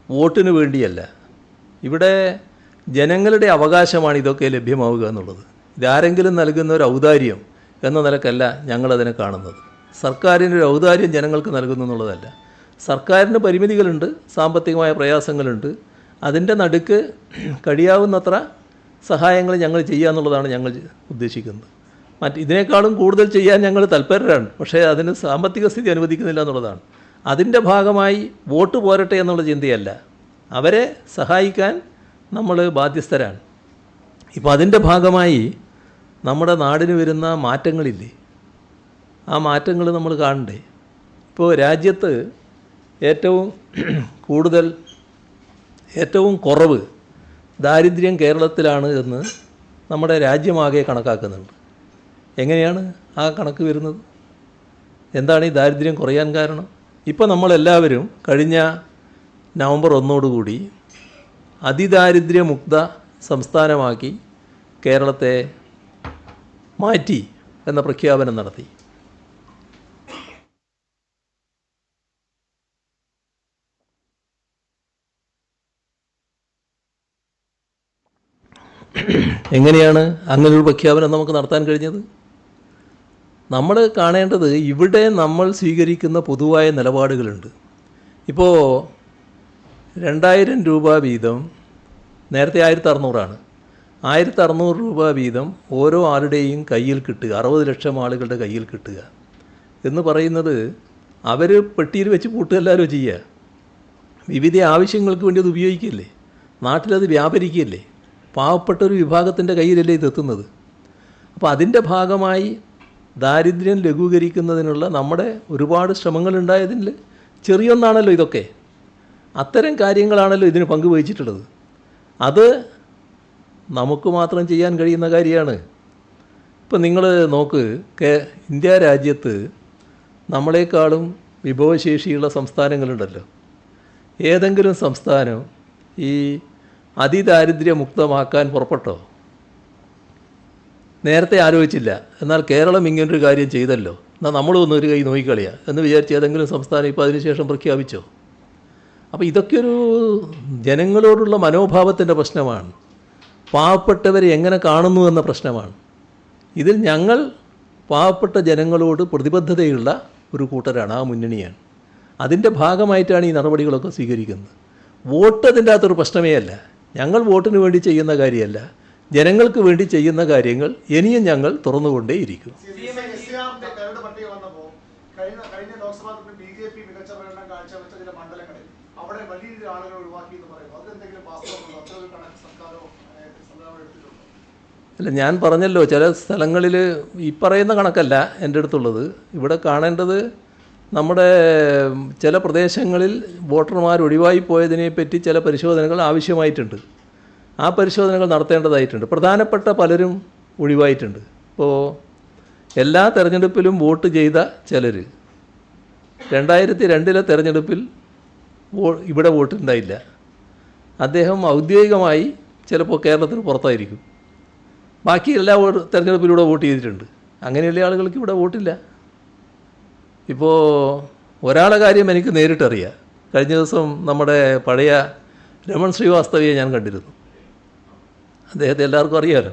വോട്ടിന് വേണ്ടിയല്ല. ഇവിടെ ജനങ്ങളുടെ അവകാശമാണ് ഇതൊക്കെ ലഭ്യമാവുക എന്നുള്ളത്. ഇതാരെങ്കിലും നൽകുന്ന ഒരു ഔദാര്യം എന്ന നിലക്കല്ല ഞങ്ങളതിനെ കാണുന്നത്. സർക്കാരിനൊരു ഔദാര്യം ജനങ്ങൾക്ക് നൽകുന്നു എന്നുള്ളതല്ല. സർക്കാരിന് പരിമിതികളുണ്ട്, സാമ്പത്തികമായ പ്രയാസങ്ങളുണ്ട്. അതിൻ്റെ നടുക്ക് കഴിയാവുന്നത്ര സഹായങ്ങൾ ഞങ്ങൾ ചെയ്യുക എന്നുള്ളതാണ് ഞങ്ങൾ ഉദ്ദേശിക്കുന്നത്. ഇതിനേക്കാളും കൂടുതൽ ചെയ്യാൻ ഞങ്ങൾ തൽപരരാണ്. പക്ഷേ അതിന് സാമ്പത്തിക സ്ഥിതി അനുവദിക്കുന്നില്ല എന്നുള്ളതാണ്. അതിൻ്റെ ഭാഗമായി വോട്ട് പോരട്ടെ എന്നുള്ള ചിന്തയല്ല, അവരെ സഹായിക്കാൻ നമ്മൾ ബാധ്യസ്ഥരാണ്. ഇപ്പോൾ അതിൻ്റെ ഭാഗമായി നമ്മുടെ നാടിന് വരുന്ന മാറ്റങ്ങളില്ലേ, ആ മാറ്റങ്ങൾ നമ്മൾ കാണണ്ടേ? ഇപ്പോൾ രാജ്യത്ത് ഏറ്റവും കുറവ് ദാരിദ്ര്യം കേരളത്തിലാണ് എന്ന് നമ്മുടെ രാജ്യമാകെ കണക്കാക്കുന്നുണ്ട്. എങ്ങനെയാണ് ആ കണക്ക് വരുന്നത്? എന്താണ് ഈ ദാരിദ്ര്യം കുറയാൻ കാരണം? ഇപ്പോൾ നമ്മളെല്ലാവരും കഴിഞ്ഞ നവംബർ 1 അതിദാരിദ്ര്യമുക്ത സംസ്ഥാനമാക്കി കേരളത്തെ മാറ്റി എന്ന പ്രഖ്യാപനം നടത്തി. എങ്ങനെയാണ് അങ്ങനൊരു പ്രഖ്യാപനം നമുക്ക് നടത്താൻ കഴിഞ്ഞത്? നമ്മൾ കാണേണ്ടത് ഇവിടെ നമ്മൾ സ്വീകരിക്കുന്ന പൊതുവായ നിലപാടുകളുണ്ട്. ഇപ്പോൾ 2000 രൂപ വീതം, നേരത്തെ 1600 1600 രൂപ വീതം ഓരോ ആളുടെയും കയ്യിൽ കിട്ടുക, 60 ലക്ഷം ആളുകളുടെ കയ്യിൽ കിട്ടുക എന്ന് പറയുന്നത് അവർ പെട്ടിയിൽ വെച്ച് പൂട്ടുകയല്ലോ ചെയ്യുക. വിവിധ ആവശ്യങ്ങൾക്ക് വേണ്ടി അത് ഉപയോഗിക്കുകയല്ലേ, നാട്ടിലത് വ്യാപരിക്കുകയല്ലേ, പാവപ്പെട്ട ഒരു വിഭാഗത്തിൻ്റെ കയ്യിലല്ലേ ഇതെത്തുന്നത്. അപ്പോൾ അതിൻ്റെ ഭാഗമായി ദാരിദ്ര്യം ലഘൂകരിക്കുന്നതിനുള്ള നമ്മുടെ ഒരുപാട് ശ്രമങ്ങളുണ്ടായതിൽ ചെറിയൊന്നാണല്ലോ ഇതൊക്കെ. അത്തരം കാര്യങ്ങളാണല്ലോ ഇതിന് പങ്കുവഹിച്ചിട്ടുള്ളത്. അത് നമുക്ക് മാത്രം ചെയ്യാൻ കഴിയുന്ന കാര്യമാണ്. ഇപ്പം നിങ്ങൾ നോക്ക്, ഇന്ത്യ രാജ്യത്ത് നമ്മളെക്കാളും വിഭവശേഷിയുള്ള സംസ്ഥാനങ്ങളുണ്ടല്ലോ. ഏതെങ്കിലും സംസ്ഥാനം ഈ അതിദാരിദ്ര്യമുക്തമാക്കാൻ പുറപ്പെട്ടോ? നേരത്തെ ആലോചിച്ചില്ല. എന്നാൽ കേരളം ഇങ്ങനൊരു കാര്യം ചെയ്തല്ലോ, എന്നാൽ നമ്മളും ഒന്നൊരു കൈ നോക്കിക്കളിയാ എന്ന് വിചാരിച്ച് ഏതെങ്കിലും സംസ്ഥാനം ഇപ്പോൾ അതിനുശേഷം പ്രഖ്യാപിച്ചോ? അപ്പോൾ ഇതൊക്കെ ഒരു ജനങ്ങളോടുള്ള മനോഭാവത്തിൻ്റെ പ്രശ്നമാണ്. പാവപ്പെട്ടവരെ എങ്ങനെ കാണുന്നു എന്ന പ്രശ്നമാണ്. ഇതിൽ ഞങ്ങൾ പാവപ്പെട്ട ജനങ്ങളോട് പ്രതിബദ്ധതയുള്ള ഒരു കൂട്ടരാണ്, ആ മുന്നണിയാണ്. അതിൻ്റെ ഭാഗമായിട്ടാണ് ഈ നടപടികളൊക്കെ സ്വീകരിക്കുന്നത്. വോട്ട് അതിൻ്റെ അകത്തൊരു പ്രശ്നമേ അല്ല. ഞങ്ങൾ വോട്ടിന് വേണ്ടി ചെയ്യുന്ന കാര്യമല്ല, ജനങ്ങൾക്ക് വേണ്ടി ചെയ്യുന്ന കാര്യങ്ങൾ ഇനിയും ഞങ്ങൾ തുറന്നുകൊണ്ടേയിരിക്കും. കരട് പട്ടിക വന്നപ്പോൾ കഴിഞ്ഞ ലോക്സഭാ BJP മികച്ച പ്രകടനം കാഴ്ചവെച്ച ചില മണ്ഡലങ്ങളിൽ അവിടെ വലിയ രീതിയിൽ ആളുകൾ ഒഴിവാക്കി എന്ന് പറയുന്നു. അതിലെന്തെങ്കിലും വാസ്തവമുണ്ടോ? അത്ര ഒരു കണക്ക് സർക്കാരോ സംവിധാനം എടുത്തിട്ടുണ്ടോ? അല്ല, ഞാൻ പറഞ്ഞല്ലോ, ചില സ്ഥലങ്ങളിൽ ഈ പറയുന്ന കണക്കല്ല എൻ്റെ അടുത്തുള്ളത്. ഇവിടെ കാണേണ്ടത് നമ്മുടെ ചില പ്രദേശങ്ങളിൽ വോട്ടർമാർ ഒഴിവായി പോയതിനെപ്പറ്റി ചില പരിശോധനകൾ ആവശ്യമായിട്ടുണ്ട്. ആ പരിശോധനകൾ നടത്തേണ്ടതായിട്ടുണ്ട്. പ്രധാനപ്പെട്ട പലരും ഒഴിവായിട്ടുണ്ട്. ഇപ്പോൾ എല്ലാ തെരഞ്ഞെടുപ്പിലും വോട്ട് ചെയ്ത ചിലർ 2002 തെരഞ്ഞെടുപ്പിൽ ഇവിടെ വോട്ടുണ്ടായില്ല. അദ്ദേഹം ഔദ്യോഗികമായി ചിലപ്പോൾ കേരളത്തിന് പുറത്തായിരിക്കും. ബാക്കി എല്ലാ തെരഞ്ഞെടുപ്പിലൂടെ വോട്ട് ചെയ്തിട്ടുണ്ട്. അങ്ങനെയുള്ള ആളുകൾക്ക് ഇവിടെ വോട്ടില്ല. ഇപ്പോൾ ഒരാളെ കാര്യം എനിക്ക് നേരിട്ടറിയാം. കഴിഞ്ഞ ദിവസം നമ്മുടെ പഴയ രമൺ ശ്രീവാസ്തവയെ ഞാൻ കണ്ടിരുന്നു. അദ്ദേഹത്തെ എല്ലാവർക്കും അറിയാമല്ലോ.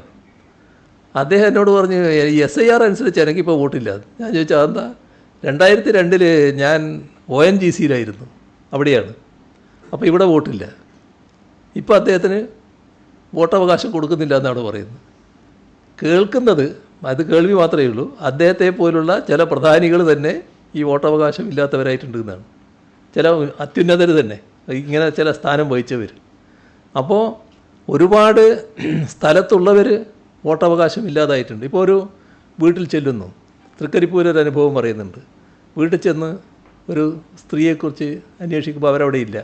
അദ്ദേഹം എന്നോട് പറഞ്ഞു, SIR അനുസരിച്ച് എനിക്കിപ്പോൾ വോട്ടില്ല. ഞാൻ ചോദിച്ചാൽ അതെന്താ? 2002 ഞാൻ ONGCയിലായിരുന്നു, അവിടെയാണ്. അപ്പോൾ ഇവിടെ വോട്ടില്ല. ഇപ്പോൾ അദ്ദേഹത്തിന് വോട്ടവകാശം കൊടുക്കുന്നില്ല എന്നാണ് പറയുന്നത്. കേൾക്കുന്നത് അത് കേൾവി മാത്രമേ ഉള്ളൂ. അദ്ദേഹത്തെ പോലുള്ള ചില പ്രധാനികൾ തന്നെ ഈ വോട്ടവകാശം ഇല്ലാത്തവരായിട്ടുണ്ട് എന്നാണ്. ചില അത്യുന്നതർ തന്നെ ഇങ്ങനെ ചില സ്ഥാനം വഹിച്ചവർ. അപ്പോൾ ഒരുപാട് സ്ഥലത്തുള്ളവർ വോട്ടവകാശം ഇല്ലാതായിട്ടുണ്ട്. ഇപ്പോൾ ഒരു വീട്ടിൽ ചെല്ലുന്നു, തൃക്കരിപ്പൂരൊരു അനുഭവം പറയുന്നുണ്ട്. വീട്ടിൽ ചെന്ന് ഒരു സ്ത്രീയെക്കുറിച്ച് അന്വേഷിക്കുമ്പോൾ അവരവിടെ ഇല്ല,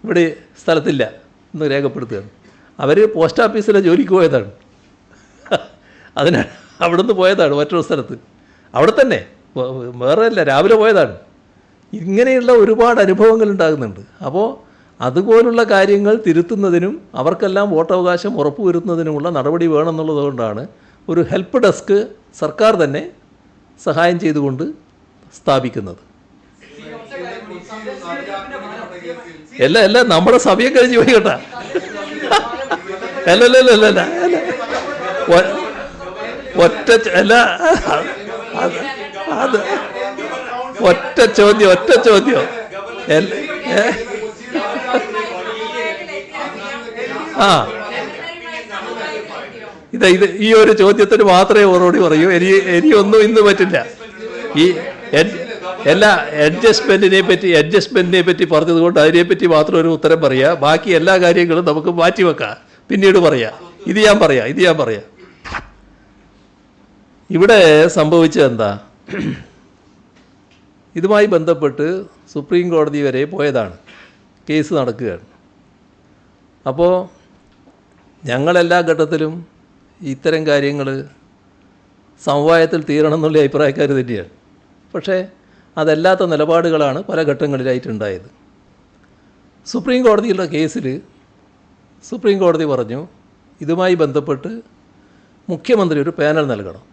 ഇവിടെ സ്ഥലത്തില്ല എന്ന് രേഖപ്പെടുത്തുകയാണ്. അവർ പോസ്റ്റ് ഓഫീസിലെ ജോലിക്ക് പോയതാണ്. അതിനാണ് അവിടുന്ന് പോയതാണ് മറ്റൊരു സ്ഥലത്ത്, അവിടെ തന്നെ, വേറെ അല്ല, രാവിലെ പോയതാണ്. ഇങ്ങനെയുള്ള ഒരുപാട് അനുഭവങ്ങൾ ഉണ്ടാകുന്നുണ്ട്. അപ്പോൾ അതുപോലുള്ള കാര്യങ്ങൾ തിരുത്തുന്നതിനും അവർക്കെല്ലാം വോട്ടവകാശം ഉറപ്പുവരുത്തുന്നതിനുമുള്ള നടപടി വേണമെന്നുള്ളതുകൊണ്ടാണ് ഒരു ഹെൽപ്പ് ഡെസ്ക് സർക്കാർ തന്നെ സഹായം ചെയ്തുകൊണ്ട് സ്ഥാപിക്കുന്നത്. എല്ലാം നമ്മുടെ സമയം കഴിഞ്ഞ് പോയി കേട്ടാ. അല്ല ഒറ്റ ചോദ്യം ഇത് ഈ ഒരു ചോദ്യത്തിന് മാത്രമേ മറുപടി പറയൂ. ഇനിയൊന്നും ഇന്ന് പറ്റില്ല. ഈ എല്ലാ അഡ്ജസ്റ്റ്മെന്റിനെ പറ്റി പറഞ്ഞതുകൊണ്ട് അതിനെപ്പറ്റി മാത്രം ഒരു ഉത്തരം പറയുക. ബാക്കി എല്ലാ കാര്യങ്ങളും നമുക്ക് മാറ്റിവെക്കാം, പിന്നീട് പറയാം. ഇത് ഞാൻ പറയാം. ഇവിടെ സംഭവിച്ചത് എന്താ? ഇതുമായി ബന്ധപ്പെട്ട് സുപ്രീം കോടതി വരെ പോയതാണ്, കേസ് നടക്കുകയാണ്. അപ്പോൾ ഞങ്ങളെല്ലാ ഘട്ടത്തിലും ഇത്തരം കാര്യങ്ങൾ സമവായത്തിൽ തീരണം എന്നുള്ള അഭിപ്രായക്കാർ തന്നെയാണ്. പക്ഷേ അതല്ലാത്ത നിലപാടുകളാണ് പല ഘട്ടങ്ങളിലായിട്ടുണ്ടായത്. സുപ്രീം കോടതിയുടെ കേസിൽ സുപ്രീം കോടതി പറഞ്ഞു, ഇതുമായി ബന്ധപ്പെട്ട് മുഖ്യമന്ത്രി ഒരു പാനൽ നൽകണം.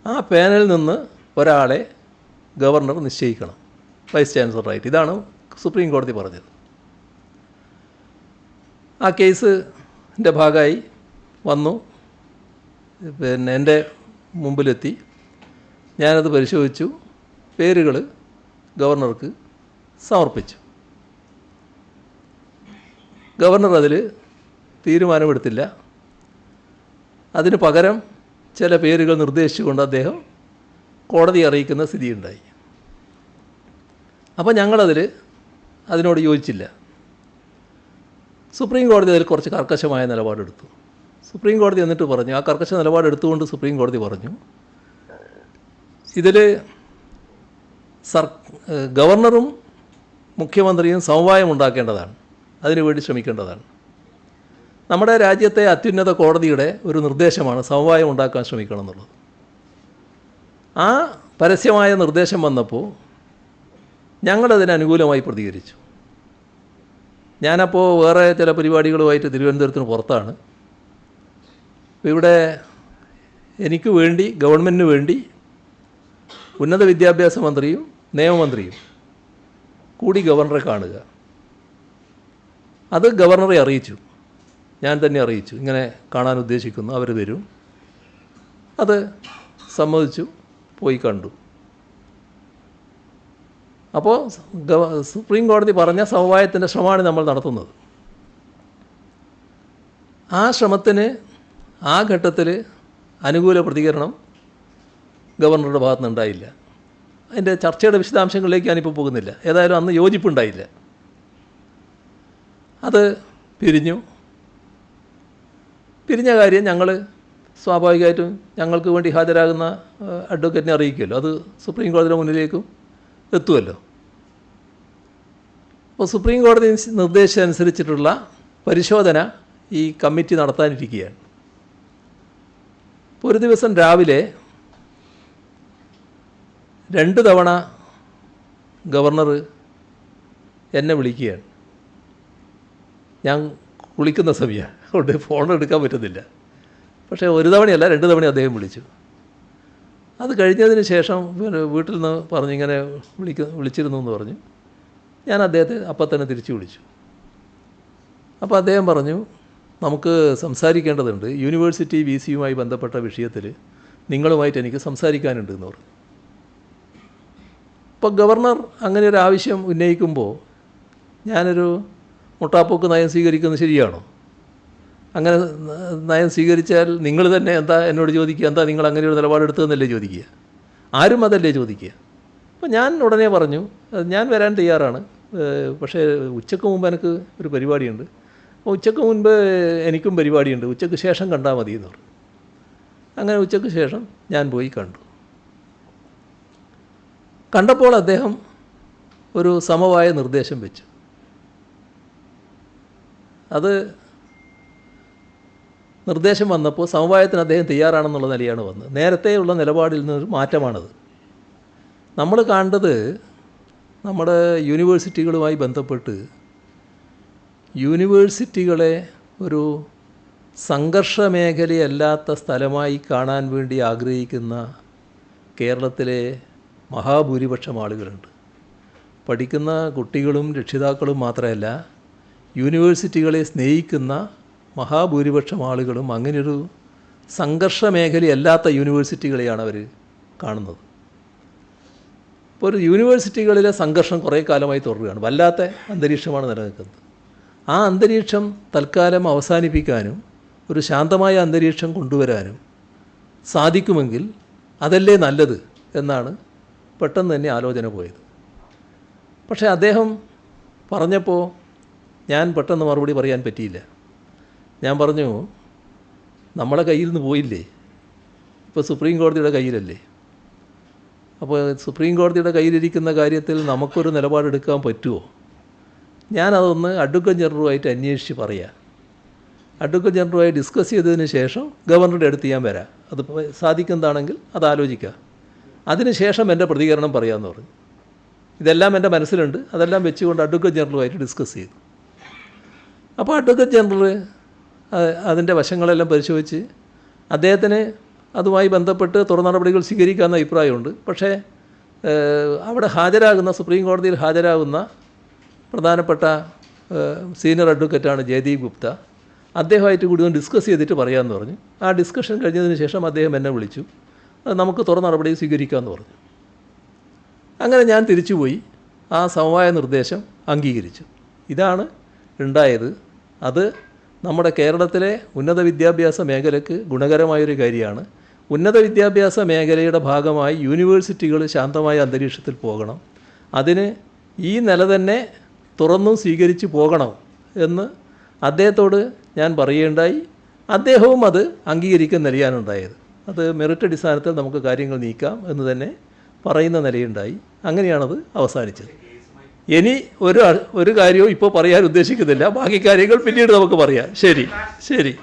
ആ പാനലിൽ നിന്ന് ഒരാളെ ഗവർണർ നിശ്ചയിക്കണം, വൈസ് ചാൻസലറായിട്ട്. ഇതാണ് സുപ്രീം കോടതി പറഞ്ഞത്. ആ കേസിൻ്റെ ഭാഗമായി വന്നു, എൻ്റെ മുമ്പിലെത്തി. ഞാനത് പരിശോധിച്ചു, പേരുകൾ ഗവർണർക്ക് സമർപ്പിച്ചു. ഗവർണർ അതിൽ തീരുമാനമെടുത്തില്ല. അതിന് പകരം ചില പേരുകൾ നിർദ്ദേശിച്ചുകൊണ്ട് അദ്ദേഹം കോടതിയെ അറിയിക്കുന്ന സ്ഥിതിയുണ്ടായി. അപ്പോൾ അതിനോട് യോജിച്ചില്ല. സുപ്രീം കോടതി അതിൽ കുറച്ച് കർക്കശമായ നിലപാടെടുത്തു. സുപ്രീം കോടതി എന്നിട്ട് പറഞ്ഞു, ആ കർക്കശ നിലപാടെടുത്തുകൊണ്ട് സുപ്രീം കോടതി പറഞ്ഞു, ഇതിൽ ഗവർണറും മുഖ്യമന്ത്രിയും സമവായം ഉണ്ടാക്കേണ്ടതാണ്, അതിനുവേണ്ടി ശ്രമിക്കേണ്ടതാണ്. നമ്മുടെ രാജ്യത്തെ അത്യുന്നത കോടതിയുടെ ഒരു നിർദ്ദേശമാണ് സമവായം ഉണ്ടാക്കാൻ ശ്രമിക്കണം എന്നുള്ളത്. ആ പരസ്യമായ നിർദ്ദേശം വന്നപ്പോൾ ഞങ്ങളതിന് അനുകൂലമായി പ്രതികരിച്ചു. ഞാനപ്പോൾ വേറെ ചില പരിപാടികളുമായിട്ട് തിരുവനന്തപുരത്തിന് പുറത്താണ്. ഇവിടെ എനിക്ക് വേണ്ടി, ഗവൺമെൻറ്റിന് വേണ്ടി ഉന്നത വിദ്യാഭ്യാസ മന്ത്രിയും നിയമമന്ത്രിയും കൂടി ഗവർണറെ കാണുക. അത് ഗവർണറെ അറിയിച്ചു, ഞാൻ തന്നെ അറിയിച്ചു, ഇങ്ങനെ കാണാൻ ഉദ്ദേശിക്കുന്നു, അവർ വരും. അത് സമ്മതിച്ചു, പോയി കണ്ടു. അപ്പോൾ സുപ്രീം കോടതി പറഞ്ഞ സമവായത്തിൻ്റെ ശ്രമമാണ് നമ്മൾ നടത്തുന്നത്. ആ ശ്രമത്തിന് ആ ഘട്ടത്തിൽ അനുകൂല പ്രതികരണം ഗവർണറുടെ ഭാഗത്തുനിന്ന് ഉണ്ടായില്ല. അതിൻ്റെ ചർച്ചയുടെ വിശദാംശങ്ങളിലേക്ക് ഞാനിപ്പോൾ പോകുന്നില്ല. ഏതായാലും അന്ന് യോജിപ്പുണ്ടായില്ല. അത് പിരിഞ്ഞ കാര്യം ഞങ്ങൾ സ്വാഭാവികമായിട്ടും ഞങ്ങൾക്ക് വേണ്ടി ഹാജരാകുന്ന അഡ്വക്കേറ്റിനെ അറിയിക്കുമല്ലോ. അത് സുപ്രീം കോടതിയുടെ മുന്നിലേക്കും എത്തുമല്ലോ. അപ്പോൾ സുപ്രീം കോടതി നിർദ്ദേശമനുസരിച്ചിട്ടുള്ള പരിശോധന ഈ കമ്മിറ്റി നടത്താനിരിക്കുകയാണ്. ഇപ്പോൾ ഒരു ദിവസം രാവിലെ 2 തവണ ഗവർണർ എന്നെ വിളിക്കുകയാണ്. ഞാൻ കുളിക്കുന്ന സമയമാണ്, അതുകൊണ്ട് ഫോൺ എടുക്കാൻ പറ്റുന്നില്ല. പക്ഷേ 1 തവണയല്ല 2 തവണ അദ്ദേഹം വിളിച്ചു. അത് കഴിഞ്ഞതിന് ശേഷം വീട്ടിൽ നിന്ന് പറഞ്ഞു ഇങ്ങനെ വിളിച്ചിരുന്നു എന്ന് പറഞ്ഞു. ഞാൻ അദ്ദേഹത്തെ അപ്പം തന്നെ തിരിച്ചു വിളിച്ചു. അപ്പോൾ അദ്ദേഹം പറഞ്ഞു, നമുക്ക് സംസാരിക്കേണ്ടതുണ്ട്, യൂണിവേഴ്സിറ്റി VC-യുമായി ബന്ധപ്പെട്ട വിഷയത്തിൽ നിങ്ങളുമായിട്ട് എനിക്ക് സംസാരിക്കാനുണ്ട് എന്ന് പറഞ്ഞു. അപ്പോൾ ഗവർണർ അങ്ങനെ ഒരു ആവശ്യം ഉന്നയിക്കുമ്പോൾ ഞാനൊരു മുട്ടാപ്പോക്ക് നയം സ്വീകരിക്കുന്നത് ശരിയാണോ? അങ്ങനെ നയം സ്വീകരിച്ചാൽ നിങ്ങൾ തന്നെ എന്താ എന്നോട് ചോദിക്കുക, എന്താ നിങ്ങൾ അങ്ങനെ ഒരു നിലപാടെടുത്തതെന്നല്ലേ ചോദിക്കുക? ആരും അതല്ലേ ചോദിക്കുക? അപ്പോൾ ഞാൻ ഉടനെ പറഞ്ഞു, ഞാൻ വരാൻ തയ്യാറാണ്, പക്ഷേ ഉച്ചയ്ക്ക് മുമ്പ് എനിക്ക് ഒരു പരിപാടിയുണ്ട്. അപ്പോൾ ഉച്ചയ്ക്ക് മുൻപ് എനിക്കും പരിപാടിയുണ്ട്, ഉച്ചയ്ക്ക് ശേഷം കണ്ടാൽ മതി എന്ന് പറഞ്ഞു. അങ്ങനെ ഉച്ചയ്ക്ക് ശേഷം ഞാൻ പോയി കണ്ടപ്പോൾ അദ്ദേഹം ഒരു സമവായ നിർദ്ദേശം വെച്ചു. അത് നിർദ്ദേശം വന്നപ്പോൾ സമവായത്തിന് അദ്ദേഹം തയ്യാറാണെന്നുള്ള നിലയാണ് വന്നത്. നേരത്തെയുള്ള നിലപാടിൽ നിന്നൊരു മാറ്റമാണത്. നമ്മൾ കണ്ടത് നമ്മുടെ യൂണിവേഴ്സിറ്റികളുമായി ബന്ധപ്പെട്ട് യൂണിവേഴ്സിറ്റികളെ ഒരു സംഘർഷ മേഖലയല്ലാത്ത സ്ഥലമായി കാണാൻ വേണ്ടി ആഗ്രഹിക്കുന്ന കേരളത്തിലെ മഹാഭൂരിപക്ഷം ആളുകളുണ്ട്. പഠിക്കുന്ന കുട്ടികളും രക്ഷിതാക്കളും മാത്രമല്ല, യൂണിവേഴ്സിറ്റികളെ സ്നേഹിക്കുന്ന മഹാഭൂരിപക്ഷം ആളുകളും അങ്ങനെയൊരു സംഘർഷ മേഖലയല്ലാത്ത യൂണിവേഴ്സിറ്റികളെയാണ് അവർ കാണുന്നത്. ഇപ്പോൾ ഒരു യൂണിവേഴ്സിറ്റികളിലെ സംഘർഷം കുറേ കാലമായി തുടരുകയാണ്. വല്ലാത്ത അന്തരീക്ഷമാണ് നിലനിൽക്കുന്നത്. ആ അന്തരീക്ഷം തൽക്കാലം അവസാനിപ്പിക്കാനും ഒരു ശാന്തമായ അന്തരീക്ഷം കൊണ്ടുവരാനും സാധിക്കുമെങ്കിൽ അതല്ലേ നല്ലത് എന്നാണ് പെട്ടെന്ന് തന്നെ ആലോചന പോയത്. പക്ഷേ അദ്ദേഹം പറഞ്ഞപ്പോൾ ഞാൻ പെട്ടെന്ന് മറുപടി പറയാൻ പറ്റിയില്ല. ഞാൻ പറഞ്ഞു, നമ്മളെ കയ്യിൽ നിന്ന് പോയില്ലേ, ഇപ്പോൾ സുപ്രീം കോടതിയുടെ കയ്യിലല്ലേ. അപ്പോൾ സുപ്രീം കോടതിയുടെ കയ്യിലിരിക്കുന്ന കാര്യത്തിൽ നമുക്കൊരു നിലപാടെടുക്കാൻ പറ്റുമോ? ഞാനതൊന്ന് അഡ്വക്കേറ്റ് ജനറലുമായിട്ട് അന്വേഷിച്ച് പറയാം. അഡ്വക്കേറ്റ് ജനറലുമായി ഡിസ്കസ് ചെയ്തതിന് ശേഷം ഗവർണറുടെ അടുത്ത് ഞാൻ വരാം. അത് സാധിക്കുന്നതാണെങ്കിൽ അത് ആലോചിക്കാം. അതിനുശേഷം എൻ്റെ പ്രതികരണം പറയാമെന്ന് പറഞ്ഞു. ഇതെല്ലാം എൻ്റെ മനസ്സിലുണ്ട്. അതെല്ലാം വെച്ചുകൊണ്ട് അഡ്വക്കേറ്റ് ജനറലുമായിട്ട് ഡിസ്കസ് ചെയ്തു. അപ്പോൾ അഡ്വക്കേറ്റ് ജനറൽ അതിൻ്റെ വശങ്ങളെല്ലാം പരിശോധിച്ച് അദ്ദേഹത്തിന് അതുമായി ബന്ധപ്പെട്ട് തുടർ നടപടികൾ സ്വീകരിക്കാമെന്ന അഭിപ്രായമുണ്ട്. പക്ഷേ അവിടെ ഹാജരാകുന്ന, സുപ്രീം കോടതിയിൽ ഹാജരാകുന്ന പ്രധാനപ്പെട്ട സീനിയർ അഡ്വക്കേറ്റാണ് ജയദീപ് ഗുപ്ത. അദ്ദേഹമായിട്ട് കൂടി ഒന്ന് ഡിസ്കസ് ചെയ്തിട്ട് പറയാമെന്ന് പറഞ്ഞു. ആ ഡിസ്കഷൻ കഴിഞ്ഞതിന് ശേഷം അദ്ദേഹം എന്നെ വിളിച്ചു, നമുക്ക് തുടർ നടപടി സ്വീകരിക്കാമെന്ന് പറഞ്ഞു. അങ്ങനെ ഞാൻ തിരിച്ചുപോയി ആ സമവായ നിർദ്ദേശം അംഗീകരിച്ചു. ഇതാണ് ഉണ്ടായത്. അത് നമ്മുടെ കേരളത്തിലെ ഉന്നത വിദ്യാഭ്യാസ മേഖലയ്ക്ക് ഗുണകരമായൊരു കാര്യമാണ്. ഉന്നത വിദ്യാഭ്യാസ മേഖലയുടെ ഭാഗമായി യൂണിവേഴ്സിറ്റികൾ ശാന്തമായ അന്തരീക്ഷത്തിൽ പോകണം. അതിന് ഈ നില തന്നെ തുറന്നും സ്വീകരിച്ച് പോകണം എന്ന് അദ്ദേഹത്തോട് ഞാൻ പറയുകയുണ്ടായി. അദ്ദേഹവും അത് അംഗീകരിക്കുന്ന നിലയാണുണ്ടായത്. അത് മെറിറ്റ് അടിസ്ഥാനത്തിൽ നമുക്ക് കാര്യങ്ങൾ നീക്കാം എന്ന് തന്നെ പറയുന്ന നിലയുണ്ടായി. അങ്ങനെയാണത് അവസാനിച്ചത്. ഇനി ഒരു കാര്യവും ഇപ്പോൾ പറയാൻ ഉദ്ദേശിക്കുന്നില്ല. ബാക്കി കാര്യങ്ങൾ പിന്നീട് നമുക്ക് പറയാം. ശരി ശരി.